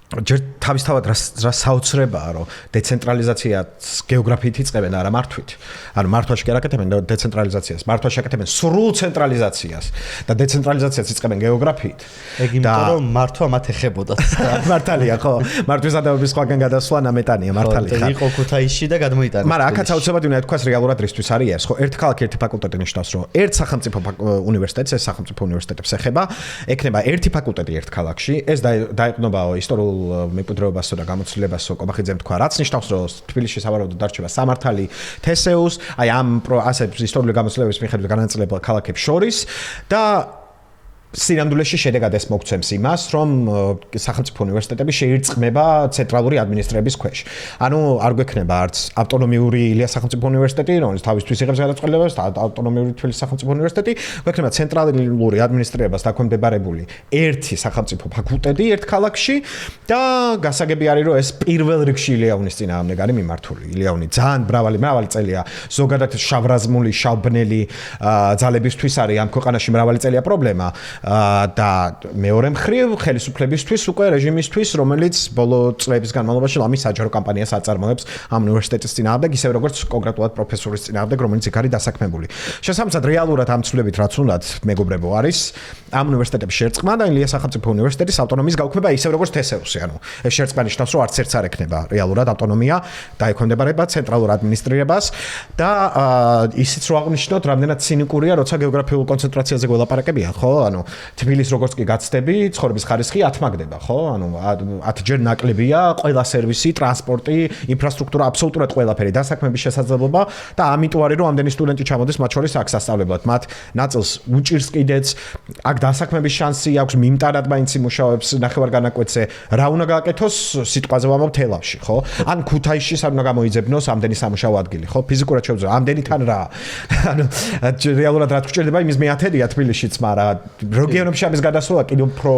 ჯერ თავისთავად რა საოცრებაა, რომ დეცენტრალიზაციას გეოგრაფიით იწყებენ, არა მართვით. ანუ მართვაში კი არ აკეთებენ დეცენტრალიზაციას, მართვაში აკეთებენ სრულ ცენტრალიზაციას და დეცენტრალიზაციას იწყებენ გეოგრაფიით. ეგ იმიტომ რომ მართვა მათ ეხებოდათ. მართალია, ხო? მართვის ადამიანების სხვაგან გადასვლა ნამეტანია, მართალია. ხო, იყო ქუთაისში და გადმოიტანა. მაგრამ აქაც აუცილებლად უნდა თქვას რეალურად რისთვის არის ეს, ხო? ერთ ქალაქი, ერთი ფაკულტეტი ნიშნავს, რომ ერთ სახელმწიფო უნივერსიტეტს, ეს სახელმწიფო უნივერსიტეტებს ეხება, ექნება ერთი ფაკულტეტი ერთ ქალაქში, ეს დაეყნობაო ისტორიულ მემკვიდრეობასო და გამოცდილებასო კობახიძემ თქვა, რაც ნიშნავს, რომ თბილისში სავარაუდოდ დარჩება სამართალი თესეუს, აი ამ ასე ისტორიული გამოცდილების მიხედვით განაწილებელ ქალაქებს შორის და სინამდვილეში შედეგად ეს მოგცემს იმას, რომ სახელმწიფო უნივერსიტეტები შეირწყმება ცენტრალური ადმინისტრების ქვეშ. ანუ არ გვექნება არც ავტონომიური ილიას სახელმწიფო უნივერსიტეტი, რომელიც თავისთვის იღებს გადაწყვეტილებას, ავტონომიური თბილისის სახელმწიფო უნივერსიტეტი, გვექნება ცენტრალური ადმინისტრირებას დაქვემდებარებული ერთი სახელმწიფო ფაკულტეტი ერთ ქალაქში და გასაგები არის, რომ ეს პირველ რიგში ილიაუნის წინააღმდეგ არის მიმართული. ილიაუნი ძალიან მრავალი წელია ზოგადად შავრაზმული, შავბნელი ძალებისთვის არის ამ ქვეყანაში მრავალი წელია პრობლემა. და მეორე მხრივ ხელისუფლებისთვის უკვე რეჟიმისთვის, რომელიც ბოლო წლების განმავლობაში ლამის საჯარო კამპანიას აწარმოებს ამ უნივერსიტეტის წინააღმდეგ, ისე როგორც კონკრეტულად პროფესორის წინააღმდეგ, რომელიც იქ არის დასაქმებული. შესაბამისად, რეალურად ამ ცვლილებით რაც უნდათ მეგობრებო არის ამ უნივერსიტეტების შერწყმა და ილიას სახელმწიფო უნივერსიტეტის ავტონომიის გაუქმება, ისე როგორც თესეუსი, ანუ ეს შერწყმა ნიშნავს, რომ არც ერთს არ ექნება რეალურად ავტონომია და ექვემდებარება ცენტრალურ ადმინისტრირებას და ისიც რო აღნიშნოთ, რამდენად ცინიკურია, როცა გეოგრაფიულ კონცენტრაციაზე გველაპარაკებია, ხო? ანუ თბილისს როგორც კი გაცდები, ცხოვრების ხარისხი ათმაგდება, ხო? ანუ 10ჯერ ნაკლებია ყველა სერვისი, ტრანსპორტი, ინფრასტრუქტურა, აბსოლუტურად ყველაფერი, დასაქმების შესაძლებლობა და ამიტომ არის რომ ამდენი სტუდენტი ჩამოდის მათ შორის აქ სასწავლებლად. მათ ნაწილს უჭირს კიდეც აქ დასაქმების შანსი აქვს, მიმტანად მაინც იმუშავებს ნახევარგანაკვეთზე. რა უნდა გააკეთოს სიტყვაზე ვამბობ თელავში, ხო? ან ქუთაისში სად უნდა გამოიძებნოს ამდენი სამუშაო ადგილი, ხო? ფიზიკურად შეუძლია. ამდენიდან რა? ანუ რეალურად რა გჭირდება იმის მეათედია თბილისშიც, მაგრამ რეგიონებში ამის გადასვლა კიდევ უფრო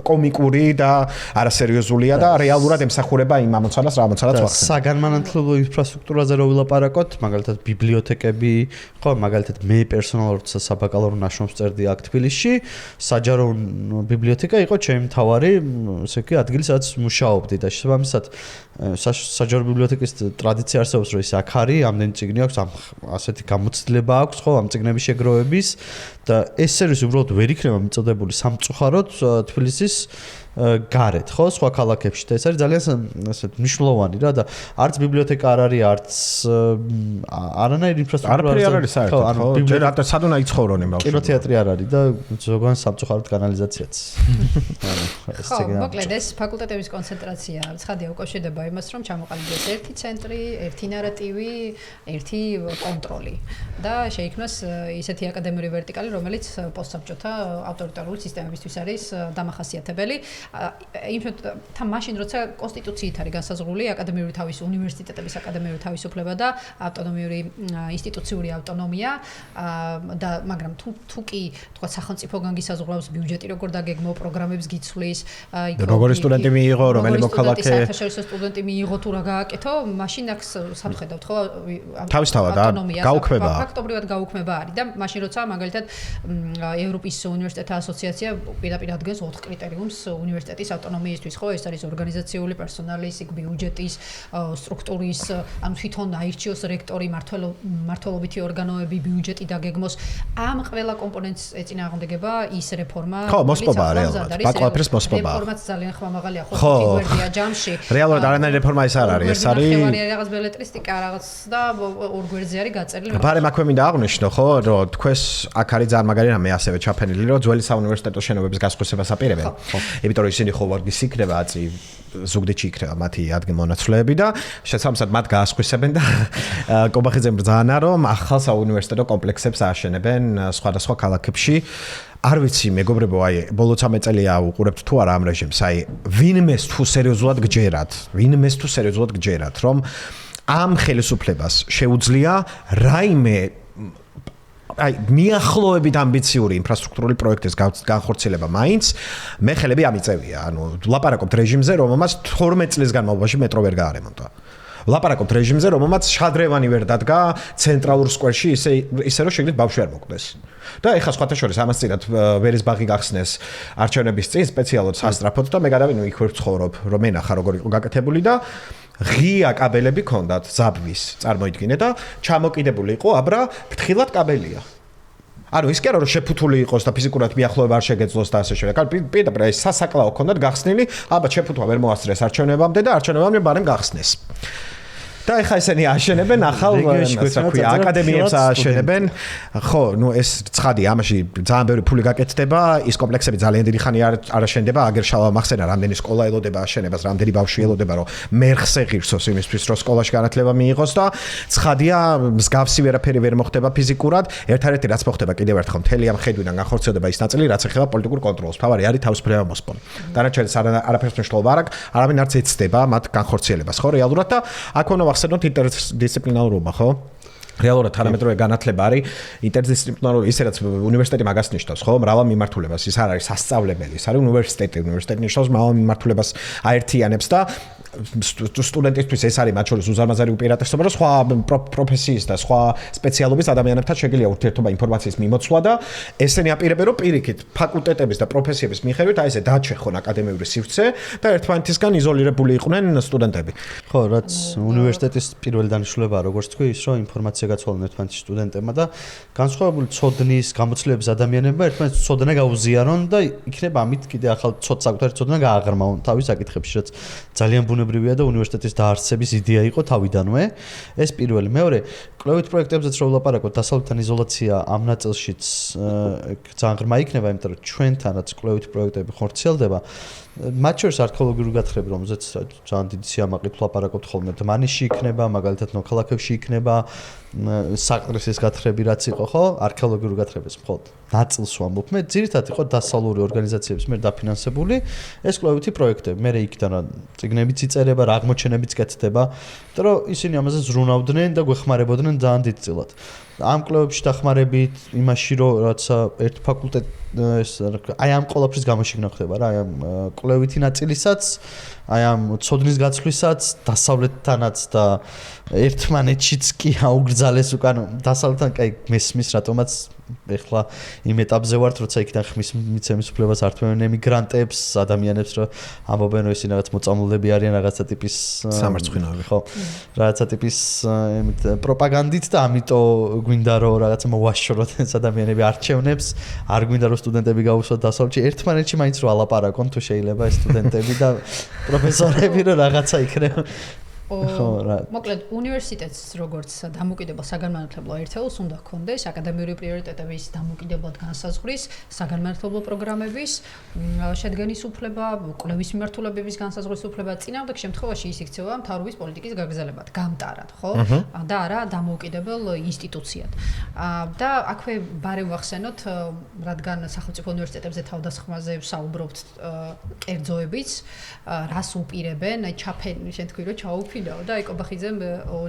კომიკური და არასერიოზულია და რეალურად ემსახურება იმ ამოცანას, რა ამოცანაც ვახსენე. საგანმანათლებლო ინფრასტრუქტურაზე რო ვილაპარაკოთ, მაგალითად ბიბლიოთეკები, ხო, მაგალითად მე პერსონალურად საბაკალავრო ნაშრომს წერდი აქ თბილისში, საჯარო ბიბლიოთეკა იყო ჩემი მთავარი, ესე იგი, ადგილი, სადაც მუშაობდი და შესაბამისად საჯარო ბიბლიოთეკის ტრადიცია არსებობს, რომ ის აქ არის, ამდენი წიგნი აქვს, ასეთი გამოცდილება აქვს, ხო, ამ წიგნების შეგროვების და ეს სერვისი უბრალოდ ვერ იქნება მიწოდებული სამწუხაროდ თბილისის გარეთ, ხო, სხვა ქალაქებში და ეს არის ძალიან ასე მნიშვნელოვანი რა და არც ბიბლიოთეკა არ არის, არც არანაირი ინფრასტრუქტურა არ არის საერთოდ, ხო? ჯერ ატა სად უნდა იცხოვრონ ბავშვები. კინოთეატრი არ არის და ზოგან სამწუხაროდ კანალიზაციაც. ხო, მოკლედ ეს ფაკულტეტების კონცენტრაცია ცხადია უკავშირდება იმას, რომ ჩამოყალიბდეს ერთი ცენტრი, ერთი ნარატივი, ერთი კონტროლი და შეიქმნას ისეთი აკადემიური ვერტიკალი, რომელიც პოსტსაბჭოთა ავტორიტარული სისტემებისთვის არის დამახასიათებელი. თან მაშინ როცა კონსტიტუციით არის განსაზღვრული აკადემიური უნივერსიტეტების აკადემიური თავისუფლება და ავტონომიური ინსტიტუციური ავტონომია და მაგრამ თუ კი თქვა სახელმწიფოგან გისაზღვრავს ბიუჯეტი როგორ დაგეგმო პროგრამებს გიცვლის როგორი სტუდენტი მიიღო რომელი მოქალაქე საერთაშორისო სტუდენტი მიიღო თუ რა გააკეთო მაშინ აქ სამხედავთ ხო თავისთავად გაუქმება ფაქტობრივად გაუქმება არის და მაშინ როცა მაგალითად ევროპის უნივერსიტეტთა ასოციაცია პირდაპირ ადგენს 4 კრიტერიუმს უნივერსიტეტის ავტონომიისთვის, ხო, ეს არის ორგანიზაციული პერსონალის, ბიუჯეტის, სტრუქტურის, ანუ თვითონ აირჩიოს რექტორი, მმართველობითი ორგანოები, ბიუჯეტი დაგეგმოს. ამ ყველა კომპონენტს ეწინააღმდეგება ის რეფორმა, ხო, მოსპობა რეალურად. ბაკალავრის მოსპობა. რეფორმაც ძალიან ხმამაღალია, ხო, თითგვერდია ჯამში. რეალურად არანაირი რეფორმა ეს არ არის, ეს არის რაღაც ბელეტრისტიკა, რაღაც და ორგვერდზე არის გაწერილი. ბარემ აქვე მინდა აღვნიშნო, ხო, რომ თქვენს აქ არის ძალიან მაგარი რამე ასევე ჩაფენილი, რომ ძველი საუნივერსიტეტო შენობების გასხვისებას აპირებენ. იმიტომ რომ ისინი ხო ვარგის იქნება აწი ზუგდიდში იქნება მათი ადგილმონაცვლეები და შესაბამისად მათ გაასხვისებენ და კობახიძემ ბრძანა რომ ახალ საუნივერსიტეტო კომპლექსებს ააშენებენ სხვადასხვა ქალაქებში. არ ვიცი მეგობრებო, აი ბოლო 13 წელია უყურებთ თუ არა ამ რეჟიმს, აი ვინმეს თუ სერიოზულად გჯერათ, რომ ამ ხელისუფლებას შეუძლია რაიმე აი მიახლოებით ამბიციური ინფრასტრუქტურული პროექტის განხორციელება მაინც მე ხელები ამიწევია. ანუ ლაპარაკობთ რეჟიმზე, რომელმაც 12 წლის განმავლობაში მეტრო ვერ გაარემონტა. ლაპარაკობთ რეჟიმზე, რომელმაც შადრევანი ვერ დადგა ცენტრალურ სკვერში, ისე რომ შეგიძლიათ ბავშვი არ მოკვდეს. და ეხლა სხვათა შორის ამას წინათ ვერის ბაღი გახსნეს არჩევნების წინ სპეციალურად სასტრაფოდ და მე გადავინო იქ ვერ ვცხოვრობ, რომ ენახა როგორ იყო გაკეთებული და ღია კაბელები ქონდათ ზაბვის წარმოიდგინე და ჩამოკიდებული იყო აბრა ფრთხილად კაბელია. ანუ ის კი არა რომ შეფუთული იყოს და ფიზიკურად მიახლოება არ შეგეძლოს და ასე შემდეგ. პირდაპირ ეს სასაკლაო ქონდათ გახსნილი, აბა შეფუთვა ვერ მოასწრეს არჩევნებამდე და არჩევნებამდე ბარემ გახსნეს. და ეხა ესენი აშენებენ ახალ აკადემიებს აშენებენ. ხო, ნუ ეს ცხადია, ამაში ძალიან ბევრი ფული გაკეთდება, ის კომპლექსები ძალიან დიდი ხანი არ აშენდება, აგერ შალვა მახსენა, რამდენი სკოლა ელოდება აშენებას, რამდენი ბავშვი ელოდება, რომ მერხზე ღირსოს იმისთვის, რომ სკოლაში განათლება მიიღოს და ცხადია, მსგავსი ვერაფერი ვერ მოხდება ფიზიკურად. ერთადერთი რაც მოხდება კიდევ ერთხელ მთელი ამ ხედვიდან განხორციელდება ის ნაწილი, რაც ეხება პოლიტიკურ კონტროლს. თავარი არის თავისუფლება მოსპონი. დანარჩენი არაფერს მნიშვნელობა არ აქვს, არავინ არც ეცდება მათ განხორციელებას, ხო, რეალურად და აქ უნდა ვახსენოთ ინტერდისციპლინარობა, ხო? რეალურად თანამედროვე განათლება არის ინტერდისციპლინარული, ისე რაც უნივერსიტეტი მაგას ნიშნავს, ხო? მრავალ მიმართულებას, ის არ არის სასწავლებელი, ის არის უნივერსიტეტი ნიშნავს მრავალ მიმართულებას აერთიანებს და სტუდენტისთვის ეს არის მათ შორის უზარმაზარი უპირატესობა, რომ სხვა პროფესიის და სხვა სპეციალობის ადამიანებთან შეგიძლია ურთიერთობა ინფორმაციის მიმოცვლა და ესენი აპირებენ, რომ პირიქით ფაკულტეტების და პროფესიების მიხედვით აი ესე დაჩეხონ აკადემიური სივრცე და ერთმანეთისგან იზოლირებული იყვნენ სტუდენტები. ხო, რაც უნივერსიტეტის პირველი დანიშნულებაა, როგორც თქვი, ის რომ ინფორმაცია გაცვალონ ერთმანეთის სტუდენტებმა და განსხვავებული ცოდნის გამოცდილების ადამიანებმა ერთმანეთს ცოდნა გაუზიარონ და იქნება ამით კიდე ახალ საკუთარი ცოდნა გააღრმავონ თავის საკითხებში, რაც ძალიან ბუნებრივია და უნივერსიტეტის დაარსების იდეა იყო თავიდანვე. ეს პირველი. მეორე, კვლევით პროექტებზეც რო ვლაპარაკოთ, დასავლეთთან იზოლაცია ამ ნაწილშიც ძალიან ღრმა იქნება, იმიტომ რომ ჩვენთან რაც კვლევით პროექტები ხორციელდება, მათ შორის არქეოლოგიური გათხრები, რომელზეც ძალიან დიდი სიამაყით ვლაპარაკობთ ხოლმე, დმანიში იქნება, მაგალითად ნოქალაქებში იქნება, საყდრისის გათხრები რაც იყო, ხო? არქეოლოგიური გათხრების მხოლოდ ნაწილს ვამბობ. მე ძირითადად იყო დასავლური ორგანიზაციების მიერ დაფინანსებული ეს კვლევითი პროექტები. მე იქიდან წიგნებიც იწერება, რა აღმოჩენებიც კეთდება, იმიტომ რომ ისინი ამაზე ზრუნავდნენ და გვეხმარებოდნენ ძალიან დიდწილად. ამ კვლევებში დახმარებით იმაში, რომ რაცა ერთ ფაკულტეტ აი ამ ყოლაფრის გამოშიგნა ხდება რა, აი ამ კვლევითი ნაწილისაც, აი ამ ცოდნის გაცვლისაც, დასავლეთთანაც და ერთმანეთშიც კი აუგრძალეს უკან დასავლეთთან, კაი მესმის რატომაც ეხლა იმ ეტაპზე ვართ, როცა იქიდან ხმის მიცემის უფლებას ართმევენ ემიგრანტებს, ადამიანებს, რომ ამბობენ, რომ ისინი რაღაც მოწამლულები არიან რაღაცა ტიპის სამარცხვინოები. ხო, რაღაცა ტიპის პროპაგანდით და ამიტომ გვინდა რომ რაღაცა მოვაშოროთ ეს ადამიანები არჩევნებს, არ გვინდა რომ სტუდენტები გაუსვათ დასავლეთში, ერთმანეთში მაინც რომ ალაპარაკონ თუ შეიძლება ეს სტუდენტები და პროფესორები რომ რაღაცა იქნება. მოკლედ უნივერსიტეტს როგორც დამოუკიდებელ საგანმანათლებლო ერთეულს უნდა ჰქონდეს აკადემიური პრიორიტეტების დამოუკიდებლად განსაზღვრის, საგანმანათლებლო პროგრამების შედგენის უფლება, კვლევის მიმართულებების განსაზღვრის უფლება, წინააღმდეგ შემთხვევაში ის იქცევა მთავრობის პოლიტიკის გაგრძელებად, გამტარად, ხო? და არა დამოუკიდებელ ინსტიტუციად. და აქვე ბარემ ვახსენოთ, რადგან სახელმწიფო უნივერსიტეტებზე თავდასხმაზე ვსაუბრობთ კერძოებიც, რას უპირებენ, ჩაფენი, შენ თქვი რომ ჩაუფინო და იკობახიძემ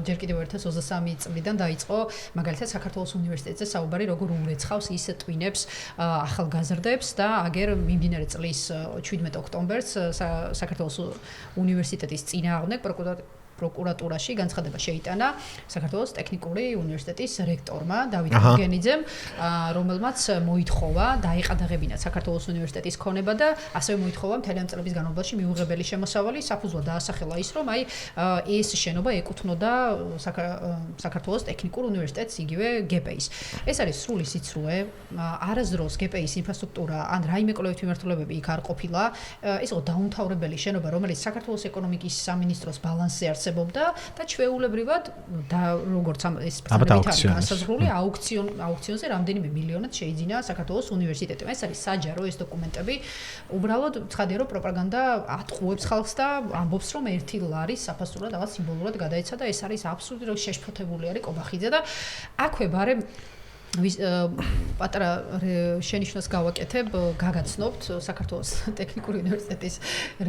ჯერ კიდევ ერთხელ 23 წლიდან დაიწყო მაგალითად საქართველოს უნივერსიტეტზე საუბარი, როგორ უმრეცხავს ის ტვინებს ახალგაზრდებს და აგერ მიმდინარე წლის 17 ოქტომბერს საქართველოს უნივერსიტეტის წინააღმდეგ პროკურატურაში განცხადება შეიტანა საქართველოს ტექნიკური უნივერსიტეტის რექტორმა დავით გურგენიძემ, რომელმაც მოითხოვა დაეყადაღებინა საქართველოს უნივერსიტეტის ქონება და ასევე მოითხოვა მთელი ამ წლების განმავლობაში მიუღებელი შემოსავალი, საფუძვლად დაასახელა ის, რომ ეს შენობა ეკუთვნოდა საქართველოს ტექნიკურ უნივერსიტეტს, იგივე გპ-ს. ეს არის სრული სიცრუე, არასდროს გპ-ის ინფრასტრუქტურა ან რაიმე კვლევითი მიმართულებები იქ არ ყოფილა. ეს იყო დაუმთავრებელი შენობა, რომელიც საქართველოს ეკონომიკის სამინისტროს ბალანსზე არსებობდა და ჩვეულებრივად და როგორც ეს განსაზღვრული აუქციონზე რამდენიმე მილიონად შეიძინა საქართველოს უნივერსიტეტმა. ეს არის საჯარო ეს დოკუმენტები. უბრალოდ ცხადია რომ პროპაგანდა ატყუებს ხალხს და ამბობს რომ ერთი ლარის საფასურად რაღაც სიმბოლურად გადაეცა და ეს არის აბსოლუტურად რომ შეშფოთებული არის კობახიძე და აქვე ბარემ პატარა შენიშვნას გავაკეთებ, გაგაცნობთ საქართველოს ტექნიკური უნივერსიტეტის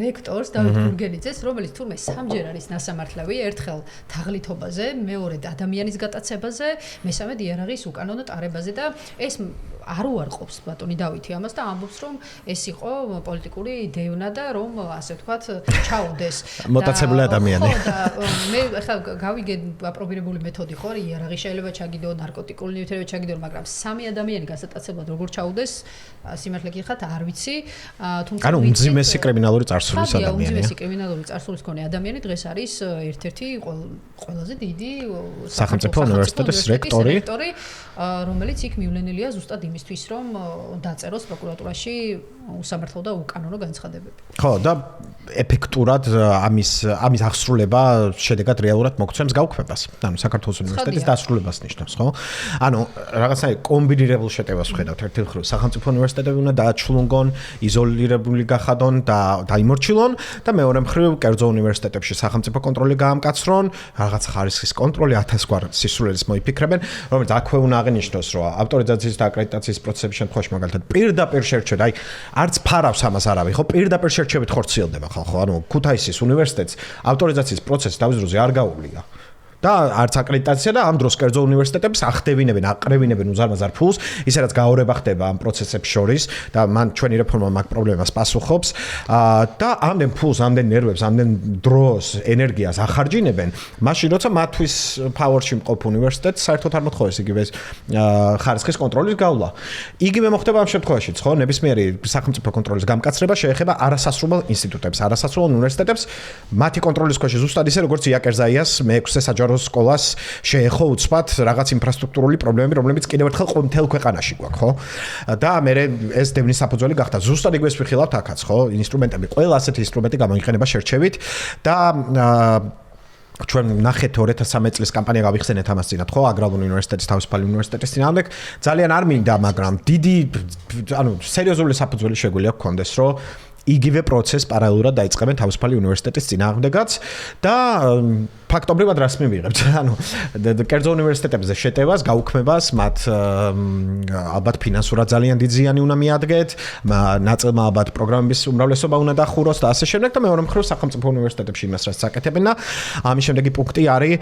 რექტორს დავით გურგენიძეს, რომელიც თურმე სამჯერ არის ნასამართლავი, ერთხელ თაღლითობაზე, მეორედ ადამიანის გატაცებაზე, მესამედ იარაღის უკანონო ტარებაზე და ეს არ უარყოფს ბატონი დავითი ამას და ამბობს რომ ეს იყო პოლიტიკური დევნა და რომ ასე ვთქვათ ჩაუდეს მოტაცებული ადამიანი. ხო და მე ახლა გავიგე აპრობირებული მეთოდი ხო, იარაღი შეიძლება ჩაგიდო, ნარკოტიკული ნივთიერება ჩაგიდო, მაგრამ სამი ადამიანი გასატაცებლად როგორ ჩაუდეს, სიმართლე გიხართ, არ ვიცი. თუმცა ანუ უმძიმესი კრიმინალური წარსულის ადამიანია. უმძიმესი კრიმინალური წარსულის მქონე ადამიანი დღეს არის ერთ-ერთი ყველაზე დიდი სახელმწიფო უნივერსიტეტის რექტორი, რომელიც იქ მივლენილია ზუსტად იმ იმისთვის, რომ დაწეროს პროკურატურაში უსამართლო და უკანონო განცხადებები. ხო, და ეფექტურად ამის აღსრულება შედეგად რეალურად მოგცემს გაუქმებას. ანუ საქართველოს უნივერსიტეტის დასრულებას ნიშნავს, ხო? ანუ რაღაცნაირად კომბინირებულ შეტევას ვხედავთ. ერთი მხრივ სახელმწიფო უნივერსიტეტები უნდა დააჩლუნგონ, იზოლირებული გახადონ და დაიმორჩილონ და მეორე მხრივ კერძო უნივერსიტეტებში სახელმწიფო კონტროლი გაამკაცრონ, რაღაც ხარისხის კონტროლი 1000 გვარ სისულელს მოიფიქრებენ, რომელიც აქვე უნდა აღინიშნოს, რომ ავტორიზაციის და აკრედიტაციის პროცესების შემთხვევაში მაგალითად პირდაპირ შერჩევით, აი არც ფარავს ამას არავინ, ხო, პირდაპირ შერჩევით ხორციელდება ხო, ანუ ქუთაისის უნივერსიტეტს ავტორიზაციის პროცესი თავის დროზე არ გაუვლია. და არც აკრედიტაცია და ამ დროს კერძო უნივერსიტეტებს ახდევინებენ, აყრევინებენ უზარმაზარ ფულს, ისე რაც გაორება ხდება ამ პროცესებს შორის და მან ჩვენი რეფორმა მაგ პრობლემას პასუხობს და ამდენ ფულს, ამდენ ნერვებს, ამდენ დროს, ენერგიას ახარჯინებენ, მაშინ როცა მათთვის ფავორში მყოფ უნივერსიტეტს საერთოდ არ მოთხოვეს იგივე ხარისხის კონტროლის გავლა. იგივე მოხდება ამ შემთხვევაშიც, ხო, ნებისმიერი სახელმწიფო კონტროლის გამკაცრება შეეხება არასასრულო ინსტიტუტებს, არასასრულო უნივერსიტეტებს, მათი კონტროლის ქვეშ ზუსტად ისე როგორც იაკერზაიას მე-6 საჯარო სკოლას შეეხო უცბად რაღაც ინფრასტრუქტურული პრობლემები, რომლებიც კიდევ ერთხელ მთელ ქვეყანაში გვაქვს, ხო? და მე ეს დევნის საფუძველი გახდა. ზუსტად იგივეს ვიხილავთ აქაც, ხო? ინსტრუმენტები, ყველა ასეთი ინსტრუმენტი გამოიყენება შერჩევით და ჩვენ ნახეთ 2013 წლის კამპანია გავიხსენეთ ამას წინათ, ხო? აგრარული უნივერსიტეტის, თავისუფალი უნივერსიტეტის წინააღმდეგ ძალიან არ მინდა, მაგრამ დიდი, ანუ სერიოზული საფუძველი შეგვიძლია გქონდეს, რომ იგივე პროცესს პარალელურად დაიწყებენ თავისუფალი უნივერსიტეტის წინააღმდეგაც და ფაქტობრივად რას მივიღებთ? ანუ კერძო უნივერსიტეტებზე შეტევას, გაუქმებას, მათ ალბათ ფინანსურად ძალიან დიდი ზიანი უნდა მიადგეთ, ნაწილმა ალბათ პროგრამების უმრავლესობა უნდა დახუროს და ასე შემდეგ და მეორე მხრივ სახელმწიფო უნივერსიტეტებში იმას რაც საკეთებენ და ამის შემდეგი პუნქტი არის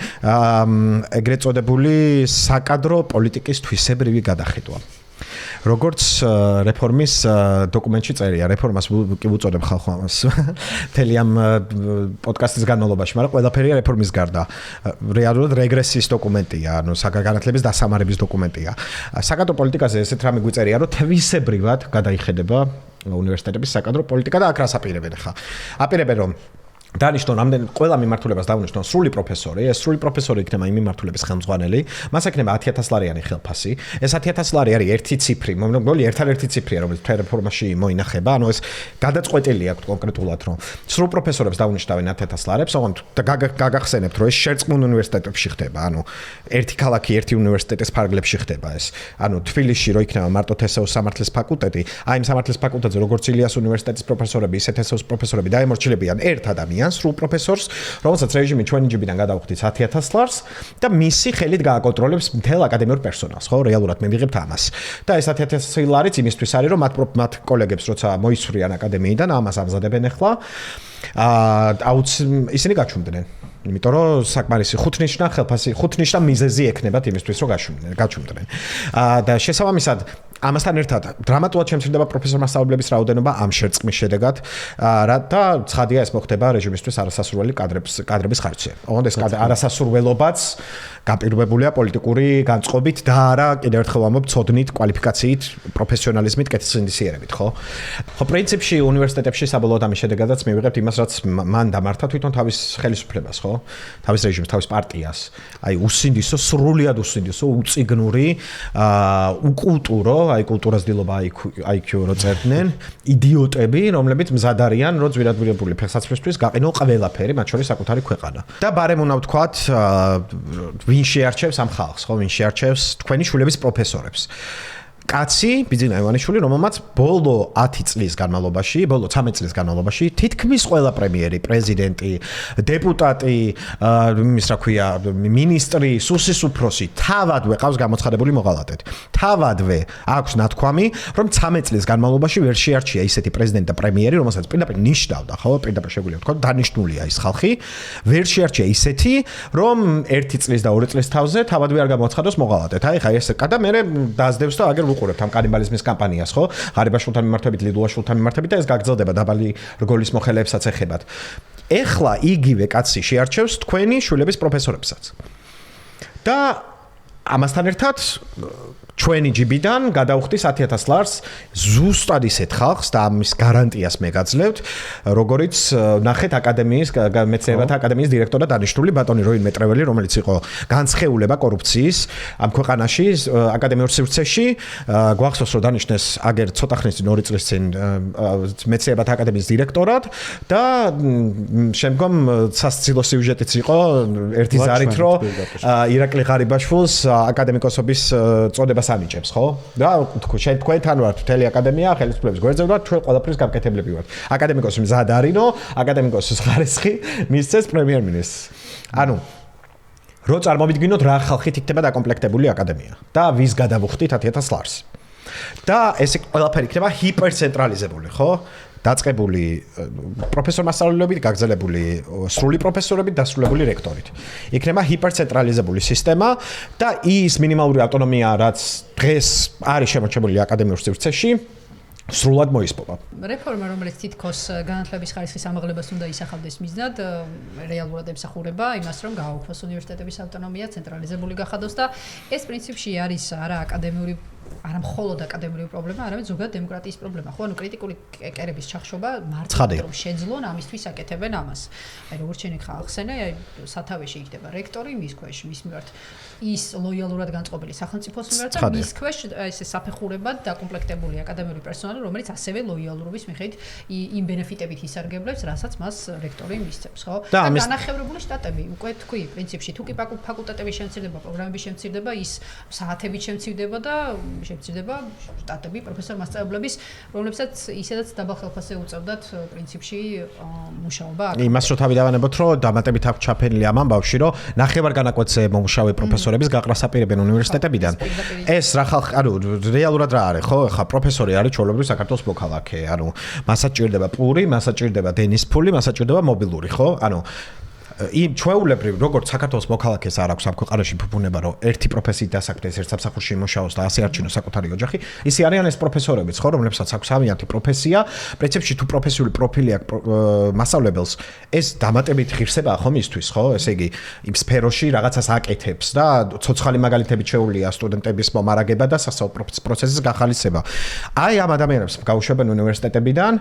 ეგრეთ წოდებული საკადრო პოლიტიკის თვისებრივი გადახედვა. როგორც რეფორმის დოკუმენტში წერია, რეფორმას კი უწოდებ ხალხო ამას. მთელი ამ პოდკასტის განმავლობაში, მაგრამ ყველაფერია რეფორმის გარდა. რეალურად რეგრესიის დოკუმენტია, ანუ განათლების დასამარების დოკუმენტია. საკადრო პოლიტიკაზე ესეთ რამე გვიწერია, რომ თვისებრივად გადაიხედება უნივერსიტეტების საკადრო პოლიტიკა და აქ რას აპირებენ ხა? აპირებენ რომ დანიშნონ ამდენ ყველა მიმართულებას დავნიშნონ სრული პროფესორი, ეს სრული პროფესორი იქნება იმ მიმართულების ხელმძღვანელი, მას ექნება 10,000 ლარიანი ხელფასი. ეს 10,000 ლარი არის ერთი ციფრი, მომდობელი ერთადერთი ციფრია, რომელიც რეფორმაში მოინახება, ანუ ეს გადაწყვეტილი აქვს კონკრეტულად, რომ სრულ პროფესორებს დავნიშნავენ 10,000 ლარებს, ოღონდ გაგახსენებთ, რომ ეს შერწყმულ უნივერსიტეტებში ხდება, ანუ ერთი ქალაქი, ერთი უნივერსიტეტის ფარგლებში ხდება ეს. ანუ თბილისში რო იქნება მარტო თესეოს სამართლის ფაკულტეტი, აი იმ სამართლის ფაკულტეტზე როგორც ილიას უნივერსიტეტის პროფესორები, ისე თესეოს პროფესორები დაემორჩილებიან ერთ ადამიანს სრულ პროფესორს, რომელსაც რეჟიმი ჩვენი ჯიბიდან გადავხდით 10,000 ლარს და მისი ხელით გააკონტროლებს მთელ აკადემიურ პერსონალს, ხო, რეალურად მე მივიღებთ ამას. და ეს 10,000 ლარიც იმისთვის არის, რომ მათ კოლეგებს როცა მოისვრიან აკადემიიდან, ამას ამზადებენ ახლა, ისინი გაჩუმდნენ. იმიტომ რომ საკმარისი ხუთნიშნა ხელფასი, ხუთნიშნა მიზეზი ექნებათ იმისთვის, რომ გაჩუმდნენ. და შესაბამისად ამასთან ერთად დრამატულად შემცირდება პროფესორმა სწავლებლების რაოდენობა ამ შერწყმის შედეგად და ცხადია ეს მოხდება რეჟიმისთვის არასასურველი კადრების ხარჯზე. ოღონდ ეს არასასურველობაც გაპირობებულია პოლიტიკური განწყობით და არა კიდევ ერთხელ ვამბობ ცოდნით, კვალიფიკაციით, პროფესიონალიზმით, კეთილსინდისიერებით, ხო? ხო, პრინციპში უნივერსიტეტებში საბოლოოდ ამის შედეგადაც მივიღებთ იმას, რაც მან დამართა თვითონ თავის ხელისუფლებას, ხო? თავის რეჟიმს, თავის პარტიას. აი უსინდისო, სრულიად უსინდისო, უწიგნური, უკულტურო, აი კულტურას დილობა IQ-ო რო წერდნენ, იდიოტები, რომლებიც მზად არიან, რო ძვირადღირებული ფეხსაცმლისთვის გაყინო ყველაფერი, მათ შორის საკუთარი ქვეყანა. და ბარემ უნდა ვთქვათ, ვინ შეარჩევს ამ ხალხს, ხო, ვინ შეარჩევს თქვენი შვილების პროფესორებს. კაცი, ბიძინა ივანიშვილი, რომელმაც ბოლო 10 წლის განმავლობაში, ბოლო 13 წლის განმავლობაში თითქმის ყველა პრემიერი, პრეზიდენტი, დეპუტატი, იმის რა ქვია, მინისტრი, სუსის უფროსი, თავადვე ყავს გამოცხადებული მოღალატედ. თავადვე აქვს ნათქვამი, რომ 13 წლის განმავლობაში ვერ შეარჩია ისეთი პრეზიდენტი და პრემიერი, რომელსაც პირდაპირ ნიშნავდა, ხო, პირდაპირ შეგვიძლია ვთქვათ, დანიშნულია ის ხალხი, ვერ შეარჩია ისეთი, რომ 1 წლის და 2 წლის თავზე თავადვე არ გამოაცხადოს მოღალატედ. აი ხა ეს და მე დაასდევს და აგერ ვუყურებთ ამ კანიბალიზმის კამპანიას, ხო? ღარიბაშვილთან მიმართებით, ლიდულაშვილთან მიმართებით და ეს გაგრძელდება დაბალი რგოლის მოხელეებსაც ეხებათ. ეხლა იგივე კაცი შეარჩევს თქვენი შვილების პროფესორებსაც. და ამასთან ერთად ჩვენი ჯიბიდან გადავხდი 10000 ლარს ზუსტად ისეთ ხალხს და ამის გარანტიას მე გაძლევთ, როგორიც ნახეთ აკადემიის მეცნიერებათა აკადემიის დირექტორად დანიშნული ბატონი როინ მეტრეველი, რომელიც იყო განცხეულება კორუფციის ამ ქვეყანაში აკადემიურ სივრცეში, გვახსოვს რომ დანიშნეს აგერ ცოტა ხნის წინ 2 წლის წინ მეცნიერებათა აკადემიის დირექტორად და შემდგომ სასცილო სიუჟეტიც იყო ერთი ზარით რომ ირაკლი ღარიბაშვილს აკადემიკოსობის წოდება ანიჭებს, ხო? და თქვენთან ვართ მთელი აკადემია, ხელისუფლების გვერდზე ვართ, ჩვენ ყველაფრის გამკეთებლები ვართ. აკადემიკოსი მზად არინო, აკადემიკოსის ხარისხი მისცეს პრემიერ-მინისტრს. ანუ რო წარმოვიდგინოთ რა ხალხით იქნება დაკომპლექტებული აკადემია და ვის გადავუხდით 10000 ლარს. და ეს ყველაფერი იქნება ჰიპერცენტრალიზებული, ხო? დაწყებული პროფესორ-მასწავლებლებით, გაგზელებული სრული პროფესორებით, დასრულებული რექტორით. იქნება ჰიპერცენტრალიზებული სისტემა და ის მინიმალური ავტონომია, რაც დღეს არის შემორჩენილი აკადემიურ სივრცეში, სრულად მოისპოვა. რეფორმა, რომელიც თითქოს განათლების ხარისხის ამაღლებას უნდა ისახავდეს მიზნად, რეალურად ემსახურება იმას, რომ გააუქმოს უნივერსიტეტების ავტონომია, ცენტრალიზებული გახადოს და ეს პრინციპში არის არა აკადემიური არა მხოლოდ აკადემიური პრობლემა, არამედ ზოგადად დემოკრატიის პრობლემა. ხო, ანუ კრიტიკული კერების ჩახშობა მარტივად რომ შეძლონ, ამისთვის აკეთებენ ამას. აი როგორც შენ ხახსენე, აი სათავეში იქნება რექტორი, მის ქვეშ მის მიმართ ის ლოიალურად განწყობილი სახელმწიფოს მიმართ და მის ქვეშ ესე საფეხურებად დაკომპლექტებული აკადემიური პერსონალი, რომელიც ასევე ლოიალურობის მიხედვით იმ ბენეფიტებით ისარგებლებს, რასაც მას რექტორი მისცემს, ხო? და განახევრებული შტატები, უკვე თქვი, პრინციპში, თუ კი ფაკულტეტები შემცირდება, პროგრამები შემცირდება, ის საათებით შემცირდება და შემცირდება შტატები, პროფესორ-მასწავლებლების, რომლებსაც ისედაც დაბალ ხელფასზე უწევდათ პრინციპში მუშაობა. იმას რო თავი დავანებოთ, რომ დამატებით აქვს ჩაფენილი ამ ამბავში, რომ ნახევარ განაკვეთზე მომუშავე პროფესორების გაყრას აპირებენ უნივერსიტეტებიდან. ეს რა ხალხ, ანუ რეალურად რა არის, ხო? ხა პროფესორი არის ჩვეულებრივ საქართველოს მოქალაქე, ანუ მასაც ჭირდება პური, მასაც ჭირდება დენის ფული, მასაც ჭირდება მობილური, ხო? ანუ იმ ჩვეულებრივ როგორც საქართველოს მოქალაქეს არ აქვს ამ ქვეყანაში ფუფუნება რომ ერთი პროფესიით დასაქმდეს ერთ სამსახურში იმუშაოს და ასე არჩინოს საკუთარი ოჯახი, ისე არიან ეს პროფესორებიც, ხო, რომლებსაც აქვს სამიანთი პროფესია, პრინციპში თუ პროფესიული პროფილი აქვს მასწავლებელს, ეს დამატებით ღირსებაა ხომ ისთვის, ხო? ესე იგი, იმ სფეროში რაღაცას აკეთებს და ცოცხალი მაგალითებით შეუულია სტუდენტების მომარაგება და სასწავლო პროცესის გახალისება. აი ამ ადამიანებს გაუშვებენ უნივერსიტეტებიდან,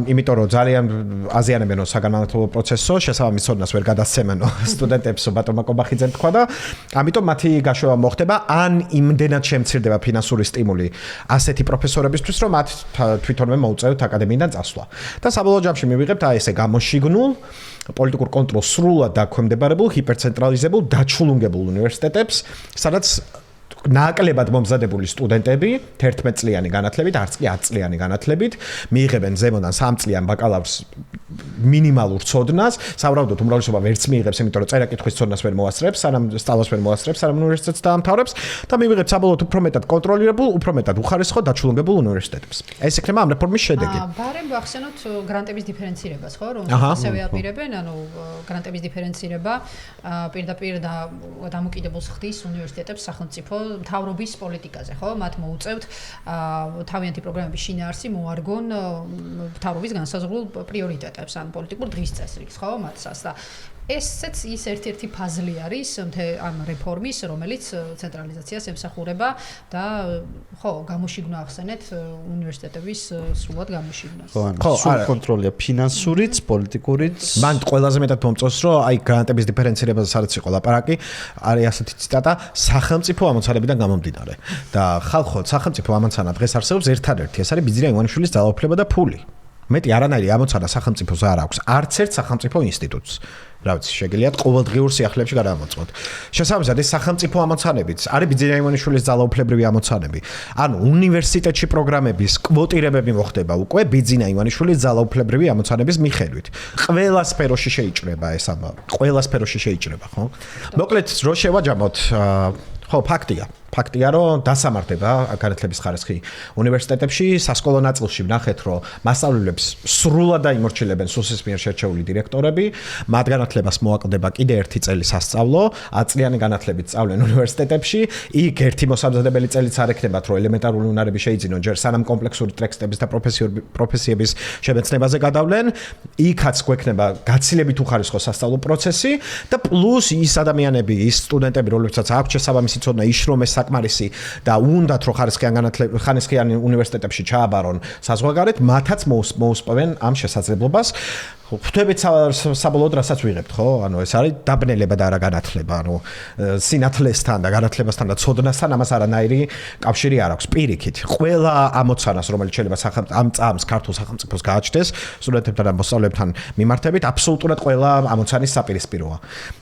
იმიტომ რომ ძალიან აზიანებენ საგანმანათლებლო პროცესს, შესაბამის ცოდნას ვერ გადასცემენ სტუდენტებს ბატონმა კობახიძემ თქვა და ამიტომ მათი გაშვება მოხდება ან იმდენად შემცირდება ფინანსური სტიმული ასეთი პროფესორებისთვის რომ მათ თვითონვე მოუწევთ აკადემიიდან წასვლა და საბოლოო ჯამში მივიღებთ აი ესე გამოშიგნულ პოლიტიკურ კონტროლს სრულად დაქვემდებარებულ ჰიპერცენტრალიზებულ დაჩულუნგებულ უნივერსიტეტებს სადაც ნაკლებად მომზადებული სტუდენტები 11 წლიანი განათლებით, არც კი 10 წლიანი განათლებით მიიღებენ ზემოდან 3 წლიან ბაკალავრს მინიმალურ ცოდნას, სავარაუდოდ უმრავლესობა ვერც მიიღებს, იმიტომ რომ წერა-კითხვის ცოდნას ვერ მოასწრებს, სანამ სწავლას ვერ მოასწრებს, სანამ უნივერსიტეტს დაამთავრებს და მივიღებთ საბოლოოდ უფრო მეტად კონტროლირებულ, უფრო მეტად უხარისხო დაჩულუნგებულ უნივერსიტეტებს. ეს იქნება ამ რეფორმის შედეგი. ბარემ ვახსენოთ გრანტების დიფერენცირებას, ხო, რომელსაც ასევე აპირებენ, ანუ გრანტების დიფერენცირება პირდაპირ დამოკიდებულს ხდის უნივერსიტეტებს სახელმწიფო მთავრობის პოლიტიკაზე, ხო? მათ მოუწევთ თავიანთი პროგრამების შინაარსი მოარგონ მთავრობის განსაზღვრულ პრიორიტეტებს, ან პოლიტიკურ დღის წესრიგს, ხო? მათსას და ესეც ის ერთ-ერთი ფაზლი არის ამ რეფორმის, რომელიც ცენტრალიზაციას ემსახურება და ხო, გამოშიგნა ახსენეთ უნივერსიტეტების სრულად გამოშიგნას. ხო, სრულ კონტროლია ფინანსურიც, პოლიტიკურიც. მან ყველაზე მეტად მომწონს, რომ აი გრანტების დიფერენცირებაზე სადაც იყო ლაპარაკი, არის ასეთი ციტატა სახელმწიფო ამოცანებიდან გამომდინარე. და ხალხო, სახელმწიფო ამოცანა დღეს არსებობს ერთადერთი, ეს არის ბიძინა ივანიშვილის ძალაუფლება და ფული. მეტი არანაირი ამოცანა სახელმწიფოს არ აქვს, არც ერთ სახელმწიფო ინსტიტუტს. რა ვიცი, შეგიძლიათ ყოველდღიურ სიახლეებში გადავამოწმოთ. შესაბამისად, ეს სახელმწიფო ამოცანებიც არის ბიძინა ივანიშვილის ძალაუფლებრივი ამოცანები. ანუ უნივერსიტეტში პროგრამების კვოტირებები მოხდება უკვე ბიძინა ივანიშვილის ძალაუფლებრივი ამოცანების მიხედვით. ყველა სფეროში შეიჭრება ეს ამბავი. ყველა სფეროში შეიჭრება, ხო? მოკლედ, რო შევაჯამოთ, ხო, ფაქტია, რომ დასამართება განათლების ხარისხი უნივერსიტეტებში, სასკოლო ნაწილში ვნახეთ, რომ მასწავლებლებს სრულად დაიმორჩილებენ სუსის მიერ შერჩეული დირექტორები, მათ განათლებას მოაკლდება კიდე ერთი წელი სასწავლო, 10 წლიანი განათლებით სწავლენ უნივერსიტეტებში, იქ ერთი მოსამზადებელი წელიც არ ექნებათ, რომ ელემენტარული უნარები შეიძინონ, ჯერ სანამ კომპლექსური ტექსტების და პროფესიების შემეცნებაზე გადავლენ, იქაც გვექნება გაცილებით უხარისხო სასწავლო პროცესი და პლუს ის ადამიანები, ის სტუდენტები, რომლებსაც აქვს შესაბამისი ცოდნა, იშრომეს საკმარისი და უნდათ რომ ხარისხიანი უნივერსიტეტებში ჩააბარონ საზღვარგარეთ, მათაც მოუსწევენ ამ შესაძლებლობას. ხვდებით საბოლოოდ რასაც ვიღებთ, ხო? ანუ ეს არის დაბნელება და არა განათლება, ანუ სინათლესთან და განათლებასთან და ცოდნასთან ამას არანაირი კავშირი არ აქვს. პირიქით, ყველა ამოცანას, რომელიც შეიძლება ამ წამს ქართულ სახელმწიფოს გააჩნდეს, სტუდენტებთან და მოსწავლეებთან მიმართებით, აბსოლუტურად ყველა ამოცანის საპირისპიროა.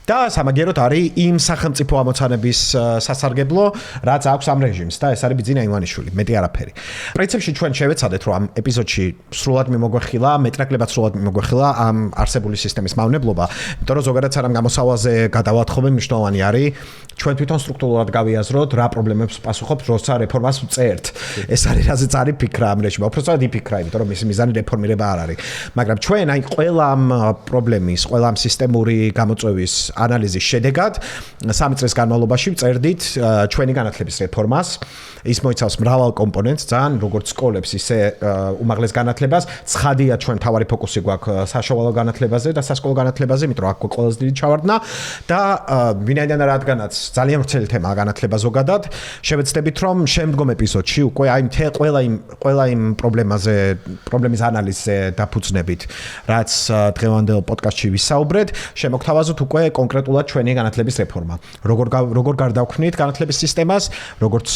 და სამაგიეროდ არის იმ სახელმწიფო ამოცანების სასარგებლო, რაც აქვს ამ რეჟიმს და ეს არის ბიძინა ივანიშვილი, მეტი არაფერი. პრინციპში ჩვენ შევეცადეთ, რომ ამ ეპიზოდში სრულად მიმოგვეხილა, მეტნაკლებად სრულად მიმოგვეხილა ამ არსებული სისტემის მავნებლობა, იმიტომ რომ ზოგადად სანამ გამოსავალზე გადავათხობენ, მნიშვნელოვანი არის ჩვენ თვითონ სტრუქტურულად გავიაზროთ რა პრობლემებს პასუხობთ, როცა რეფორმას ვწერთ. ეს არის რაზეც არის ფიქრა ამ რეჟიმში. უბრალოდ იფიქრა, იმიტომ რომ მისი მიზანი რეფორმირება არ არის. მაგრამ ჩვენ აი ყველა ამ პრობლემის, ყველა ამ სისტემური გამოწვევის ანალიზის შედეგად 3 წლის განმავლობაში ვწერდით ჩვენი განათლების რეფორმას. ის მოიცავს მრავალ კომპონენტს, ძალიან როგორც სკოლებს, ისე უმაღლეს განათლებას. ცხადია ჩვენ თავარი ფოკუსი გვაქვს საშუალო განათლებაზე და სასკოლო განათლებაზე, იმიტომ რომ აქ ყველაზე დიდი ჩავარდნა და ვინაიდან რადგანაც ძალიან ვრცელი თემაა განათლება ზოგადად, შევეცდებით რომ შემდგომ ეპიზოდში უკვე აი ყველა იმ პრობლემის ანალიზზე დაფუძნებით, რაც დღევანდელ პოდკასტში ვისაუბრეთ, შემოგთავაზოთ უკვე კონკრეტულად ჩვენი განათლების რეფორმა. როგორ გარდავქმნით განათლების სისტემას, როგორც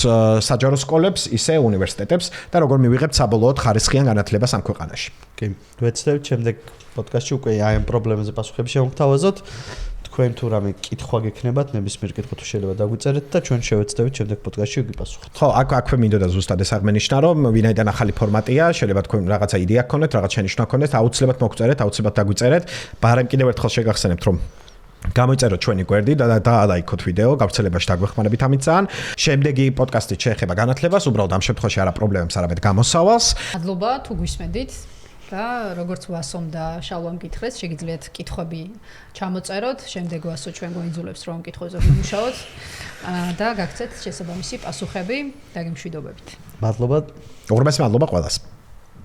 საჯარო სკოლებს, ისე უნივერსიტეტებს და როგორ მივიღებთ საბოლოოდ ხარისხიან განათლებას ამ ქვეყანაში. კი, ვეცდებით შემდეგ პოდკასტში უკვე აი ამ პრობლემაზე პასუხები შევმოთავაზოთ. თქვენ თუ რამე კითხვა გექნებათ, ნებისმიერ კითხვა თუ შეიძლება დაგვიწერეთ და ჩვენ შევეცდებით შემდეგ პოდკასტში ვიპასუხოთ. ხო, აქვე მინდოდა ზუსტად ეს აღმენიშნა, რომ ვინაიდან ახალი ფორმატია, შეიძლება თქვენ რაღაცა იდეა გქონდეთ, რაღაც შენიშვნა გქონდეთ, აუცილებლად მოგწერეთ, აუცილებლად დაგვიწერეთ. ბარემ კიდევ ერთხელ შეგახსენებთ, რომ გამოიწეროთ ჩვენი გვერდი და დაალაიქოთ ვიდეო, გავრცელებაში დაგვეხმარებით ამით ძალიან. შემდეგი პოდკასტი შეეხება განათლებას, უბრალოდ ამ შემთხვევაში არა პრობლემებს, არამედ გამოსავალს. მადლობა თუ გვისმენდით და როგორც ვასომ და შალვამ გითხრეს, შეგიძლიათ კითხვები ჩამოწეროთ, შემდეგ ვასო ჩვენ გვაიძულებს რომ კითხვებზე ვიმუშაოთ და გაგცეთ შესაბამისი პასუხები და გემშვიდობებით. მადლობა. უღრმესი მადლობა ყველას.